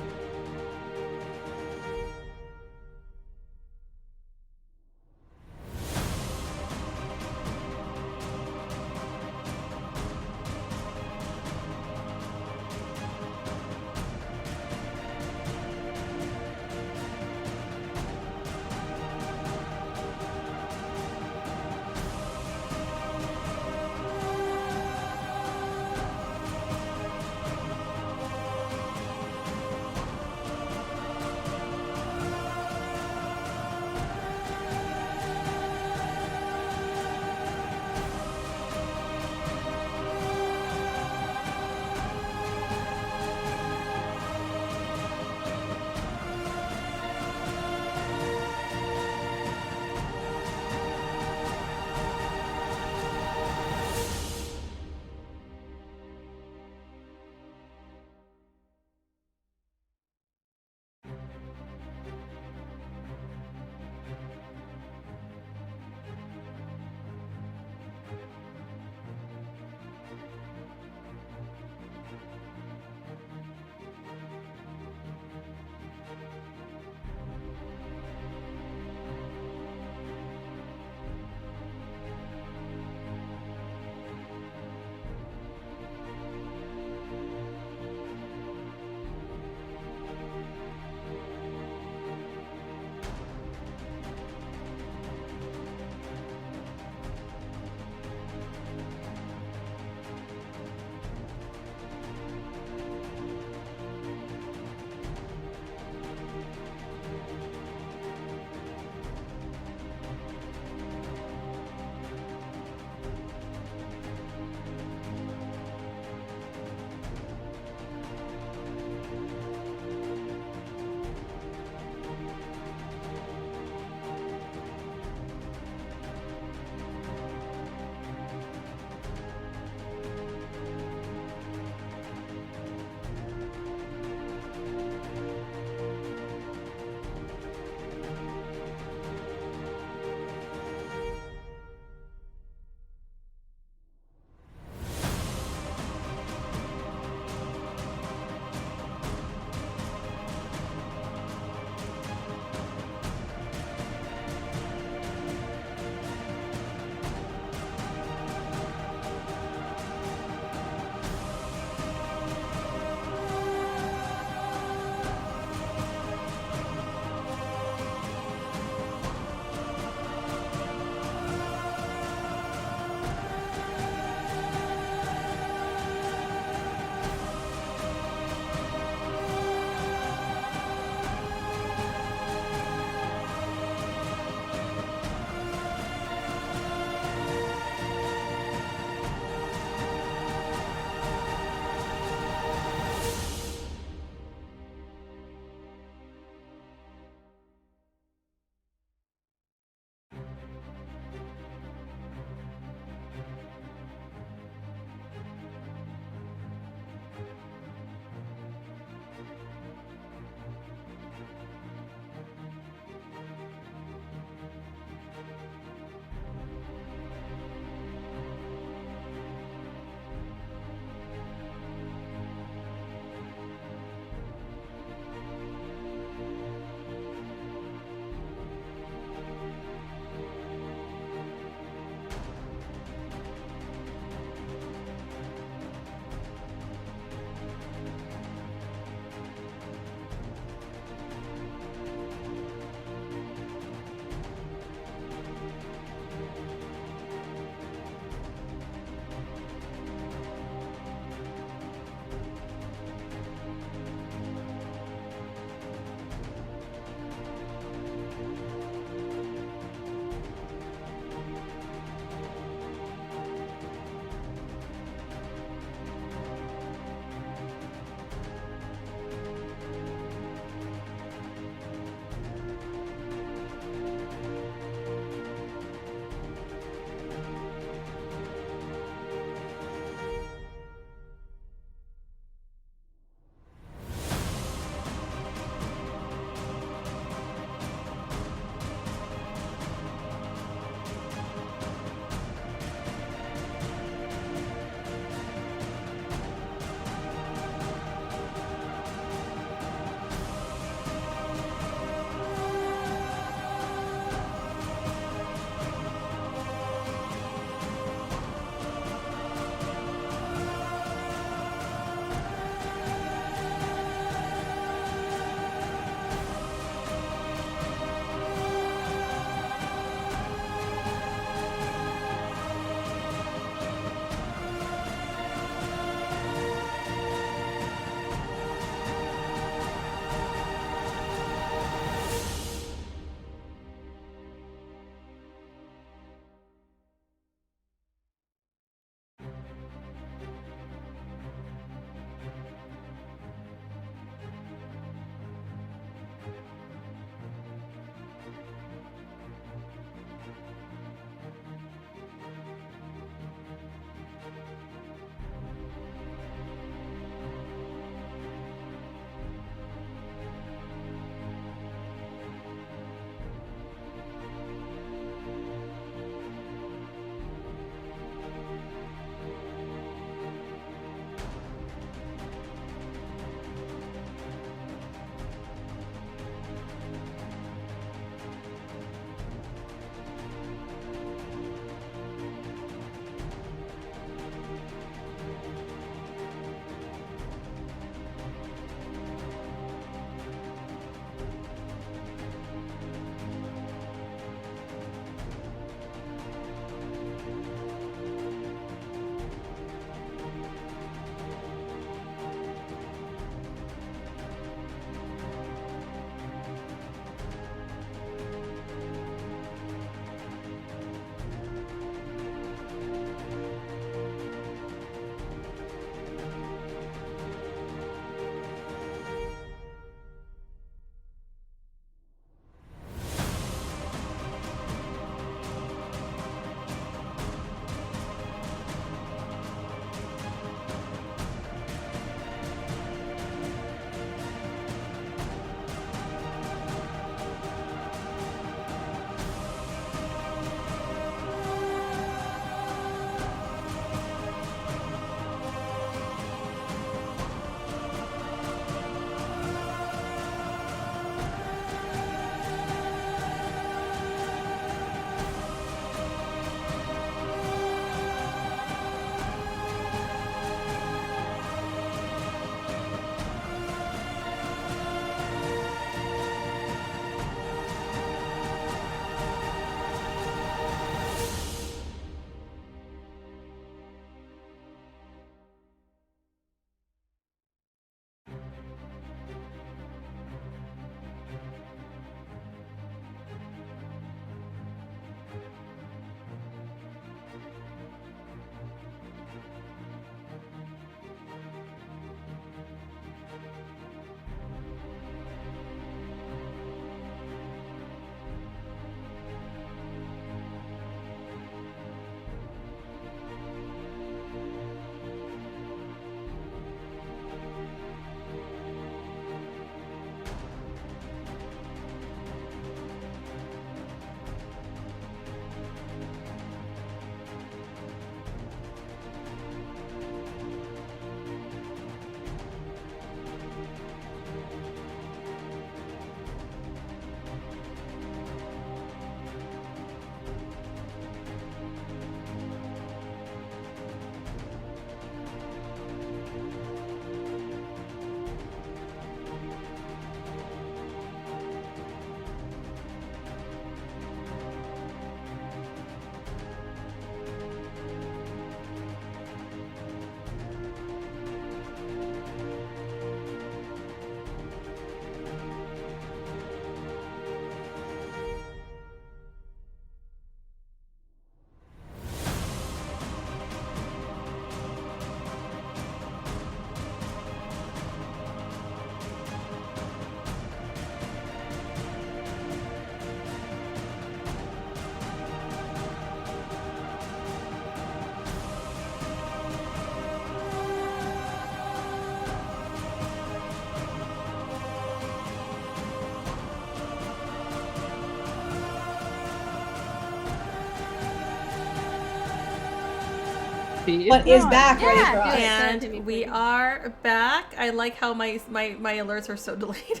be. But is back ready Yeah, for do us. it. And we are back. I like how my alerts are so delayed.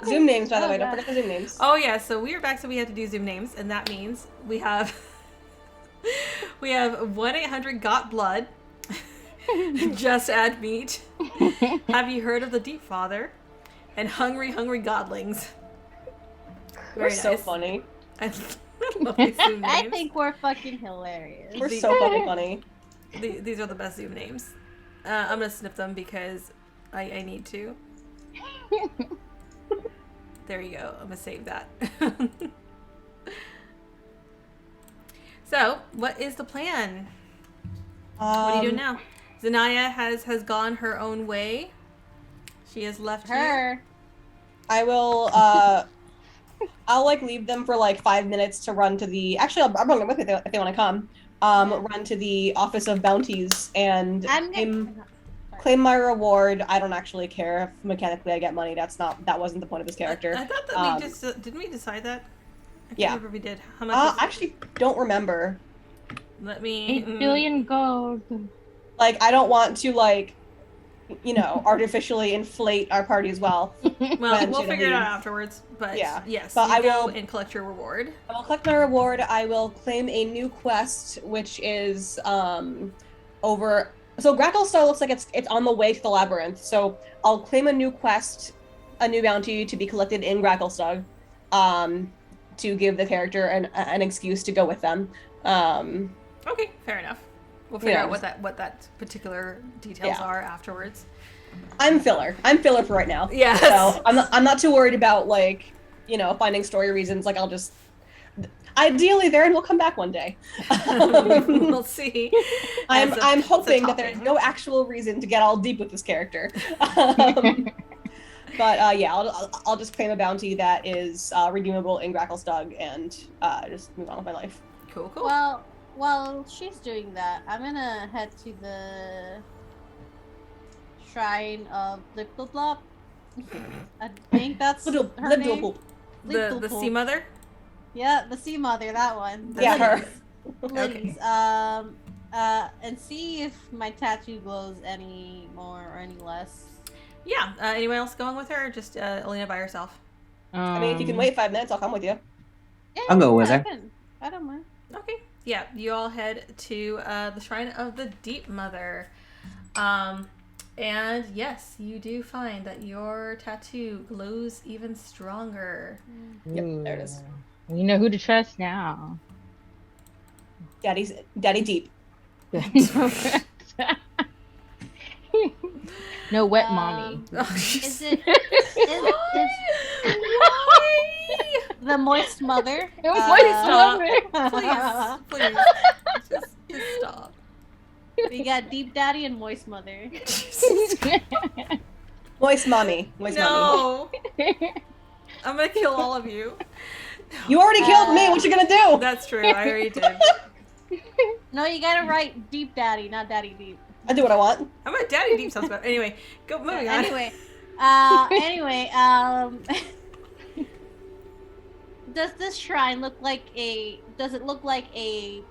Zoom names, by the Oh, way. Don't God. forget the Zoom names. Oh yeah, so we are back, so we have to do Zoom names, and that means we have 1-800-GOT-BLOOD. Just add meat. Have you heard of the Deep Father? And Hungry Godlings. We're Very so nice. funny. I love these Zoom names. I think we're fucking hilarious. We're so fucking funny. These are the best Zoom names. I'm gonna snip them because I need to. There you go. I'm gonna save that. So, what is the plan? What are you doing now? Zanaya has gone her own way. She has left you. Her. I will, I'll like leave them for like 5 minutes to run to the, actually I'll bring them with me if they want to come. Run to the Office of Bounties and claim my reward. I don't actually care if mechanically I get money. That wasn't the point of this character. I thought that we just didn't we decide that? I can't Yeah. remember if we did. How much? Was it? Actually don't remember. Let me. 8 billion gold. Like, I don't want to, like, you know, artificially inflate our party's wealth. Well, Mention we'll figure it out these. afterwards. But Yeah. yes, But you I go will- and collect your reward. I will collect my reward. I will claim a new quest, which is over. So Gracklestar looks like it's on the way to the labyrinth. So I'll claim a new quest, a new bounty to be collected in Gracklestug, to give the character an excuse to go with them. Okay, fair enough. We'll figure Yeah. out what that particular details Yeah. are afterwards. I'm filler. I'm filler for right now. Yes. So I'm not too worried about, like, you know, finding story reasons. Like, I'll just ideally Varen will come back one day. We'll see. I'm hoping that topic. there's no actual reason to get all deep with this character. But yeah, I'll just claim a bounty that is redeemable in Gracklestug and just move on with my life. Cool. Well, while she's doing that, I'm gonna head to the shrine of Sloopbludop. I think that's her name. The Sea Mother. Yeah, the Sea Mother, that one. Yeah, her. Lilies. And see if my tattoo glows any more or any less. Yeah. Anyone else going with her? Or just Elena by herself? I mean, if you can wait 5 minutes, I'll come with you. Yeah, I'll go with her. I don't mind. Okay. Yeah. You all head to the shrine of the Deep Mother. And yes, you do find that your tattoo glows even stronger. Yep, there it is. You know who to trust now. Daddy Deep. No wet mommy. Oh, Is it Why? the moist mother? It was Stop. Please. Just stop. We got Deep Daddy and Moist Mother. Moist mommy. Moist mommy. No. I'm gonna kill all of you. You already killed me. What you gonna do? That's true. I already did. No, you gotta write Deep Daddy, not Daddy Deep. I do what I want. I'm a Daddy Deep sounds better. Anyway, moving on. Anyway, does this shrine look like does it look like a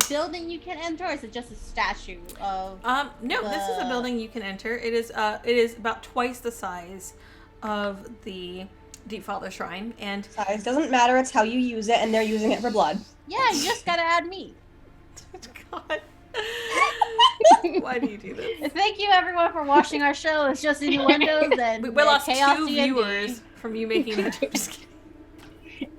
building you can enter, or is it just a statue of No, this is a building you can enter. It is about twice the size of the Deep Father Shrine, and Size doesn't matter. It's how you use it, and they're using it for blood. Yeah, you just gotta add meat. God. Why do you do this? Thank you everyone for watching our show. It's just innuendos and We lost Chaos 2 D&D. viewers from you making that. I'm just kidding.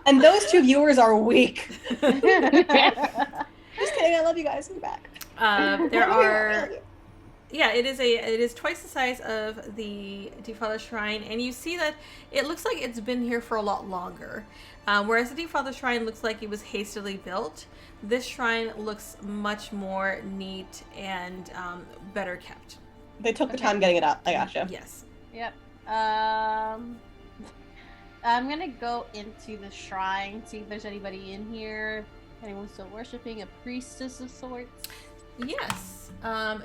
And those 2 viewers are weak. Just kidding. I love you guys. I'm back. There are. Yeah, it is twice the size of the Deep Father Shrine, and you see that it looks like it's been here for a lot longer. Whereas the Deep Father Shrine looks like it was hastily built, this shrine looks much more neat and better kept. They took the time getting it up. I gotcha. Yes. Yep. I'm gonna go into the shrine, see if there's anybody in here. Anyone's still worshiping a priestess of sorts. Yes.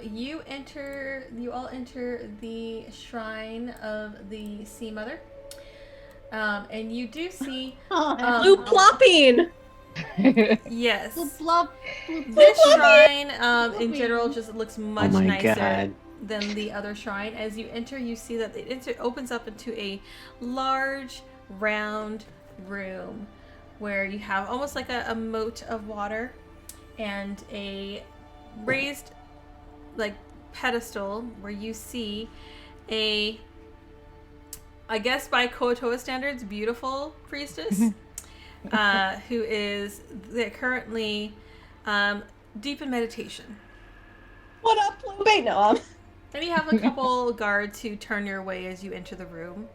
You all enter the shrine of the Sea Mother. And you do see Blue plopping! Yes. Sloop, This shrine, in general, just looks much my nicer God. than the other shrine. As you enter, you see that it opens up into a large, round room where you have almost like a moat of water and a raised, like, pedestal where you see a, I guess by Koatoa standards, beautiful priestess. Who is currently deep in meditation. What up, Lupe? No, And you have a couple guards who turn your way as you enter the room.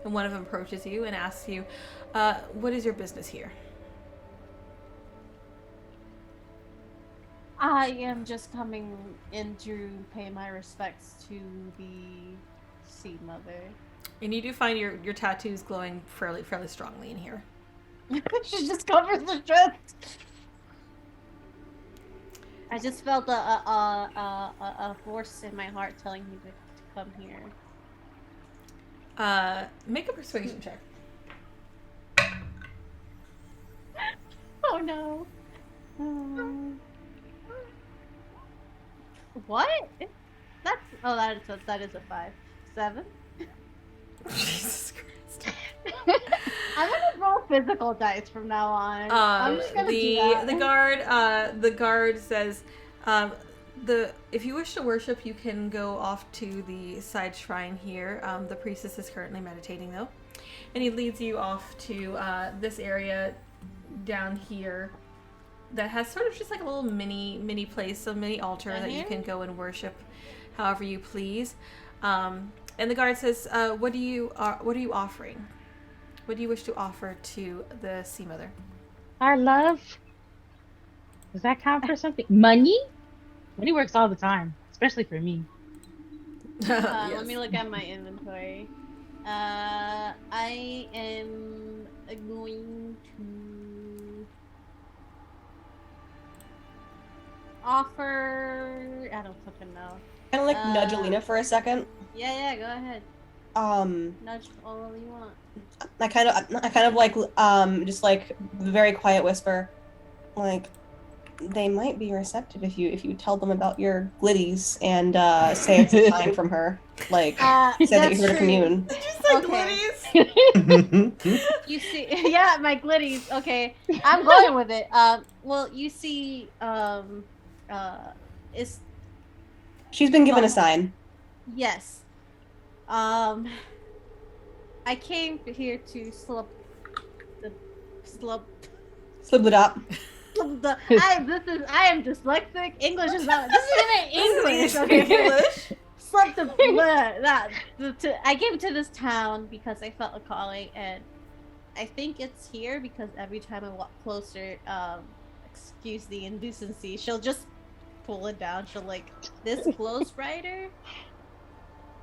And one of them approaches you and asks you, what is your business here? I am just coming in to pay my respects to the Sea Mother. And you do find your tattoos glowing fairly strongly in here. She just covers the dress. I just felt a force in my heart telling me to come here. Make a persuasion check. Oh no. What? That is a 5. 7? Jesus Christ. I'm gonna roll physical dice from now on. I'm just gonna do that. The guard says, if you wish to worship, you can go off to the side shrine here. The priestess is currently meditating though, and he leads you off to this area down here that has sort of just like a little mini place, a mini altar that you can go and worship however you please. And the guard says, what are you offering? What do you wish to offer to the Sea Mother? Our love. Does that count for something? Money? Money works all the time, especially for me. Yes. Let me look at my inventory. I am going to offer. I don't fucking know. kind of like nudge Alina for a second. Yeah, go ahead. Nudge all you want. I kind of like just like very quiet whisper, like they might be receptive if you tell them about your glitties and say it's a sign from her, like say that you're here to commune. Did you say glitties? You see, yeah, my glitties. Okay, I'm going with it. Well, you see, is She's been given a sign. yes. I came here to Sloopbludop. I am dyslexic. English is not. This isn't English. Okay. English. I came to this town because I felt a calling, and I think it's here because every time I walk closer, excuse the indecency, she'll just pull it down. She'll like this close rider,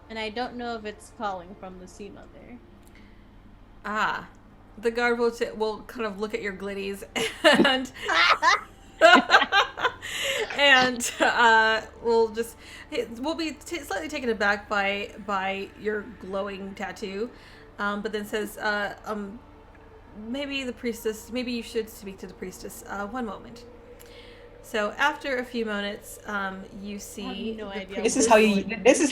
and I don't know if it's calling from the Sea Mother. The guard will kind of look at your glitties and we'll be slightly taken aback by your glowing tattoo, but then says, maybe you should speak to the priestess. One moment. So after a few moments, you see. I have no idea. This is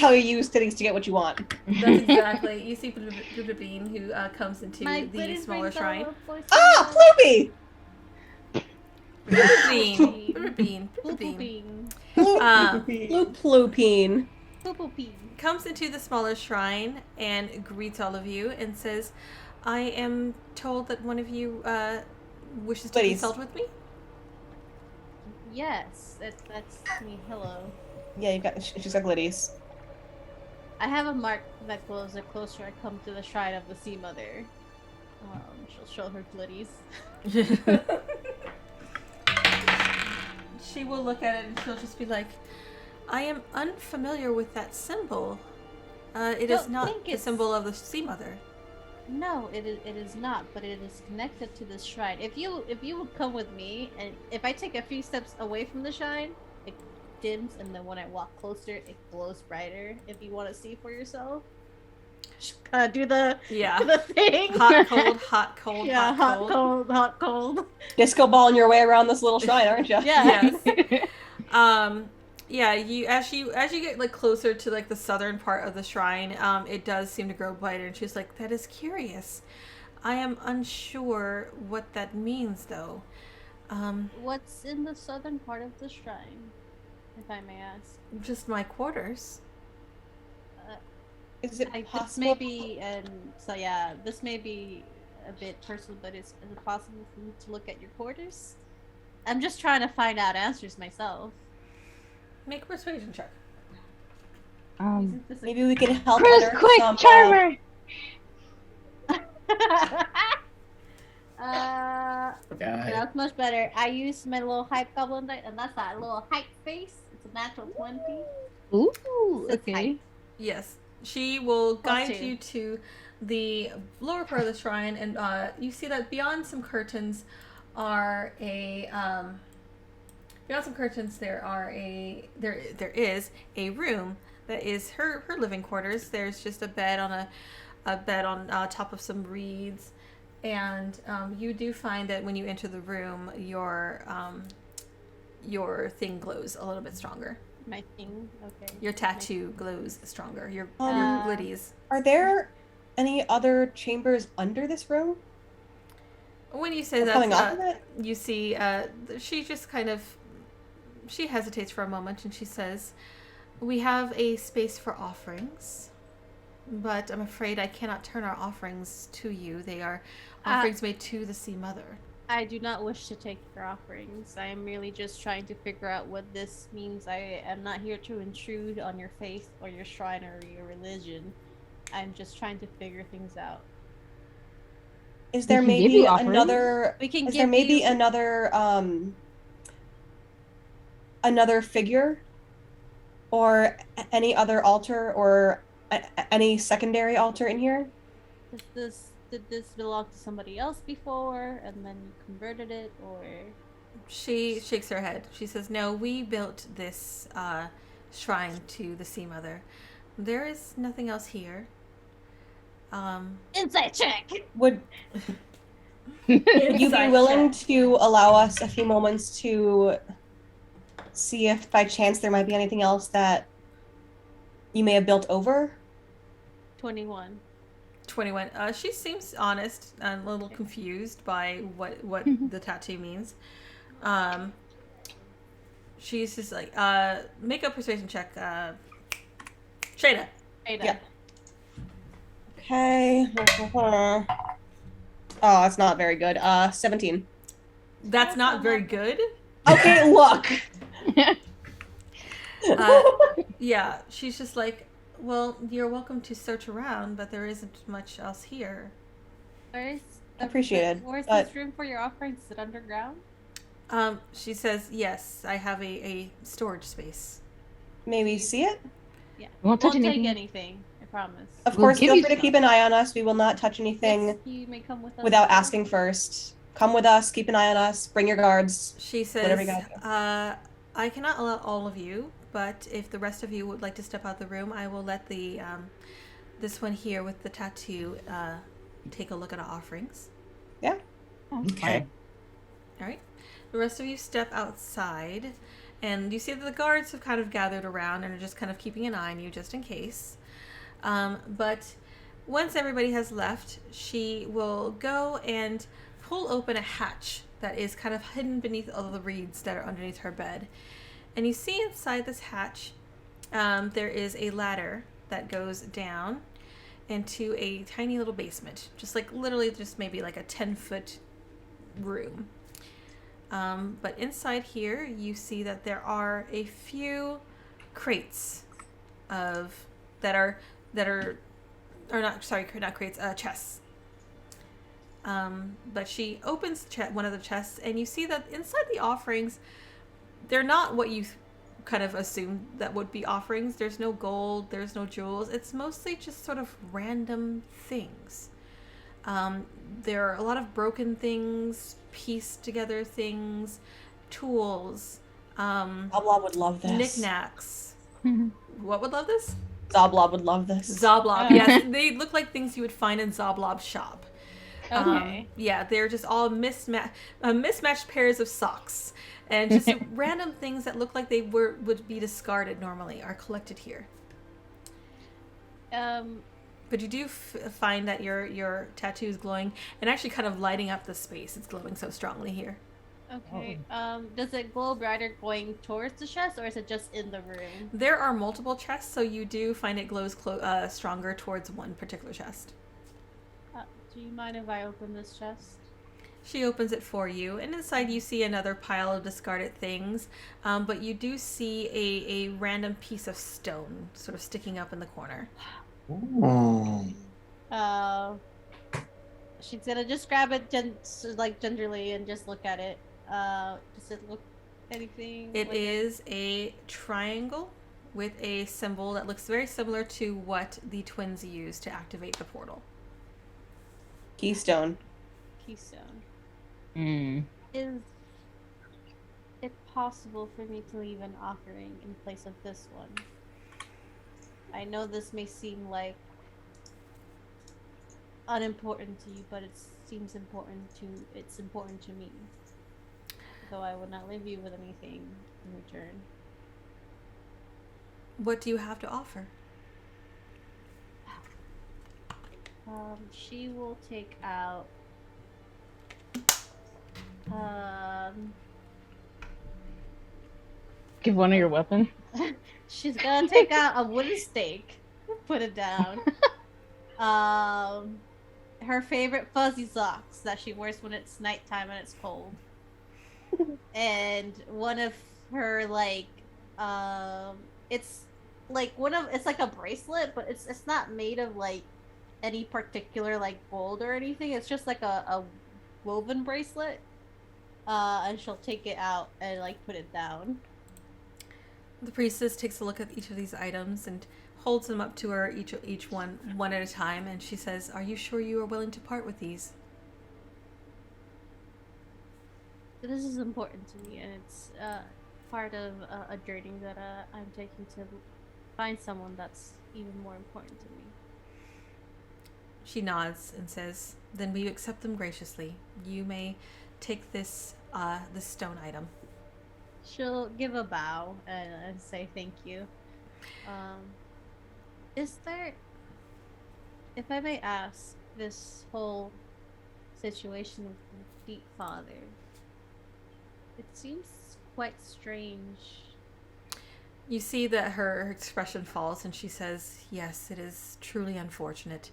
how you use things to get what you want. That's exactly. You see Bean, who comes into the smaller shrine. Ah, Ploopy! Bean. Ploopeen. Comes into the smaller shrine and greets all of you and says, I am told that one of you wishes to consult with me. Yes, that's me. Hello. Yeah, she's got glitties. I have a mark that glows the closer I come to the shrine of the Sea Mother. She'll show her glitties. She will look at it and she'll just be like, I am unfamiliar with that symbol. It is not the symbol of the Sea Mother. No, it is not, but it is connected to this shrine. If you would come with me, and if I take a few steps away from the shrine, it dims, and then when I walk closer, it glows brighter. If you want to see for yourself. do the Yeah. the thing. Hot, cold, hot, cold, Yeah, hot, cold. hot, cold. Disco balling your way around this little shrine, aren't you? Yeah. Yes. Yeah, you as you get like closer to like the southern part of the shrine, it does seem to grow brighter, and she's like, "That is curious. I am unsure what that means, though." What's in the southern part of the shrine, if I may ask? Just my quarters. Is it This possible? may be, this may be a bit personal, but is it possible for me to look at your quarters? I'm just trying to find out answers myself. Make a persuasion check. Isn't this a- Maybe we can help Chris, unearth quick, some, charmer. God. That's much better. I used my little hype goblin die, and that's that little hype face. It's a natural 20. Ooh, It's okay. hype. Yes, she will Plus guide 2. you to the lower part of the shrine, and you see that beyond some curtains are there is a room that is her living quarters. There's just a bed on top of some reeds, and you do find that when you enter the room, your thing glows a little bit stronger. My thing. Okay. Your tattoo glows stronger. Your Um, glitties. Are there any other chambers under this room? When you say Or that, coming off of it? you see she just kind of she hesitates for a moment, and she says, "We have a space for offerings, but I'm afraid I cannot turn our offerings to you. They are offerings made to the Sea Mother." I do not wish to take your offerings. I am merely just trying to figure out what this means. I am not here to intrude on your faith or your shrine or your religion. I'm just trying to figure things out. Is there can give maybe you offerings. another? We can Is give there maybe you... another figure, or any other altar, or any secondary altar in here? Did this belong to somebody else before, and then you converted it, or... She shakes her head. She says, "No, we built this shrine to the Sea Mother. There is nothing else here." Insight check! Would you be willing to allow us a few moments to see if by chance there might be anything else that you may have built over? 21. 21. She seems honest and a little confused by what the tattoo means. She's just like, make a persuasion check. Shada. Ada. Yeah. Okay. Oh, that's not very good. 17. That's not very good. Okay, look. Yeah, she's just like, "Well, you're welcome to search around, but there isn't much else here." Where's Appreciated, Where's but- this room for your offerings? Is it underground? She says, "Yes, I have a storage space." May we see it? Yeah. Won't touch take anything. anything. I promise. Of We'll course, give feel you free to some. keep an eye on us. We will not touch anything Yes, you may come with us. without asking first. Come with us, keep an eye on us, bring your guards. She Whatever says, you gotta "I cannot allow all of you, but if the rest of you would like to step out of the room, I will let the this one here with the tattoo take a look at our offerings." Yeah. Okay. All right. The rest of you step outside, and you see that the guards have kind of gathered around and are just kind of keeping an eye on you just in case. But once everybody has left, she will go and pull open a hatch that is kind of hidden beneath all the reeds that are underneath her bed. And you see inside this hatch, there is a ladder that goes down into a tiny little basement, just like literally just maybe like a 10-foot room. But inside here, you see that there are a few crates chests. But she opens one of the chests, and you see that inside the offerings, they're not what you kind of assumed that would be offerings. There's no gold, there's no jewels. It's mostly just sort of random things. There are a lot of broken things, pieced together things, tools, Blah would love this. knickknacks. What would love this? Zoblob would love this. Zoblob, yes. They look like things you would find in Zoblob's shop. Okay. Yeah, they're just all mismatched pairs of socks. And just random things that look like they would be discarded normally are collected here. But you do find that your tattoo is glowing and actually kind of lighting up the space. It's glowing so strongly here. Okay. Does it glow brighter going towards the chest, or is it just in the room? There are multiple chests, so you do find it glows stronger towards one particular chest. Do you mind if I open this chest? She opens it for you, and inside you see another pile of discarded things, but you do see a random piece of stone sort of sticking up in the corner. Ooh. She's gonna just grab it gingerly and just look at it. Does it look anything? It is a triangle with a symbol that looks very similar to what the twins used to activate the portal. Keystone. Is it possible for me to leave an offering in place of this one? I know this may seem like unimportant to you, but it seems important to me. Though I would not leave you with anything in return. What do you have to offer? She will take out Give one of your weapons. she's gonna take out a wooden stake, put it down. Her favorite fuzzy socks that she wears when it's nighttime and it's cold. And one of her it's like a bracelet, but it's not made of like any particular like gold or anything. It's just like a woven bracelet. And she'll take it out and like put it down. The priestess takes a look at each of these items and holds them up to her, each one at a time, and she says, "Are you sure you are willing to part with these?" This is important to me, and it's part of a journey that I'm taking to find someone that's even more important to me. She nods and says, "Then we accept them graciously. You may take this stone item." She'll give a bow and say thank you. Is there, if I may ask, this whole situation with the Deep Father, it seems quite strange. You see that her expression falls and she says, "Yes, it is truly unfortunate.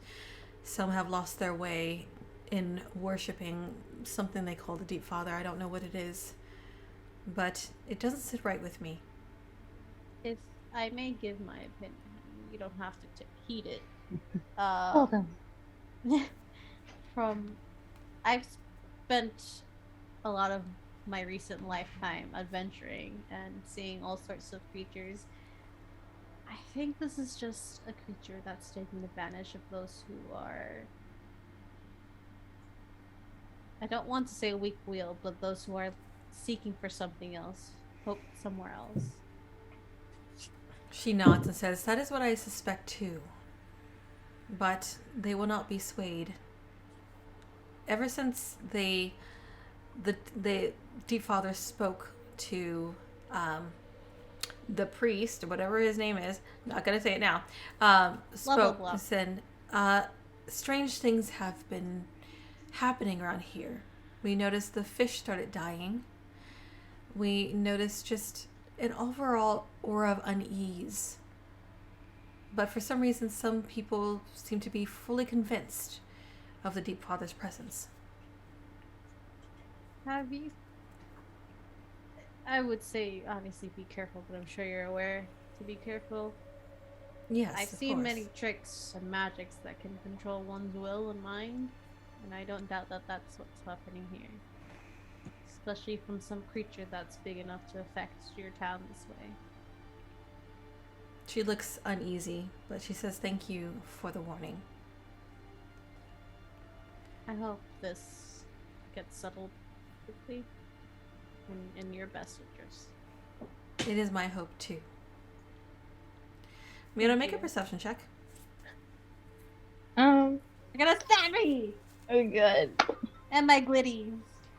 Some have lost their way in worshipping something they call the Deep Father. I don't know what it is, but it doesn't sit right with me." If I may give my opinion, you don't have to heed it. Hold on. I've spent a lot of my recent lifetime adventuring and seeing all sorts of creatures. I think this is just a creature that's taking advantage of those who are, I don't want to say weak-willed, but those who are seeking for something else, hope somewhere else. She nods and says, "That is what I suspect too. But they will not be swayed. Ever since the Deep Father spoke to the priest, or whatever his name is, not going to say it now, spoke and said, strange things have been happening around here. We noticed the fish started dying. We noticed just an overall aura of unease. But for some reason, some people seem to be fully convinced of the Deep Father's presence." Have you? I would say, obviously, be careful, but I'm sure you're aware to be careful. Yes, I've seen many tricks and magics that can control one's will and mind, and I don't doubt that that's what's happening here. Especially from some creature that's big enough to affect your town this way. She looks uneasy, but she says, "Thank you for the warning." I hope this gets settled quickly in your best interest. It is my hope too. Mira, make a perception check. You're gonna stab me! Oh god. And my glitties.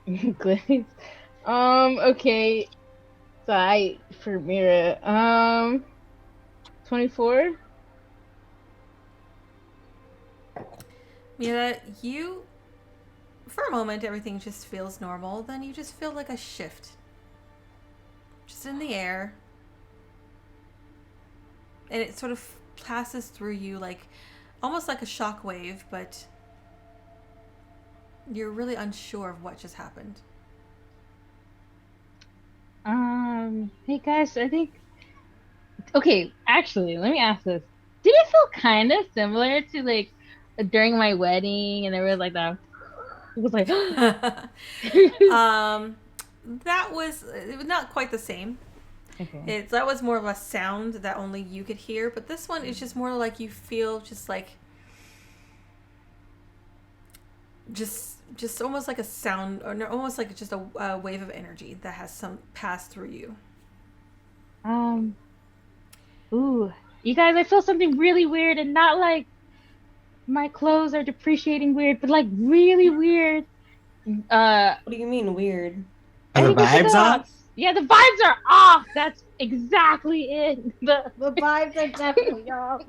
Glitz. Okay. So for Mira. 24. Mira, you, for a moment, everything just feels normal. Then you just feel like a shift. Just in the air. And it sort of passes through you like, almost like a shock wave, but you're really unsure of what just happened. Hey guys, I think. Okay, actually, let me ask this. Did it feel kind of similar to like during my wedding, and there was like that? It was like. That was, it was not quite the same. Okay. That was more of a sound that only you could hear, but this one is just more like you feel just like, just almost like a sound, or no, almost like just a wave of energy that has some passed through you. Ooh, you guys, I feel something really weird, and not like my clothes are depreciating weird, but like really weird. What do you mean weird? Are the think it's vibes off? Yeah, the vibes are off. That's exactly it. The vibes are definitely off.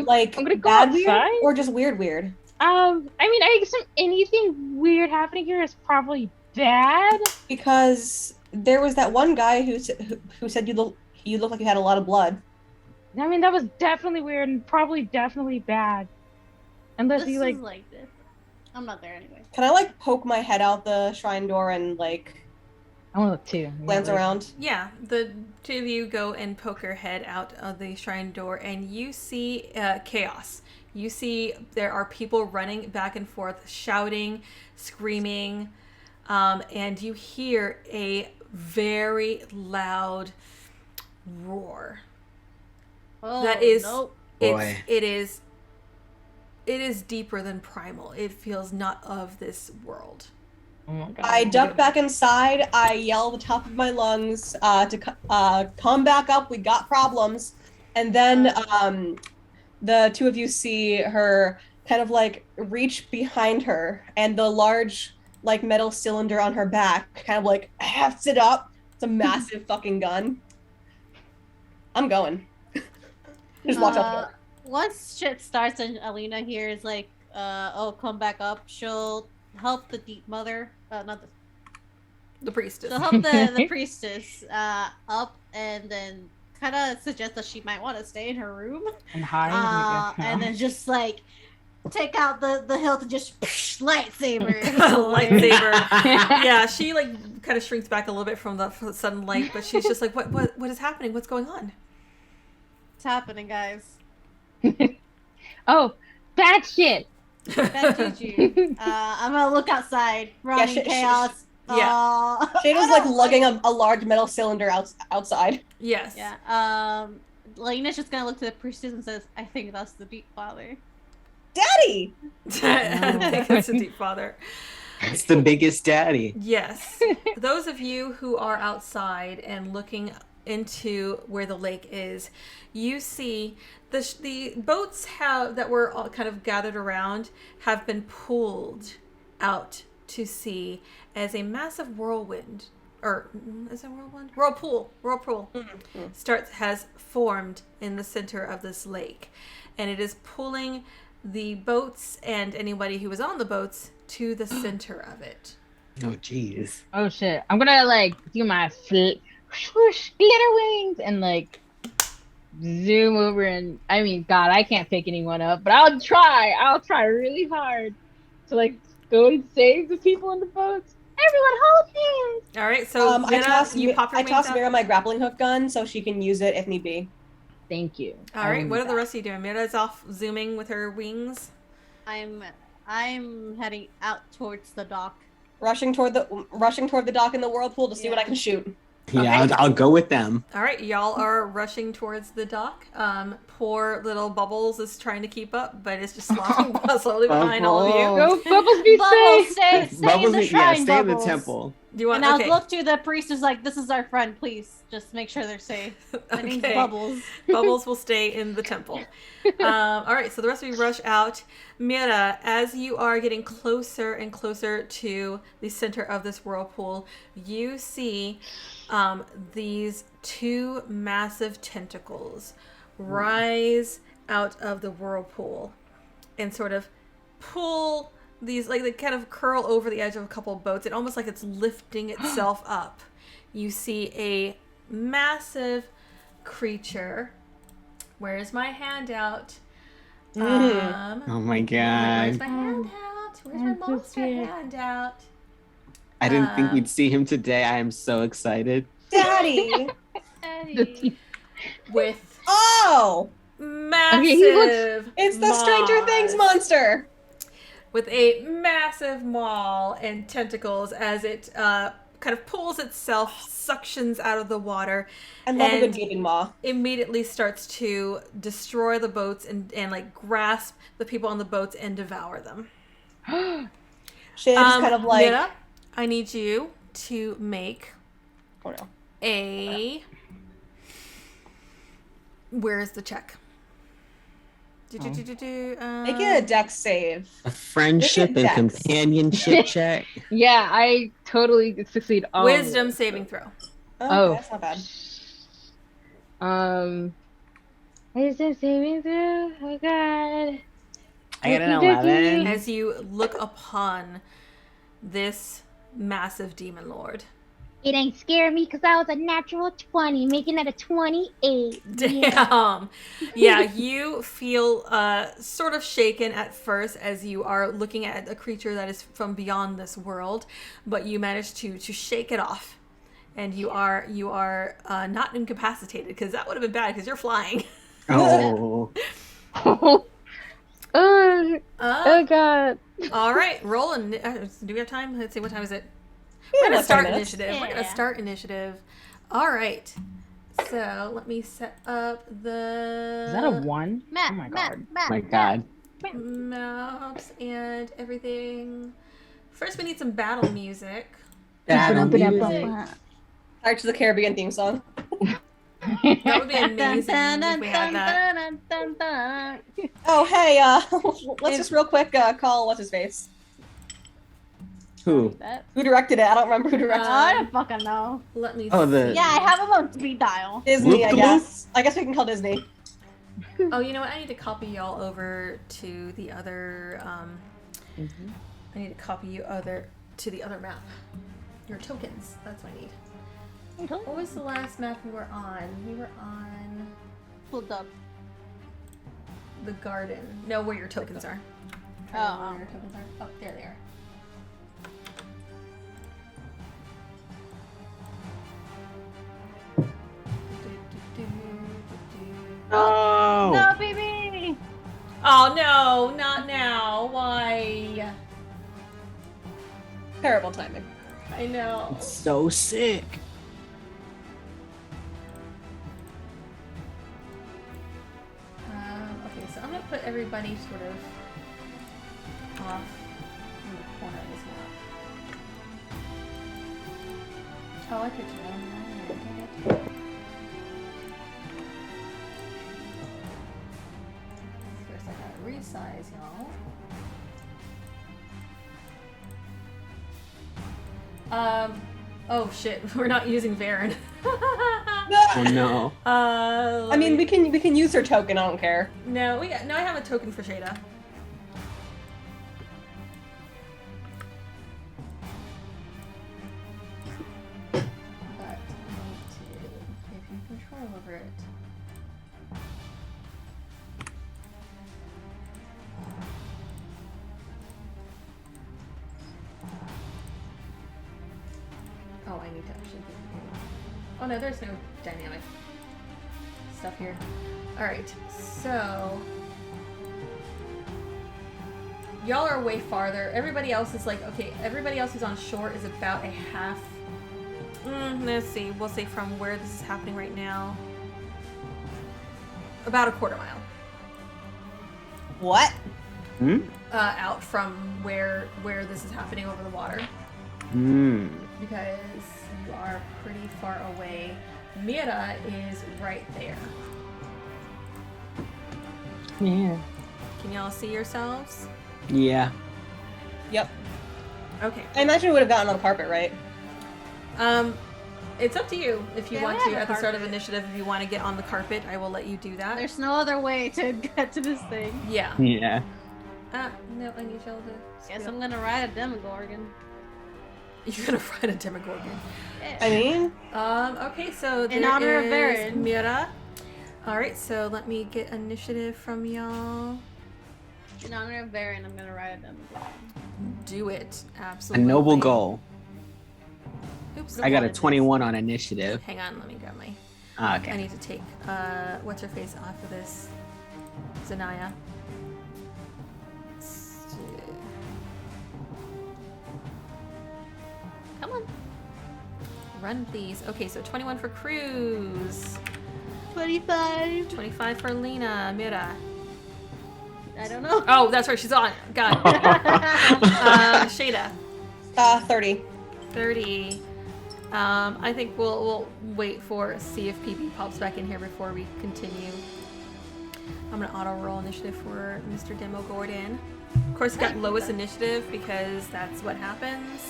Like I'm gonna go bad weird outside. or just weird weird? I mean, I guess anything weird happening here is probably bad. Because there was that one guy who said you look like you had a lot of blood. I mean, that was definitely weird and probably definitely bad. Unless This you is like this. I'm not there anyway. Can I like poke my head out the shrine door and like I want to too. glance around? Yeah, the two of you go and poke your head out of the shrine door, and you see chaos. You see there are people running back and forth, shouting, screaming, and you hear a very loud roar. Oh, That is, nope. Boy. it is deeper than primal. It feels not of this world. Oh my god. I duck back inside. I yell at the top of my lungs to come back up. We got problems. And then the two of you see her kind of like reach behind her, and the large like metal cylinder on her back kind of like hefts it up. It's a massive fucking gun. I'm going. Just watch out for it. Once shit starts and Alina here is like, oh, come back up, she'll help the deep mother, not The priestess. she'll help the priestess up, and then kind of suggest that she might want to stay in her room, And hide. and then just like take out the hilt and just lightsaber. Lightsaber. Yeah, she like kind of shrinks back a little bit from the sudden light, but she's just like, what is happening? What's going on? What's happening, guys? Oh, bad shit. Bad juju. I'm gonna look outside. Running chaos. yeah. Shada's like lugging a large metal cylinder outside. Yes. Yeah. Lena's just gonna look to the priestess and says, "I think that's the deep father." Daddy! I think it's a deep father. It's the biggest daddy. Yes. Those of you who are outside and looking into where the lake is, you see the boats that were all kind of gathered around have been pulled out to sea as a massive whirlwind, or is it whirlwind? Whirlpool has formed in the center of this lake, and it is pulling the boats and anybody who was on the boats to the center of it. Oh, jeez. Oh shit. I'm gonna like do my swoosh glitter wings and like zoom over, and I mean, God, I can't pick anyone up, but I'll try really hard to like go and save the people in the boats. Everyone hold hands. All right, so I toss out. Mira my grappling hook gun so she can use it if need be. Thank you. All right, what are the rest of you doing? Mira's off zooming with her wings. I'm heading out towards the dock. Rushing toward the dock in the whirlpool to see what I can shoot. Yeah, Okay. I'll go with them. All right, y'all are rushing towards the dock. Poor little Bubbles is trying to keep up, but it's just slowly behind all of you. Go, Bubbles, be Bubbles, safe. stay in the shrine, stay in the Bubbles. temple. Do you want? And I'll Okay. look to the priest who's like, "This is our friend. Please, just make sure they're safe." My name's Okay. Bubbles. Bubbles will stay in the temple. All right, so the rest of you rush out. Mira, as you are getting closer and closer to the center of this whirlpool, you see these two massive tentacles rise out of the whirlpool and sort of pull these, like they kind of curl over the edge of a couple of boats. It almost like it's lifting itself up. You see a massive creature. Where's my handout? Oh my god. Where's my handout? Where's my monster handout? I didn't think we'd see him today. I am so excited. Daddy. With Oh, massive it's the Stranger Things monster. with a massive maw and tentacles as it kind of pulls itself, suctions out of the water, I love a and good gaping maw. immediately starts to destroy the boats and like grasp the people on the boats and devour them. Shit, just kind of like. Mira, I need you to make Oh no. a. Where's the check? Make it a dex save. A friendship and Dex. companionship check. Yeah, I totally succeed on Wisdom saving throw. Oh, that's not bad. Wisdom saving throw. Oh god. I got an 11. As you look upon this massive demon lord. It ain't scared me because I was a natural 20, making it a 28. Damn. Yeah, you feel sort of shaken at first as you are looking at a creature that is from beyond this world, but you manage to shake it off. And you are not incapacitated, because that would have been bad because you're flying. Oh. Oh god. All right, roll. Do we have time? Let's see, what time is it? Yeah, We're gonna about start 10 minutes. initiative. We're gonna Yeah. start initiative. All right. So let me set up the Is that a 1? Matt, Oh my Matt, god. Matt, My god. maps and everything. First, we need some battle music. Battle music. Pirates of the Caribbean theme song. That would be amazing if we had that. Oh, hey, let's just real quick call what's his face. Who? Who directed it? I don't remember who directed I it. don't fucking know. Let me. Oh, the- see. Yeah, I have him on speed dial. Disney, I Sloopbludop? guess. I guess we can call Disney. Oh, you know what? I need to copy y'all over to the other. I need to copy you to the other map. Your tokens. That's what I need. What was the last map we were on? We were on Sloopbludop. the garden. No, where your tokens are. Oh. Where your tokens are. Oh, there they are. Oh. No, baby! Oh no, not now. Why? Terrible timing. I know. So sick. Okay, so I'm gonna put everybody sort of off in the corner of this map. Oh, I put you on there. Dang it. First, I gotta resize y'all. Oh shit, we're not using Varen. Oh no. I mean, we can use her token. I don't care. No, I have a token for Shada. But I need to give you control over it. Oh, I need to actually give you. Oh no, there's no dynamic stuff here. Alright, so y'all are way farther. Everybody else is like, okay, everybody else who's on shore is about a half. Let's see, we'll say from where this is happening right now. About a quarter mile. What? Hmm? Out from where this is happening over the water. Hmm. because you are pretty far away. Mira is right there. Yeah. Can y'all see yourselves? Yeah. Yep. Okay. I imagine we would have gotten on the carpet, right? It's up to you if you Yeah, want we to have at a the start of carpet. initiative. If you want to get on the carpet, I will let you do that. There's no other way to get to this thing. Yeah. Yeah. No, I need y'all to. Guess speed I'm up. gonna ride a Demogorgon. You're gonna ride a Demogorgon. Yeah. I mean, Okay, so In there honor of is Baron. Mira. All right, so let me get initiative from y'all. In honor of Baron, I'm gonna ride a Demogorgon. Do it, A absolutely. noble goal. Oops. I got a What is 21 on initiative. Hang on, let me grab my. Ah, I okay. need to take what's her face off of this. Zanaya. Come on. Run, please. Okay, so 21 for Cruz. 25. 25 for Lena. Mira. I don't know. Oh, that's right. She's on. Got it. Shada. 30. 30. I think we'll wait see if PP pops back in here before we continue. I'm gonna auto roll initiative for Mr. Demogorgon. Of course, he got lowest initiative because that's what happens.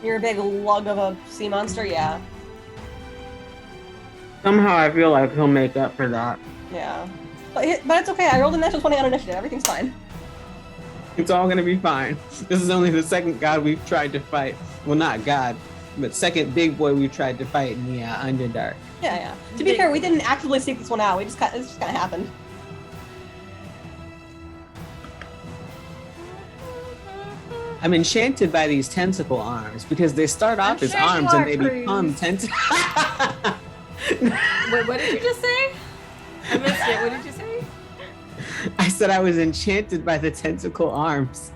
You're a big lug of a sea monster, yeah. Somehow I feel like he'll make up for that. Yeah. But it's okay, I rolled a natural 20 on initiative, everything's fine. It's all gonna be fine. This is only the second god we've tried to fight. Well, not god, but second big boy we've tried to fight in the Underdark. Yeah, yeah. To be fair, we didn't actively seek this one out, this just kinda happened. I'm enchanted by these tentacle arms because they start off as sure you arms are, and they Cruz. become tentacles. Wait, what did you just say? I missed it. What did you say? I said I was enchanted by the tentacle arms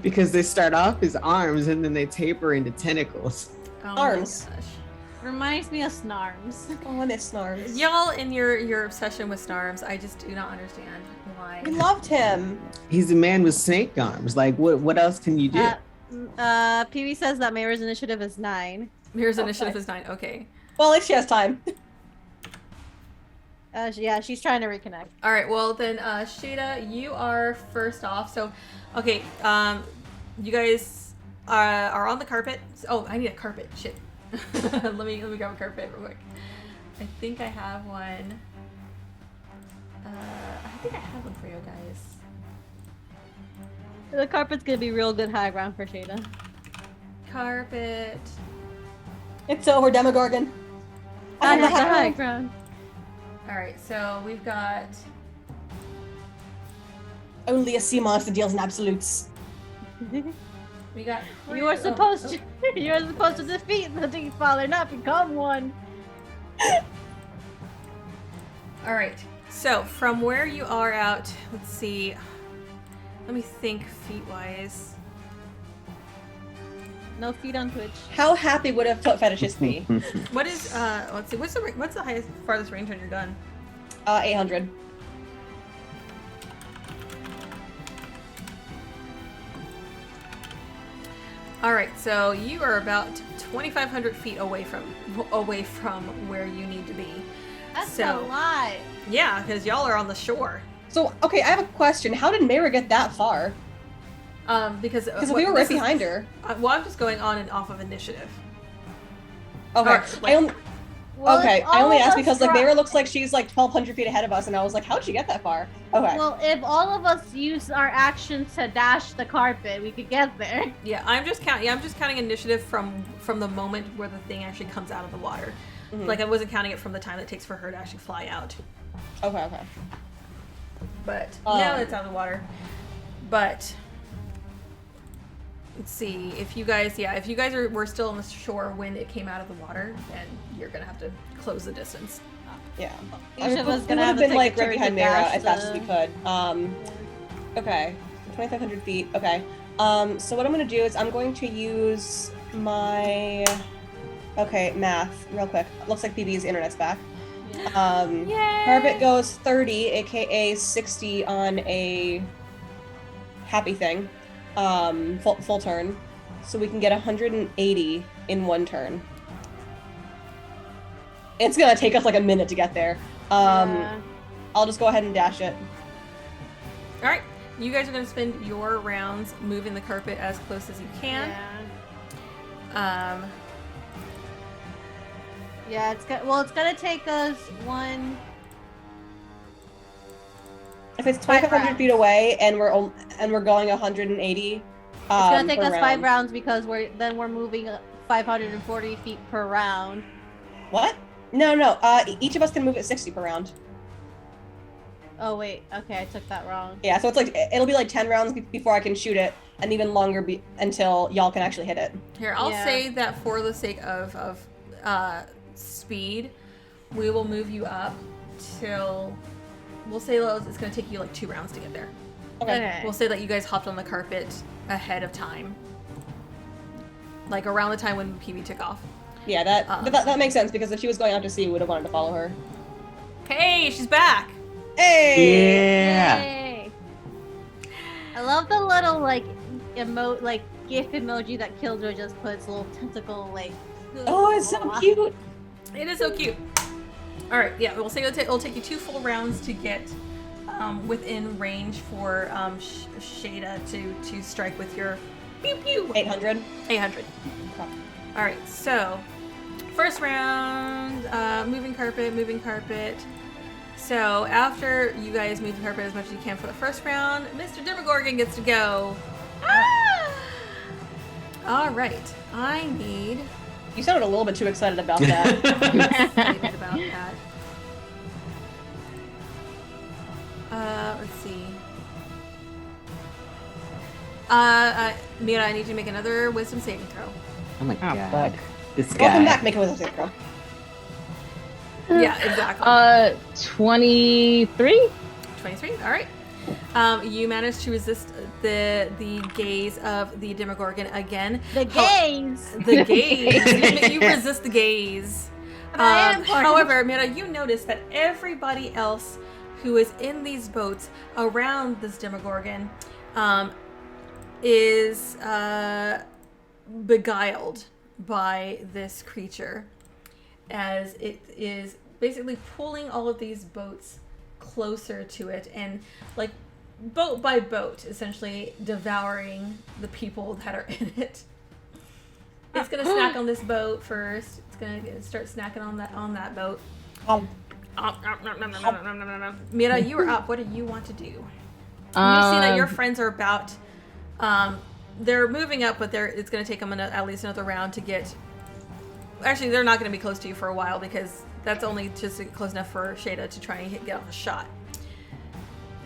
because they start off as arms and then they taper into tentacles. Oh Arms. my gosh. Reminds me of Snarms. Oh, I miss Snarms. Y'all in your obsession with Snarms, I just do not understand why. We loved him. He's a man with snake arms. Like, what else can you do? PB says that Mira's initiative is 9. Mira's Oh, initiative nice. is 9. Okay. Well, at least she has time. Yeah, she's trying to reconnect. All right. Well, then, Shada, you are first off. So, okay. You guys are on the carpet. Oh, I need a carpet. Shit. let me grab a carpet real quick. I think I have one. I think I have one for you guys. The carpet's gonna be real good high ground for Shada. Carpet. It's over, Demogorgon. I have have the the high high ground. ground. All right. So we've got. Only a sea monster deals in absolutes. We got. You are supposed to. You're supposed to defeat the Deep Father, not become one. All right. So from where you are out, let's see. Let me think feet-wise. No feet on Twitch. How happy would a foot fetishist be? What is let's see. What's the highest farthest range on your gun? 800. All right. So you are about 2,500 feet away from where you need to be. That's So- a lot. Yeah, because y'all are on the shore. So, okay, I have a question. How did Mara get that far? Because Because we were right behind her. Well, I'm just going on and off of initiative. Okay. Or, like- Well, okay, if I all only of asked us because like dro- Mara looks like she's like 1,200 feet ahead of us, and I was like, how'd she get that far? Okay. Well, if all of us use our actions to dash the carpet, we could get there. Yeah, I'm just counting initiative from the moment where the thing actually comes out of the water. Mhm. Like I wasn't counting it from the time it takes for her to actually fly out. Okay. But now it's out of the water. But let's see if you guys were still on the shore when it came out of the water, then you're gonna have to close the distance. Yeah. Each of us we gonna would have have to been take like a right turn behind to Mara dash as fast as we the- could. Okay. 2,500 feet. Okay. So what I'm gonna do is I'm going to use my math real quick. Looks like PB's internet's back. Carpet goes 30, aka 60 on a happy thing. Full turn. so we can get 180 in one turn. It's gonna take us like a minute to get there. Yeah. I'll just go ahead and dash it. All right, you guys are going to spend your rounds moving the carpet as close as you can. Yeah, it's gonna take us one. If it's 2,500 feet away and we're going 180, It's gonna take per us round. 5 rounds because we're moving 540 feet per round. What? No. Each of us can move at 60 per round. Oh wait, okay, I took that wrong. Yeah, so it's like it'll be like 10 rounds before I can shoot it, and even longer until y'all can actually hit it. Here, I'll say that for the sake of speed, we will move you up till, we'll say it's going to take you like 2 rounds to get there. Okay. We'll say that you guys hopped on the carpet ahead of time, like around the time when PB took off. Yeah, that makes sense, because if she was going out to sea, we would have wanted to follow her. Hey, she's back! Hey! Yeah. Yay. I love the little like GIF emoji that Killjoy just puts, little tentacle like. Oh, it's so cute. It is so cute. All right, yeah, we'll say it'll take you 2 full rounds to get within range for Shada to strike with your pew pew. 800. 800. Okay. All right, so first round, moving carpet. So after you guys move the carpet as much as you can for the first round, Mr. Demogorgon gets to go. Ah! All right, I need. You sounded a little bit too excited about that. Excited about that. Let's see. Mira, I need you to make another wisdom saving throw. Oh my god. fuck. This guy. Welcome back, make a wisdom saving throw. Yeah, exactly. 23. 23. All right. You managed to resist the gaze of the Demogorgon again. The gaze. The gaze. You resist the gaze. However, Mira, you notice that everybody else who is in these boats around this Demogorgon is beguiled by this creature, as it is basically pulling all of these boats closer to it and, like, boat by boat, essentially devouring the people that are in it. It's gonna snack on this boat first. It's gonna start snacking on that boat. Mira, you are up. What do you want to do? You see that your friends are about. They're moving up, but it's going to take them at least another round to get. Actually, they're not going to be close to you for a while, because that's only just close enough for Shada to try and get off a shot.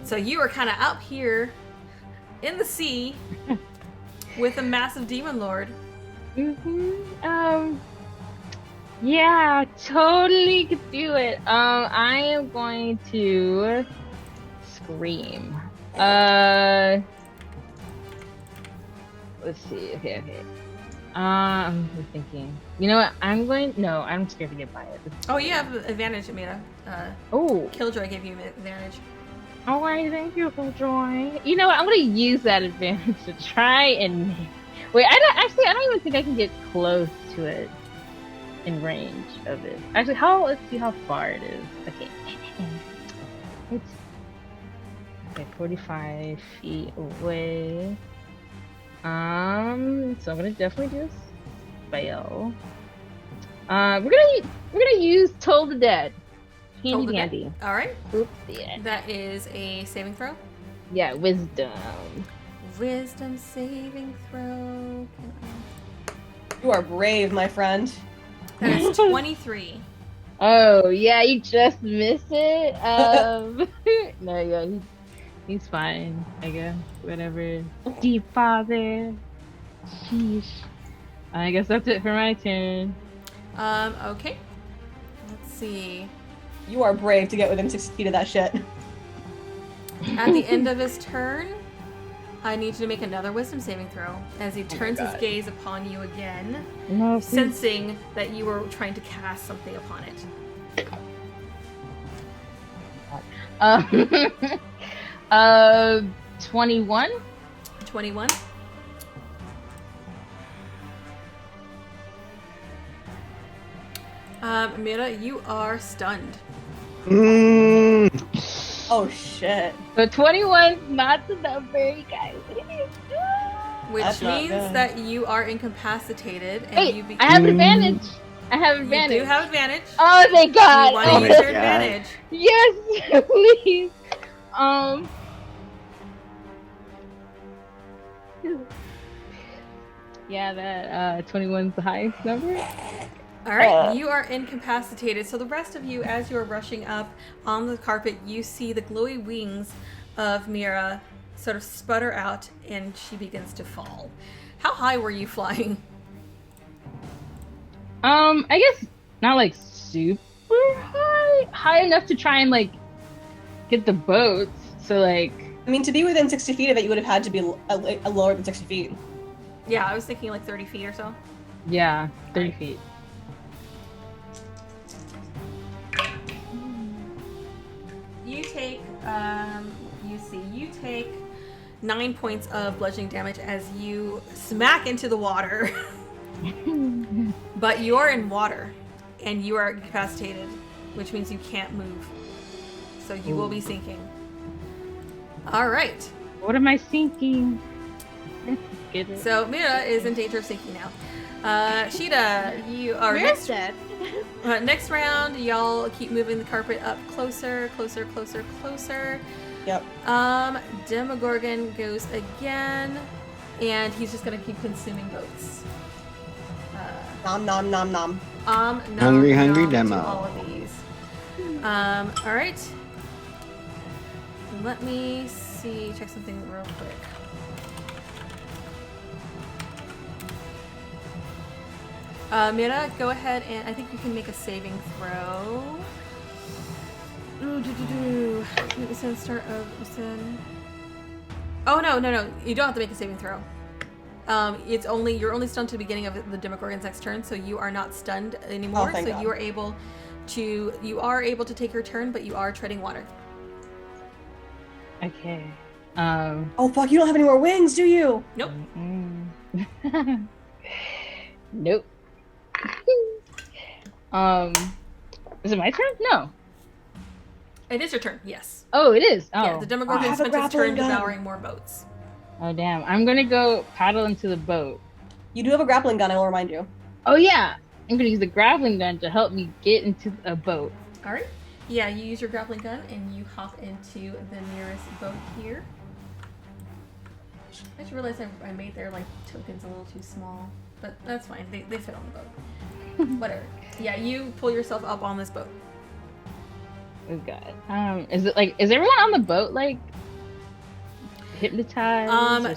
So you are kind of up here in the sea with a massive demon lord. Yeah, totally could do it. I am going to scream. Let's see. Okay. I'm thinking. You know what? I'm scared to get by it. Oh, you have advantage, Amira. Killjoy gave you advantage. Oh, I thank you, Killjoy. You know what? I'm gonna use that advantage to try and. Wait, I don't even think I can get close to it in range of it. Actually, let's see how far it is. Okay, 45 feet away. So I'm gonna definitely do a spell. We're gonna use Toll the Dead. Handy dandy. All right. Oops, yeah. That is a saving throw. Yeah, wisdom. Wisdom saving throw. You are brave, my friend. That is 23. Oh yeah, you just missed it. No, yeah, he's fine. I guess whatever. Deep father. Sheesh. I guess that's it for my turn. Okay. Let's see. You are brave to get within 60 feet of that shit. At the end of his turn, I need you to make another wisdom saving throw as he turns his gaze upon you again, sensing that you were trying to cast something upon it. 21. 21. Mira, you are stunned. Oh shit. So 21's not the number, you guys. Which That's not means good. that you are incapacitated and Wait, you be- I have advantage. I have You advantage. do have advantage. Oh, thank God. You want to Oh, use your God. advantage. yes, please. Yeah, that 21's the highest number. All right, you are incapacitated. So the rest of you, as you are rushing up on the carpet, you see the glowy wings of Mira sort of sputter out, and she begins to fall. How high were you flying? I guess not like super high enough to try and like get the boats. So like, I mean, to be within 60 feet of it, you would have had to be lower than 60 feet. Yeah, I was thinking like 30 feet or so. yeah, 30 feet. You take, you take 9 points of bludgeoning damage as you smack into the water. But you're in water, and you are incapacitated, which means you can't move. So you will be sinking. All right. What am I sinking? Get it? So Mira is in danger of sinking now. Sheeta, you are Mira's dead. next round. Y'all keep moving the carpet up closer, closer, closer, closer. Yep. Demogorgon goes again, and he's just gonna keep consuming boats. Nom nom nom nom. Nom, Hungry nom to demo. all of these. All right. Let me see. Check something real quick. Mira, go ahead and I think you can make a saving throw. Start of Oh no. You don't have to make a saving throw. You're only stunned to the beginning of the Demogorgon's next turn, so you are not stunned anymore. Oh, thank God. You are able to take your turn, but you are treading water. Okay. Oh fuck! You don't have any more wings, do you? Nope. Nope. Is it my turn? No. It is your turn. Yes. Oh, it is. Oh. Yeah. The Demogorgon I have a spent his grappling turn gun. devouring more boats. Oh damn. I'm gonna go paddle into the boat. You do have a grappling gun. I will remind you. Oh yeah. I'm gonna use the grappling gun to help me get into a boat. All right. Yeah, you use your grappling gun and you hop into the nearest boat here. I just realized I made their like tokens a little too small, but that's fine. They fit on the boat. Whatever. Yeah, you pull yourself up on this boat. Oh god. Is everyone on the boat like hypnotized?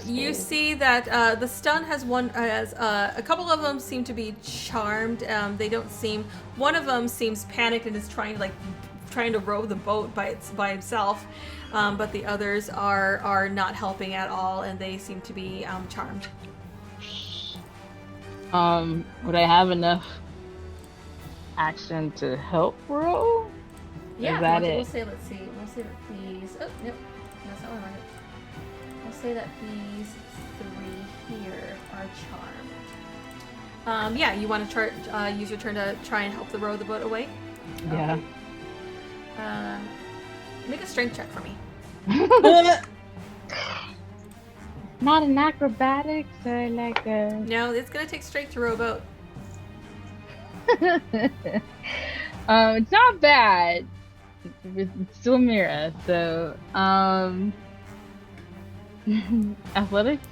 or You scared? see that the stun has a couple of them seem to be charmed. They don't seem. One of them seems panicked and is trying to row the boat by himself, but the others are not helping at all, and they seem to be charmed. Would I have enough action to help row? Yeah, Is that we'll it? say. Let's see. We'll say that these. Oh, nope, that's not what I wanted. We'll say that these three here are charmed. Yeah, you want to use your turn to try and help row the boat away. Yeah. Make a strength check for me. Not an acrobatics or like a. No, it's gonna take strength to row a boat. It's not bad. It's still Mira, so athletics.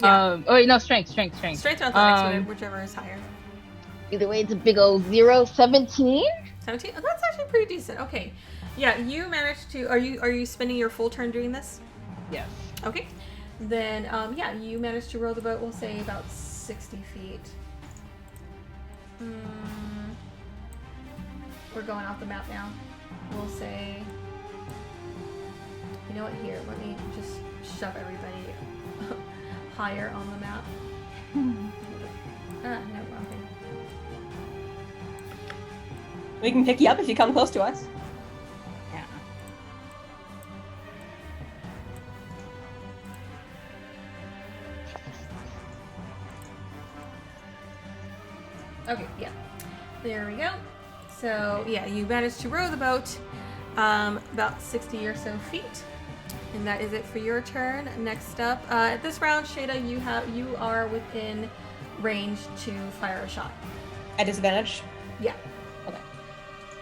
Yeah. Oh wait, no, strength. Strength or athletics, Um, whichever is higher. Either way, it's a big old 0. 17. 17. Oh, that's actually pretty decent. Okay. Yeah, you managed to. Are you spending your full turn doing this? Yes. Okay. Then yeah, you managed to row the boat. We'll say about 60 feet. We're going off the map now. We'll say. You know what? Here, let me just shove everybody higher on the map. No, wrong thing. We can pick you up if you come close to us. Yeah. Okay, yeah. There we go. So yeah, you managed to row the boat about 60 or so feet, and that is it for your turn. Next up, at this round, Shada, you are within range to fire a shot. At disadvantage? Yeah. Okay.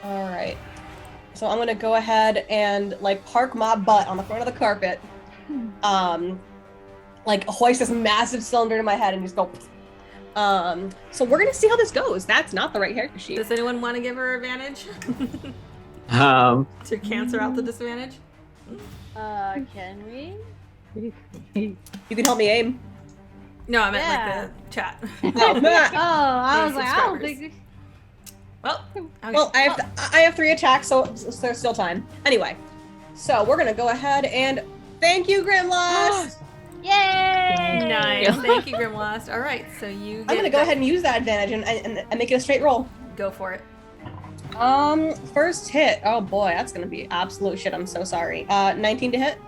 All right. So I'm gonna go ahead and like park my butt on the front of the carpet, like hoist this massive cylinder to my head and just go. So we're gonna see how this goes. That's not the right character sheet. Does anyone want to give her advantage to cancel out the disadvantage? Can we? You can help me aim. No, I meant like the chat. Oh, I was like, I don't subscribers. think. Well, okay. well, I have 3 attacks, so there's still time. Anyway, so we're gonna go ahead and thank you, Grimlost. Yay! Nice. Thank you, Grimlost. All right, so you. I'm gonna go ahead and use that advantage and make it a straight roll. Go for it. First hit. Oh boy, that's gonna be absolute shit. I'm so sorry. 19 to hit.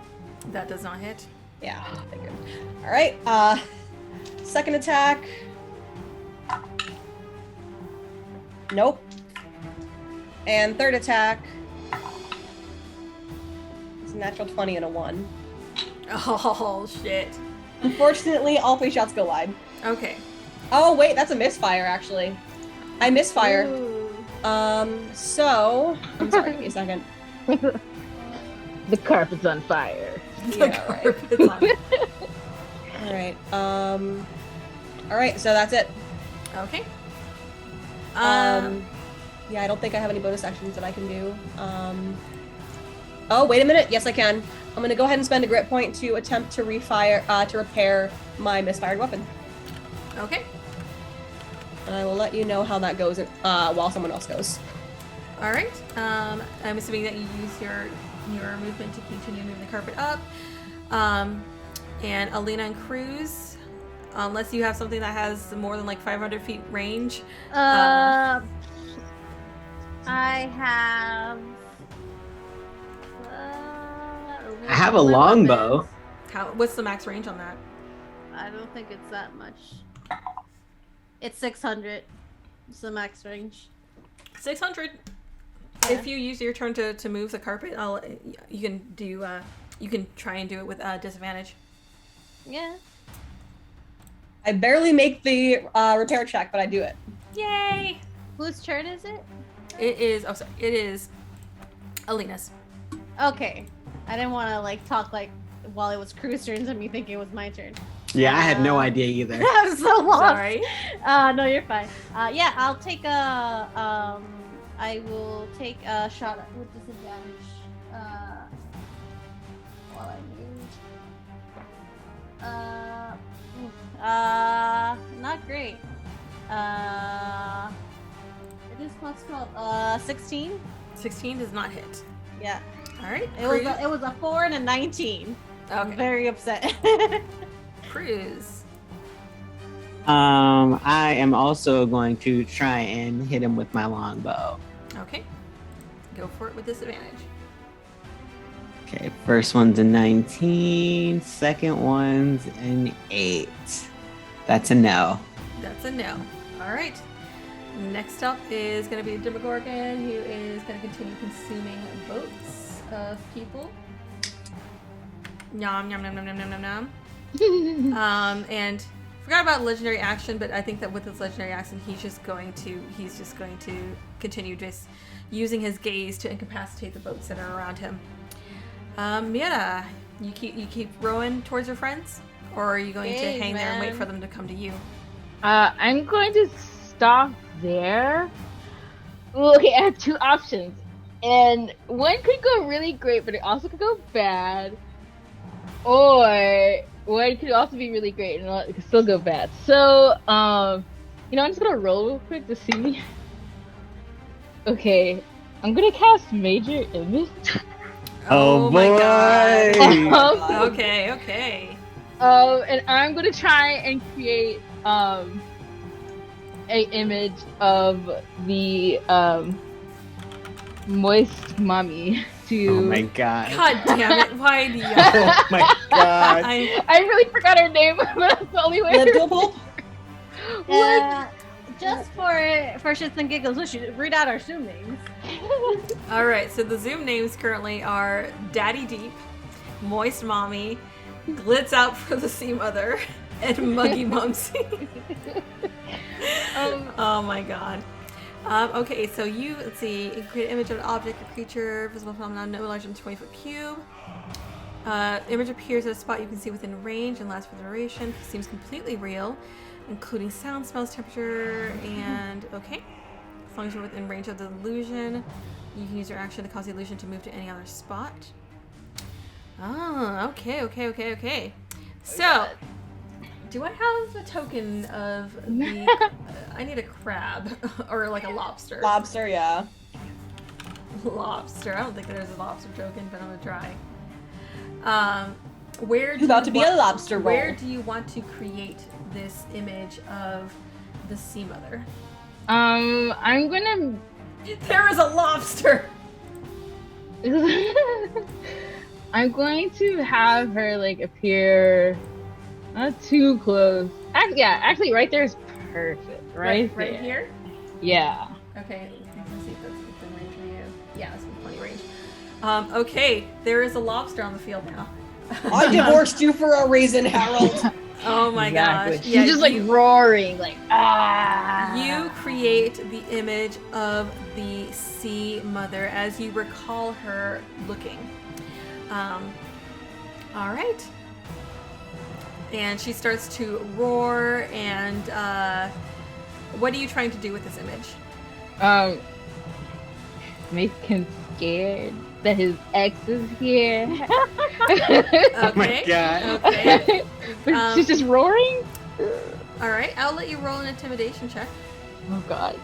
That does not hit. Yeah, I figured. All right. Second attack. Nope. And third attack. It's a natural 20 and a 1. Oh shit. Unfortunately, all 3 shots go wide. Okay. Oh wait, that's a misfire actually. I misfired. Ooh. So I'm sorry, give me a second. The carpet's on fire. Yeah, right. Carpet's on. All right. All right. So that's it. Okay. Yeah, I don't think I have any bonus actions that I can do. Oh, wait a minute. Yes, I can. I'm gonna go ahead and spend a grit point to attempt to to repair my misfired weapon. Okay. And I will let you know how that goes while someone else goes. All right. I'm assuming that you use your movement to continue moving the carpet up. And Alina and Cruz, unless you have something that has more than like 500 feet range. I have. I have a longbow. What's the max range on that? I don't think it's that much. It's 600. It's the max range. 600. Yeah. If you use your turn to move the carpet, you can try and do it with disadvantage. Yeah. I barely make the repair check, but I do it. Yay! Whose turn is it? It is. Oh, sorry. It is Alina's. Okay. I didn't want to like talk like while it was Crew's turns and me thinking it was my turn. Yeah, I had no idea either. I'm so lost. Sorry. No, you're fine. Yeah, I'll take a. I will take a shot with disadvantage. While I move. Not great. It is plus 12. 16. 16 does not hit. Yeah. All right. It was a 4 and a 19. I'm Okay. very upset. Cruz. I am also going to try and hit him with my longbow. Okay. Go for it with disadvantage. Okay, first one's a 19, second one's an 8. That's a no. That's a no. All right. Next up is going to be a Demogorgon, who is going to continue consuming boats of people. Nom nom nom nom nom nom nom nom. And forgot about legendary action, but I think that with his legendary action, he's just going to continue just using his gaze to incapacitate the boats that are around him. Mira, you keep rowing towards your friends, or are you going to hang there and wait for them to come to you? I'm going to stop there. Okay, I have 2 options, and one could go really great, but it also could go bad. Or one could also be really great and it could still go bad. So, I'm just gonna roll real quick to see. Okay, I'm gonna cast Major Image. Oh my boy! god. Okay. And I'm gonna try and create a image of the moist mummy to. Oh my god! God damn it! Why do you? Oh my god! I really forgot her name, but that's the only way. Live to a pulp? Just Just for shits and giggles, we should read out our Zoom names. All right, so the Zoom names currently are Daddy Deep, Moist Mommy, Glitz Out for the Sea Mother, and Muggy Mumsy. Oh my god. Okay, so let's see, you create an image of an object or creature, visible phenomenon no larger than 20-foot cube. Image appears at a spot you can see within range and lasts for duration. Seems completely real, including sound, smells, temperature, and okay. As long as you're within range of the illusion, you can use your action to cause the illusion to move to any other spot. Oh, okay. So, do I have a token of the... I need a crab, or like a lobster. Lobster, yeah. Lobster. I don't think there's a lobster token, but I'm gonna try. Where It's about to be a lobster roll. Where do you want to create this image of the sea mother? I'm gonna. There is a lobster. I'm going to have her like appear not too close. Actually, right there is perfect. Right Right here. Yeah. Okay, let's see if that's within range for you. Yeah, it's plenty range. Okay, there is a lobster on the field now. I divorced you for a reason, Harold. Oh my gosh. She's just like roaring, like You create the image of the sea mother as you recall her looking. All right. And she starts to roar, and what are you trying to do with this image? Make him scared that his ex is here. Okay. Oh my god. Okay. She's just roaring? All right, I'll let you roll an intimidation check. Oh god.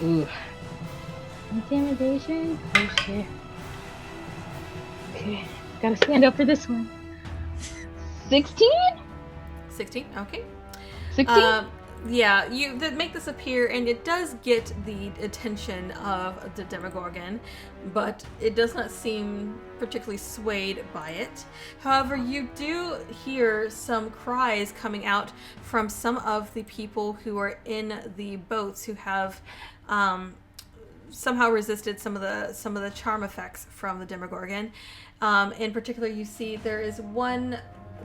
Ooh. Intimidation? Oh shit. Okay. Gotta stand up for this one. 16? 16, okay. 16? Yeah, you make this appear, and it does get the attention of the Demogorgon, but it does not seem particularly swayed by it. However, you do hear some cries coming out from some of the people who are in the boats who have somehow resisted some of the charm effects from the Demogorgon. In particular, you see there is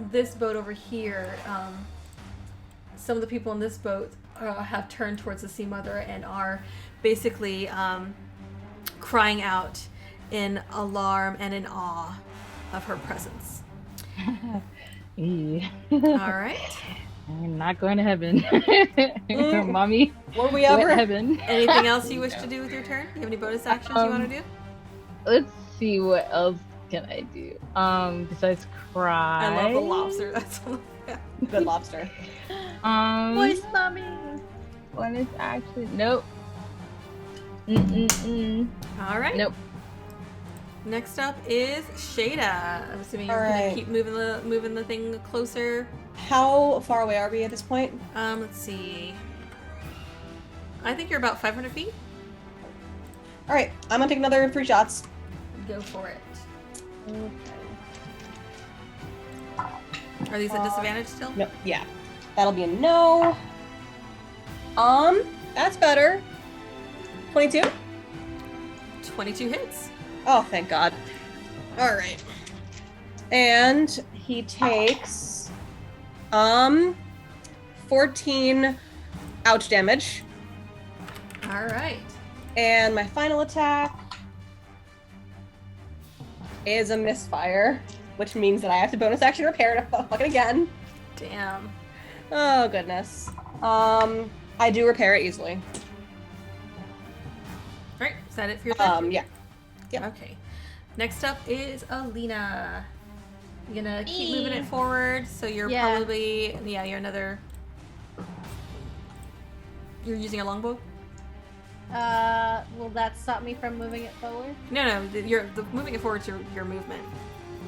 this boat over here. Some of the people in this boat have turned towards the sea mother and are basically crying out in alarm and in awe of her presence. Yeah. All right. I'm not going to heaven. Mommy. Were we ever? Heaven. Anything else you wish to do with your turn? You have any bonus actions you want to do? Let's see, what else can I do? Besides cry. I love the lobster. That's Good lobster. Moist Mommy. One is actually nope. All right. Nope. Next up is Shada. I'm assuming you're gonna keep moving the thing closer. How far away are we at this point? Let's see. I think you're about 500 feet. All right, I'm gonna take another 3 shots. Go for it. Are these at disadvantage still? No, yeah, that'll be a no. That's better. 22. 22 hits. Oh, thank God. All right. And he takes 14 ouch damage. All right. And my final attack is a misfire, which means that I have to bonus action repair it fucking again. Damn. Oh goodness. I do repair it easily. All right. Is that it for your turn? Yeah. Yep. Okay. Next up is Alina. You're gonna keep moving it forward, so you're probably you're using a longbow. Will that stop me from moving it forward? No, the moving it forward is your movement.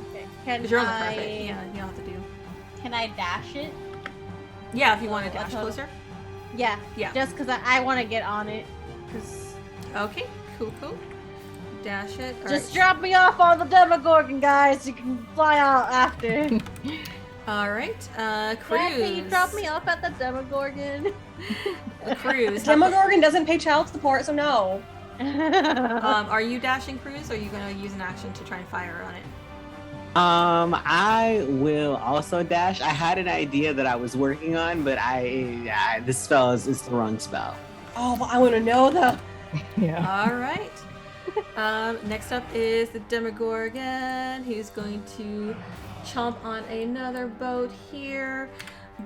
Okay. Because you're on the carpet. Yeah, you don't have to do. Can I dash it? Yeah, if you want to dash closer. Yeah. Yeah. Just because I want to get on it. Cause Okay. Cool. Dash it. All just right. drop me off on the Demogorgon, guys. You can fly out after. All right, Dad, Cruz. can you drop me off at the Demogorgon? Cruz. Demogorgon doesn't pay child support, so no. Are you dashing, Cruz, or are you gonna use an action to try and fire on it? I will also dash. I had an idea that I was working on, but this spell is the wrong spell. Oh, but I want to know though. Yeah. All right. Next up is the Demogorgon, who's going to chomp on another boat here.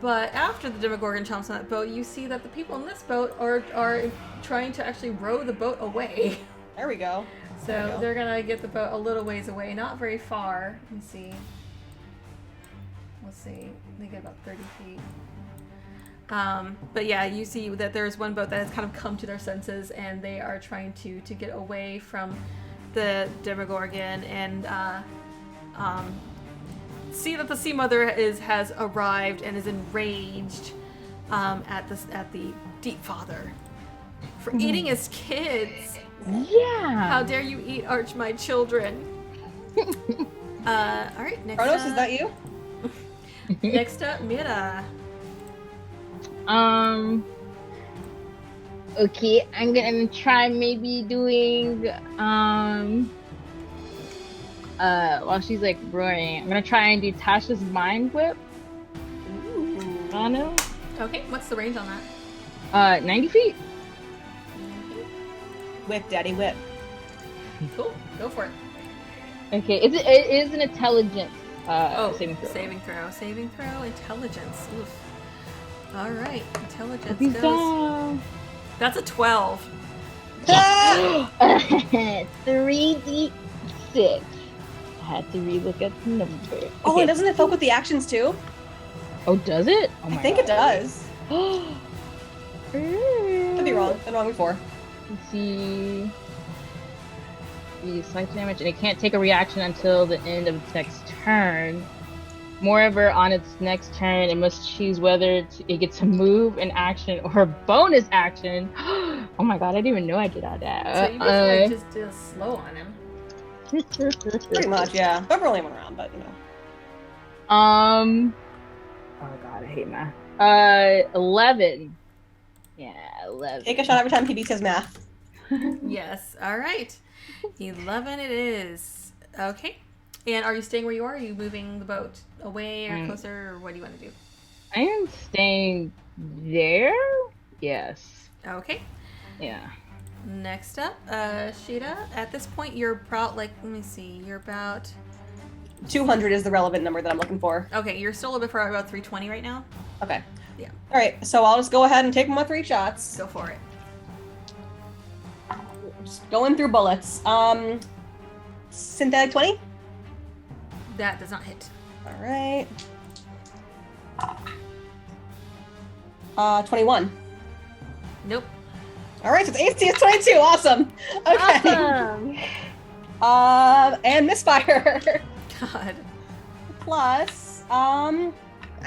But after the Demogorgon chomps on that boat, you see that the people in this boat are trying to actually row the boat away. There we go. So they're gonna get the boat a little ways away, not very far. Let me see. Let's see. They get about 30 feet. But yeah, you see that there's one boat that has kind of come to their senses, and they are trying to get away from the Demogorgon and see that the Sea Mother has arrived and is enraged at the Deep Father for eating his kids. Yeah. How dare you eat my children? All right, next Kronos, up. is that you? Next up, Mira. Okay, I'm gonna try maybe doing while she's like roaring, I'm gonna try and do Tasha's mind whip. Ooh. I don't know. Okay, what's the range on that? 90 feet. Whip, daddy, whip. Cool, go for it. Okay, it is an intelligence saving throw. Saving throw, intelligence. Oof. All right, intelligence He's goes. down. That's a 12. 3d6. I had to relook at the number. Oh, Okay. and doesn't it folk with the actions too? Oh, does it? Oh I think it does. Could Could be wrong. Been wrong before. Let's see. The slight damage, and it can't take a reaction until the end of its next turn. Moreover, on its next turn, it must choose whether it gets to move, an action, or a bonus action. Oh my god, I didn't even know I did all that. So you basically just did a slow on him. Pretty much, yeah. But we're only one round, but you know. Oh god, I hate math. 11. Yeah, 11. Take a shot every time he beats his math. Yes. All right. 11 it is. Okay. And are you staying where you are? Or are you moving the boat away or closer, or what do you want to do? I am staying there. Yes. Okay. Yeah. Next up, Sheeta. At this point, you're about let me see. You're about 200 is the relevant number that I'm looking for. Okay. You're still a bit far, about 320 right now. Okay. Yeah. All right. So I'll just go ahead and take my 3 shots. Go for it. Just going through bullets. Synthetic 20. That does not hit. All right. 21. Nope. All right, so it's AC is 22. Awesome. Okay. Awesome. And misfire. God. Plus, I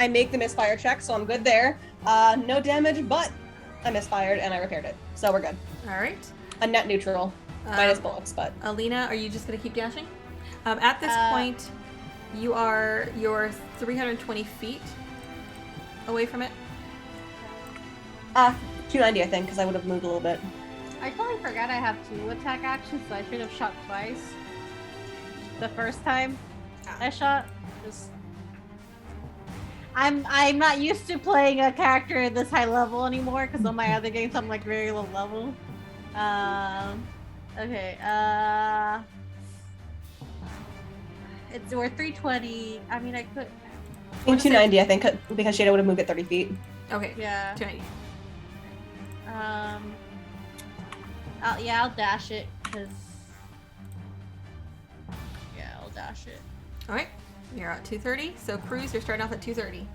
make the misfire check, so I'm good there. No damage, but I misfired and I repaired it, so we're good. All right. A net neutral, minus bullets, but. Alina, are you just gonna keep dashing? At this point, you're 320 feet away from it. 290, I think, because I would have moved a little bit. I totally forgot I have 2 attack actions, so I should have shot twice. The first time I shot, just I'm not used to playing a character at this high level anymore because on my other games I'm like very low level. Okay. We're 320. I mean, I could. In 290, I think, because Shada would have moved at 30 feet. Okay. Yeah. 290. I'll dash it because. Yeah, I'll dash it. All right. You're at 230. So Cruz, you're starting off at 230.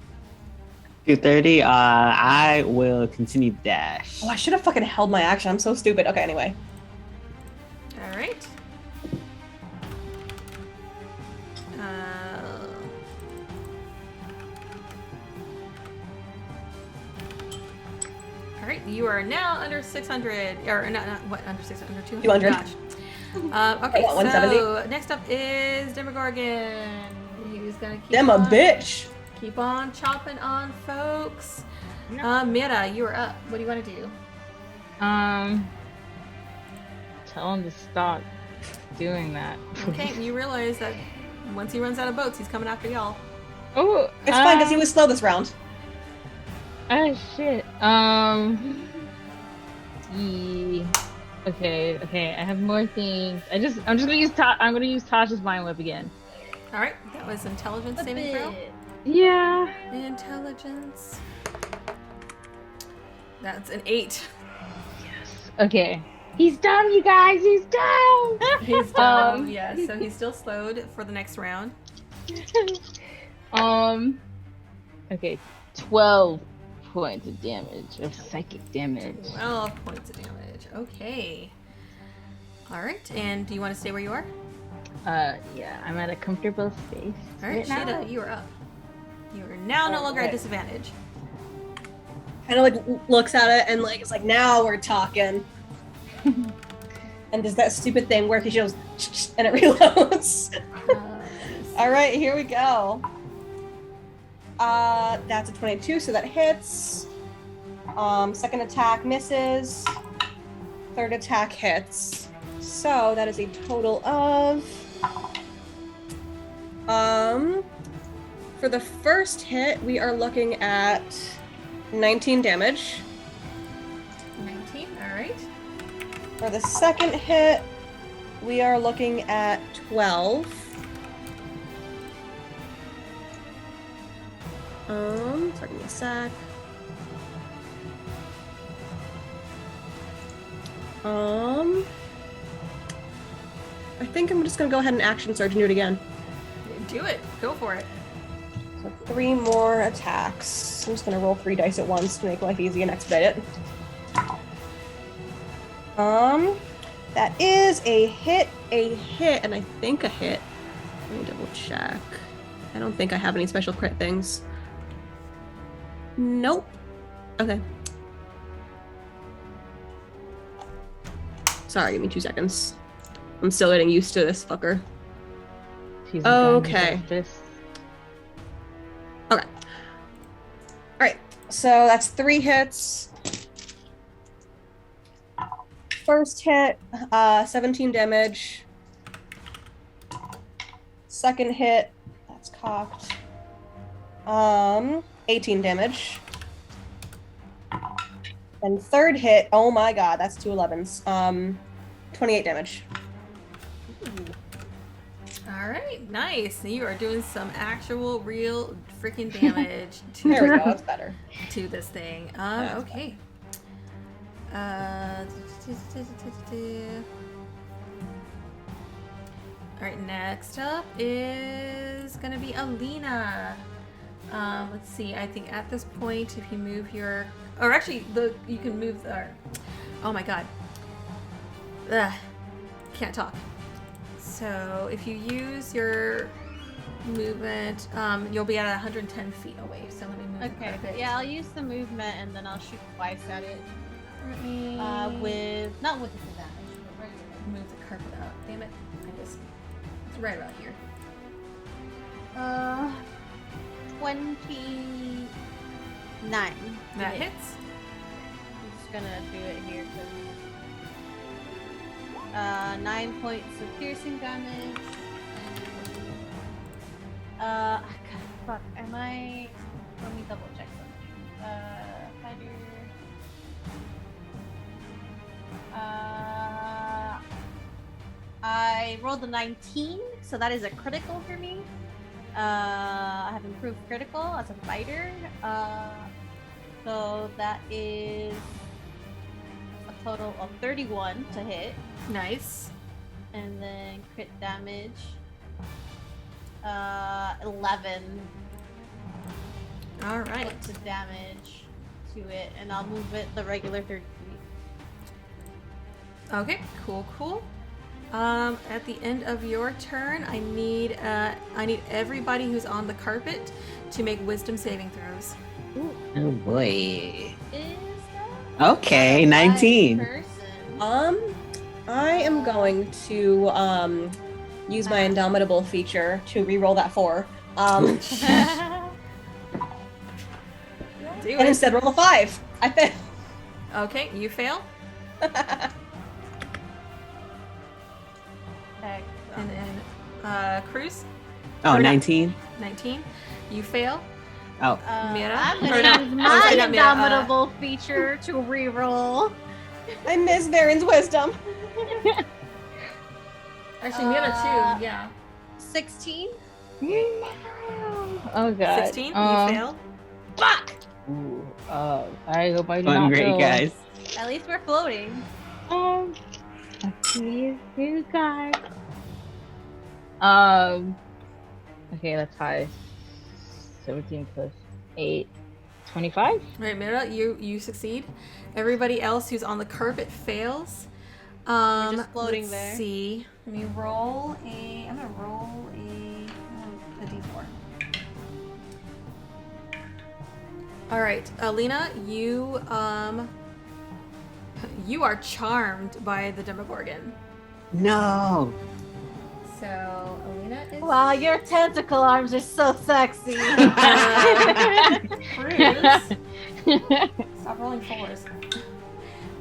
230. I will continue to dash. Oh, I should have fucking held my action. I'm so stupid. Okay, anyway. All right. All right, you are now under 600, or not what, under 600, under 200? 200. Gosh. Okay, so next up is Demogorgon. He's gonna keep Them a on bitch. Keep on chopping on, folks. No. Mira, you are up. What do you want to do? Tell him to stop doing that. Okay, you realize that once he runs out of boats, he's coming after y'all. Oh, It's fine because he was slow this round. Oh shit. Okay. I have more things. I'm just gonna use I'm gonna use Tasha's mind whip again. All right, that was intelligence saving throw. Yeah. Intelligence. That's an 8. Okay. He's dumb, you guys. He's dumb. He's dumb. Yeah, so he's still slowed for the next round. Okay. 12 points of damage of psychic damage. 12 points of damage. Okay. All right, and do you want to stay where you are? Yeah, I'm at a comfortable space. All right, now. Sheeta, you are up. You are now no longer at disadvantage. Kind of like looks at it and like it's like, now we're talking. And does that stupid thing where he goes and it reloads? All right, here we go. That's a 22, so that hits. Second attack misses. Third attack hits. So that is a total of for the first hit, we are looking at 19 damage. 19, all right. For the second hit, we are looking at 12. Sorry, give me a sec. I think I'm just gonna go ahead and action surge and do it again. Do it. Go for it. So 3 more attacks. I'm just gonna roll 3 dice at once to make life easy and expedite it. That is a hit, and I think a hit. Let me double check. I don't think I have any special crit things. Nope. Okay. Sorry, give me 2 seconds. I'm still getting used to this fucker. She's Okay. Okay. Alright, so that's 3 hits. First hit, 17 damage. Second hit, that's cocked. 18 damage. And third hit, oh my god, that's 2 11s. 28 damage. All right, nice. You are doing some actual, real, freaking damage to There we go, that's better. to this thing. That's Okay. All right, next up is gonna be Alina. Let's see. I think at this point, if you move your, or actually, you can move the. Oh my god. Ugh, can't talk. So if you use your movement, you'll be at 110 feet away. So let me move Okay. quite a bit. Yeah, I'll use the movement and then I'll shoot twice at it. Let me With not with disadvantage, but regular. move the carpet up. Damn it! It's right about here. 29. That hits. I'm just gonna do it here because 9 points of piercing damage. God, fuck. Am I? Let me double check something. Fighter. I rolled a 19, so that is a critical for me. I have improved critical as a fighter. So that is a total of 31 to hit. Nice. And then crit damage. 11 All right. points of damage to it, and I'll move it the regular 30 feet. Okay. Cool. At the end of your turn, I need everybody who's on the carpet to make wisdom saving throws. Oh boy. Is that Okay, a 19. person? I am going to use my Indomitable feature to re-roll that 4. Do And it. instead roll a 5. I fail. Okay, you fail. Heck. And then Cruz, Oh, Or not. 19. 19. You fail. Oh, Mira? I'm Or gonna not- use oh, my sorry, not Mira, indomitable feature to reroll. I miss Varen's wisdom. Actually, Mira too. Yeah. 16. Oh god. 16. You fail. Fuck! Ooh, I hope I do fun not great, fail. guys. At least we're floating. Please, you guys. Okay, that's high. 17 plus 8. 25? Right, Mira, you succeed. Everybody else who's on the carpet fails. just floating let's there. see. Let me roll a. I'm gonna roll a d4. All right, Alina, you are charmed by the Demogorgon. No. So Alina is. Wow, your tentacle arms are so sexy. Cruz. Stop rolling 4s.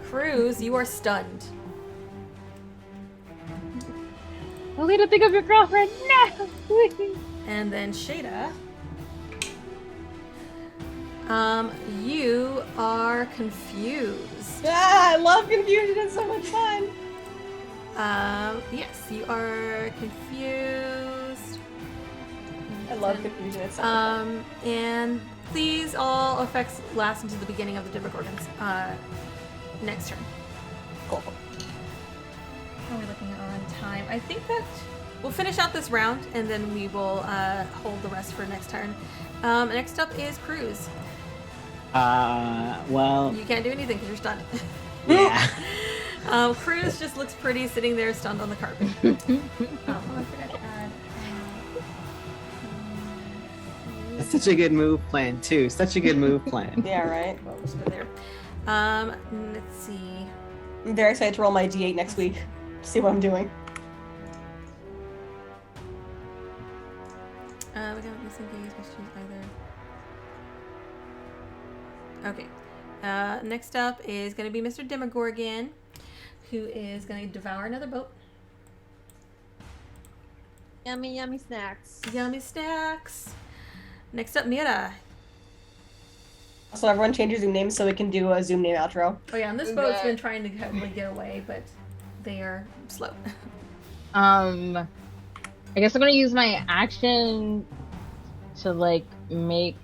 Cruz, you are stunned. Alina, think of your girlfriend. No! And then Shada. You are confused. Ah, I love confusion. It's so much fun. Yes, you are confused. I love confusion. It's so much fun. And please, all effects last until the beginning of the Demogorgon's next turn. Cool. How are we looking on time? I think that we'll finish out this round and then we will hold the rest for next turn. Next up is Cruz. Well, You can't do anything because you're stunned. yeah. Cruz just looks pretty sitting there stunned on the carpet. I forgot to add. That's such a good move plan, too. Such a good move plan. Yeah, right. Well, we'll just put it there. Let's see. I'm very excited to roll my D8 next week. See what I'm doing. We don't listen to these questions either. Okay. Next up is going to be Mr. Demogorgon, who is going to devour another boat. Yummy, yummy snacks. Yummy snacks. Next up, Mira. So everyone change your Zoom names so we can do a Zoom name outro. Oh yeah, and this boat's been trying to get away, but they are slow. I guess I'm gonna use my action to like make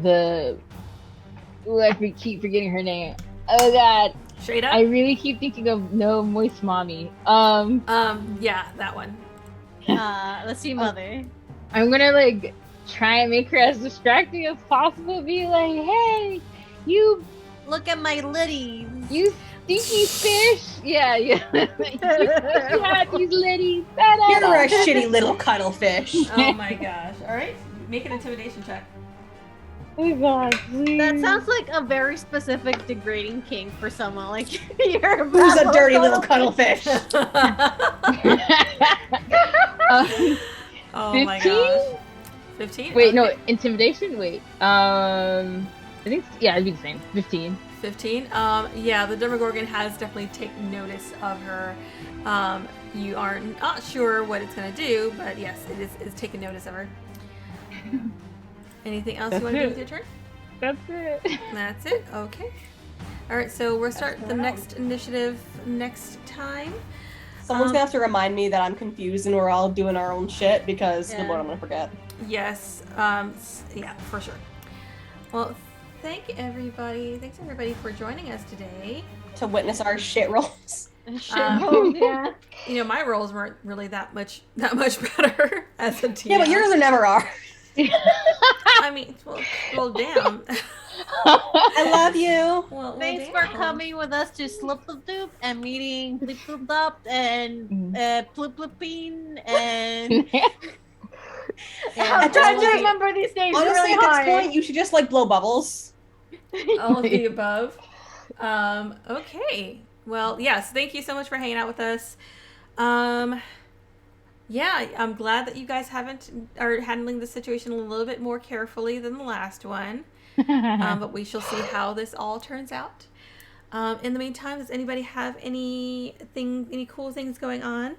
the. Ooh, keep forgetting her name. Oh god, Shada? I really keep thinking of No Moist Mommy. Yeah, that one. Let's see, mother. I'm gonna like try and make her as distracting as possible. Be like, hey, you Look at my liddies. stinky fish. Yeah. You have these liddies. You're a shitty little cuttlefish. Oh my gosh. Alright, make an intimidation check. Oh god, please. That sounds like a very specific degrading kink for someone. Like you're a Who's bad a dirty little cuddle- cuttlefish? Oh my 15? gosh. 15? Wait, no, Okay. intimidation? Wait. I think, yeah, it'd be the same. 15. 15. Yeah, the Demogorgon has definitely taken notice of her. You are not sure what it's going to do, but yes, it's taken notice of her. Anything else you want to do with your turn? That's it. That's it? Okay. Alright, so we'll start the next initiative next time. Someone's gonna have to remind me that I'm confused and we're all doing our own shit because good lord, I'm gonna forget. Yes. Yeah, for sure. Well, thanks everybody for joining us today. To witness our shit rolls. Yeah. You know, my rolls weren't really that much better as a team. Yeah, but yours are never are. I mean, well, damn. I love you. Well, Thanks damn. for coming with us to Sloopbludop and meeting Sloopbludop and Plooploopine and. At trying this to point- remember these names Honestly, really at this hard. point, you should just like blow bubbles. All of the above. Okay. Well, yes, thank you so much for hanging out with us. Yeah, I'm glad that you guys are handling the situation a little bit more carefully than the last one. But we shall see how this all turns out. In the meantime, does anybody have any cool things going on?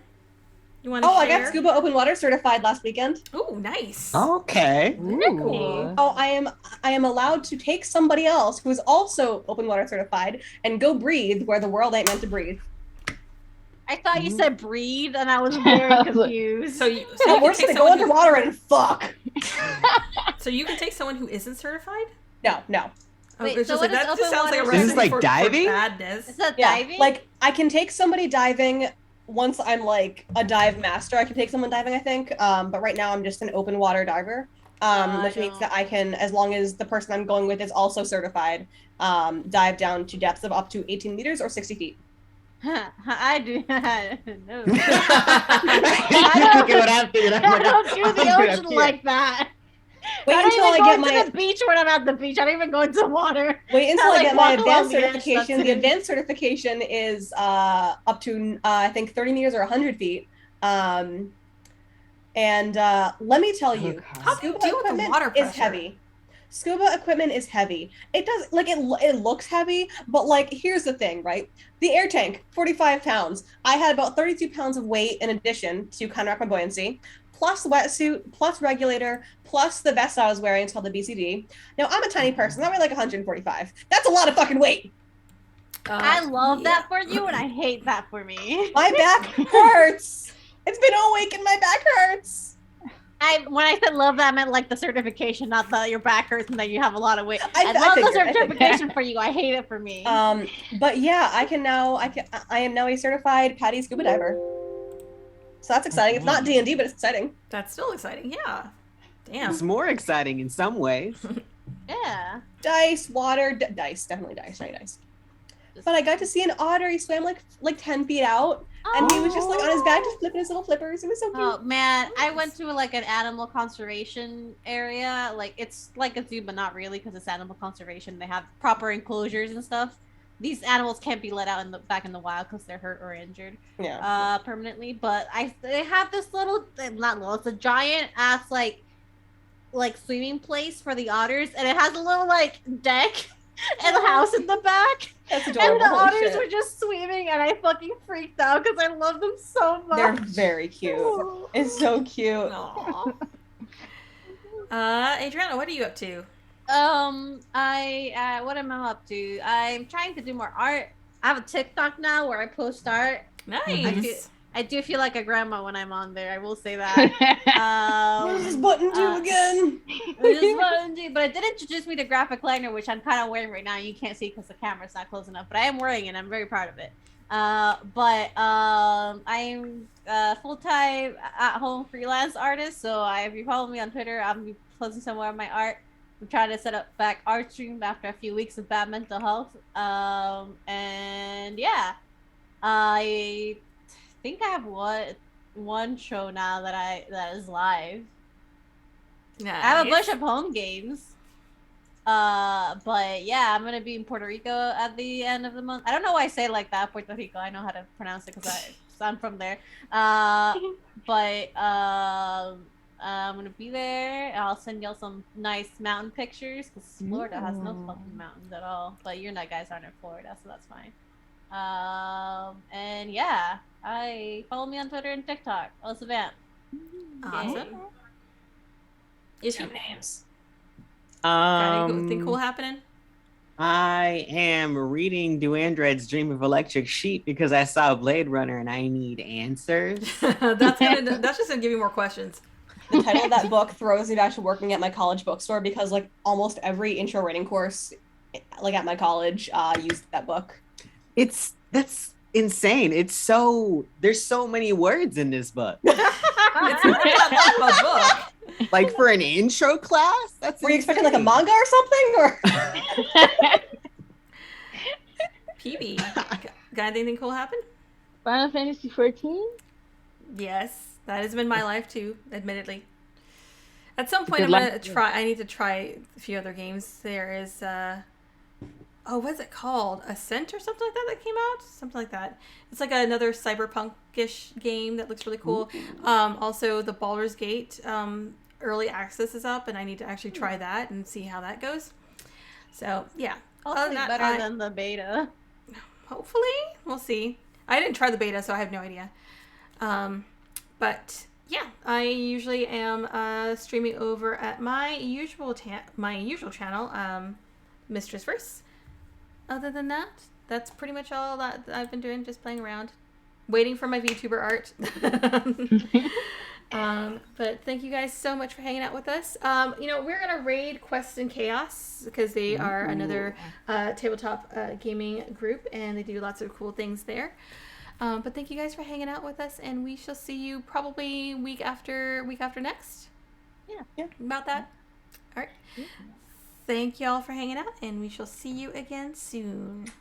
You want to share? I got scuba open water certified last weekend. Oh, nice. Okay. Ooh. Oh, I am allowed to take somebody else who is also open water certified and go breathe where the world ain't meant to breathe. I thought you said breathe, and I was very confused. So you Oh, we're can just take gonna go someone underwater and fuck. So you can take someone who isn't certified? No. Wait, it's so just what like, that is just open sounds like a water? This is recipe like for diving? badness. Is that Yeah, diving? like I can take somebody diving once I'm like a dive master. I can take someone diving, I think. But right now I'm just an open water diver. Which means that I can, as long as the person I'm going with is also certified, dive down to depths of up to 18 meters or 60 feet. I do. No. Look at what I figured. I'm I like, don't do I'm the good ocean up here. like that. Wait I don't until even I go get into my the beach when I'm at the beach. I don't even go into the water. wait until I I get my walk along advanced the edge, certification. that's The it. advanced certification is up to I think 30 meters or 100 feet. And let me tell you, God. How do you deal with the equipment water pressure? is heavy. Scuba equipment is heavy. It does like it looks heavy, but like here's the thing, right? The air tank, 45 pounds. I had about 32 pounds of weight in addition to counteract my buoyancy, plus wetsuit, plus regulator, plus the vest I was wearing. It's called the BCD. Now I'm a tiny person. I weigh like 145. That's a lot of fucking weight. I love yeah. that for you, and I hate that for me. My back hurts. It's been a week and my back hurts. When I said love that, I meant like the certification, not that your back hurts and that you have a lot of weight. I love the figured. certification for you. I hate it for me. But yeah, I am now a certified PADI scuba diver. So that's exciting. It's not D&D, but it's exciting. That's still exciting. Yeah. Damn. It's more exciting in some ways. Yeah. Dice, water, dice, definitely dice, right? Dice. But I got to see an otter. He swam like 10 feet out, and he was just like on his back, just flipping his little flippers. It was so cute. Oh man, I went to like an animal conservation area. Like it's like a zoo, but not really, because it's animal conservation. They have proper enclosures and stuff. These animals can't be let out back in the wild because they're hurt or injured. Yeah. Permanently. But they have this it's a giant ass like swimming place for the otters, and it has a little like deck and a house in the back. That's adorable. And the Holy otters shit. were just swimming, and I fucking freaked out because I love them so much. They're very cute. It's so cute. Aw. Adriana, what are you up to? What am I up to? I'm trying to do more art. I have a TikTok now where I post art. Nice. I do feel like a grandma when I'm on there. I will say that. What does this button do again? But it did introduce me to graphic liner, which I'm kind of wearing right now. You can't see because the camera's not close enough, but I am wearing it, and I'm very proud of it. I'm a full-time at-home freelance artist, so if you follow me on Twitter, I'll be posting some more of my art. I'm trying to set up back art stream after a few weeks of bad mental health. And yeah, I think I have one show now that is live. Nice. I have a bunch of home games. But yeah, I'm gonna be in Puerto Rico at the end of the month. I don't know why I say it like that, Puerto Rico. I know how to pronounce it because I'm from there. But I'm gonna be there. I'll send y'all some nice mountain pictures because Florida has no fucking mountains at all. But you guys aren't in Florida, so that's fine. And yeah, follow me on Twitter and TikTok. Alyssa Vamp. Awesome. Is Two names. got anything cool happening? I am reading Duandred's Dream of Electric Sheep because I saw Blade Runner and I need answers. That's just gonna give you more questions. The title of that book throws me back to working at my college bookstore because like almost every intro writing course like at my college used that book. That's insane. There's so many words in this book. It's not that long of a book. Like for an intro class? That's Were you expecting like a manga or something? Or PB, got anything cool happen? Final Fantasy 14? Yes, that has been my life too, admittedly. At some point, Good luck. I need to try a few other games. There is, what's it called? Ascent or something like that came out? Something like that. It's like another cyberpunk-ish game that looks really cool. Also, the Baldur's Gate early access is up, and I need to actually try that and see how that goes. So yeah, Hopefully that, better than the beta. hopefully we'll see. I didn't try the beta, so I have no idea. But yeah, I usually am streaming over at my usual channel, Mistress Verse. Other than that, that's pretty much all that I've been doing, just playing around, waiting for my VTuber art. But thank you guys so much for hanging out with us. We're gonna raid Quest and Chaos because they are another tabletop gaming group, and they do lots of cool things there. But thank you guys for hanging out with us, and we shall see you probably week after next. Yeah. About that. All right. Thank y'all for hanging out, and we shall see you again soon.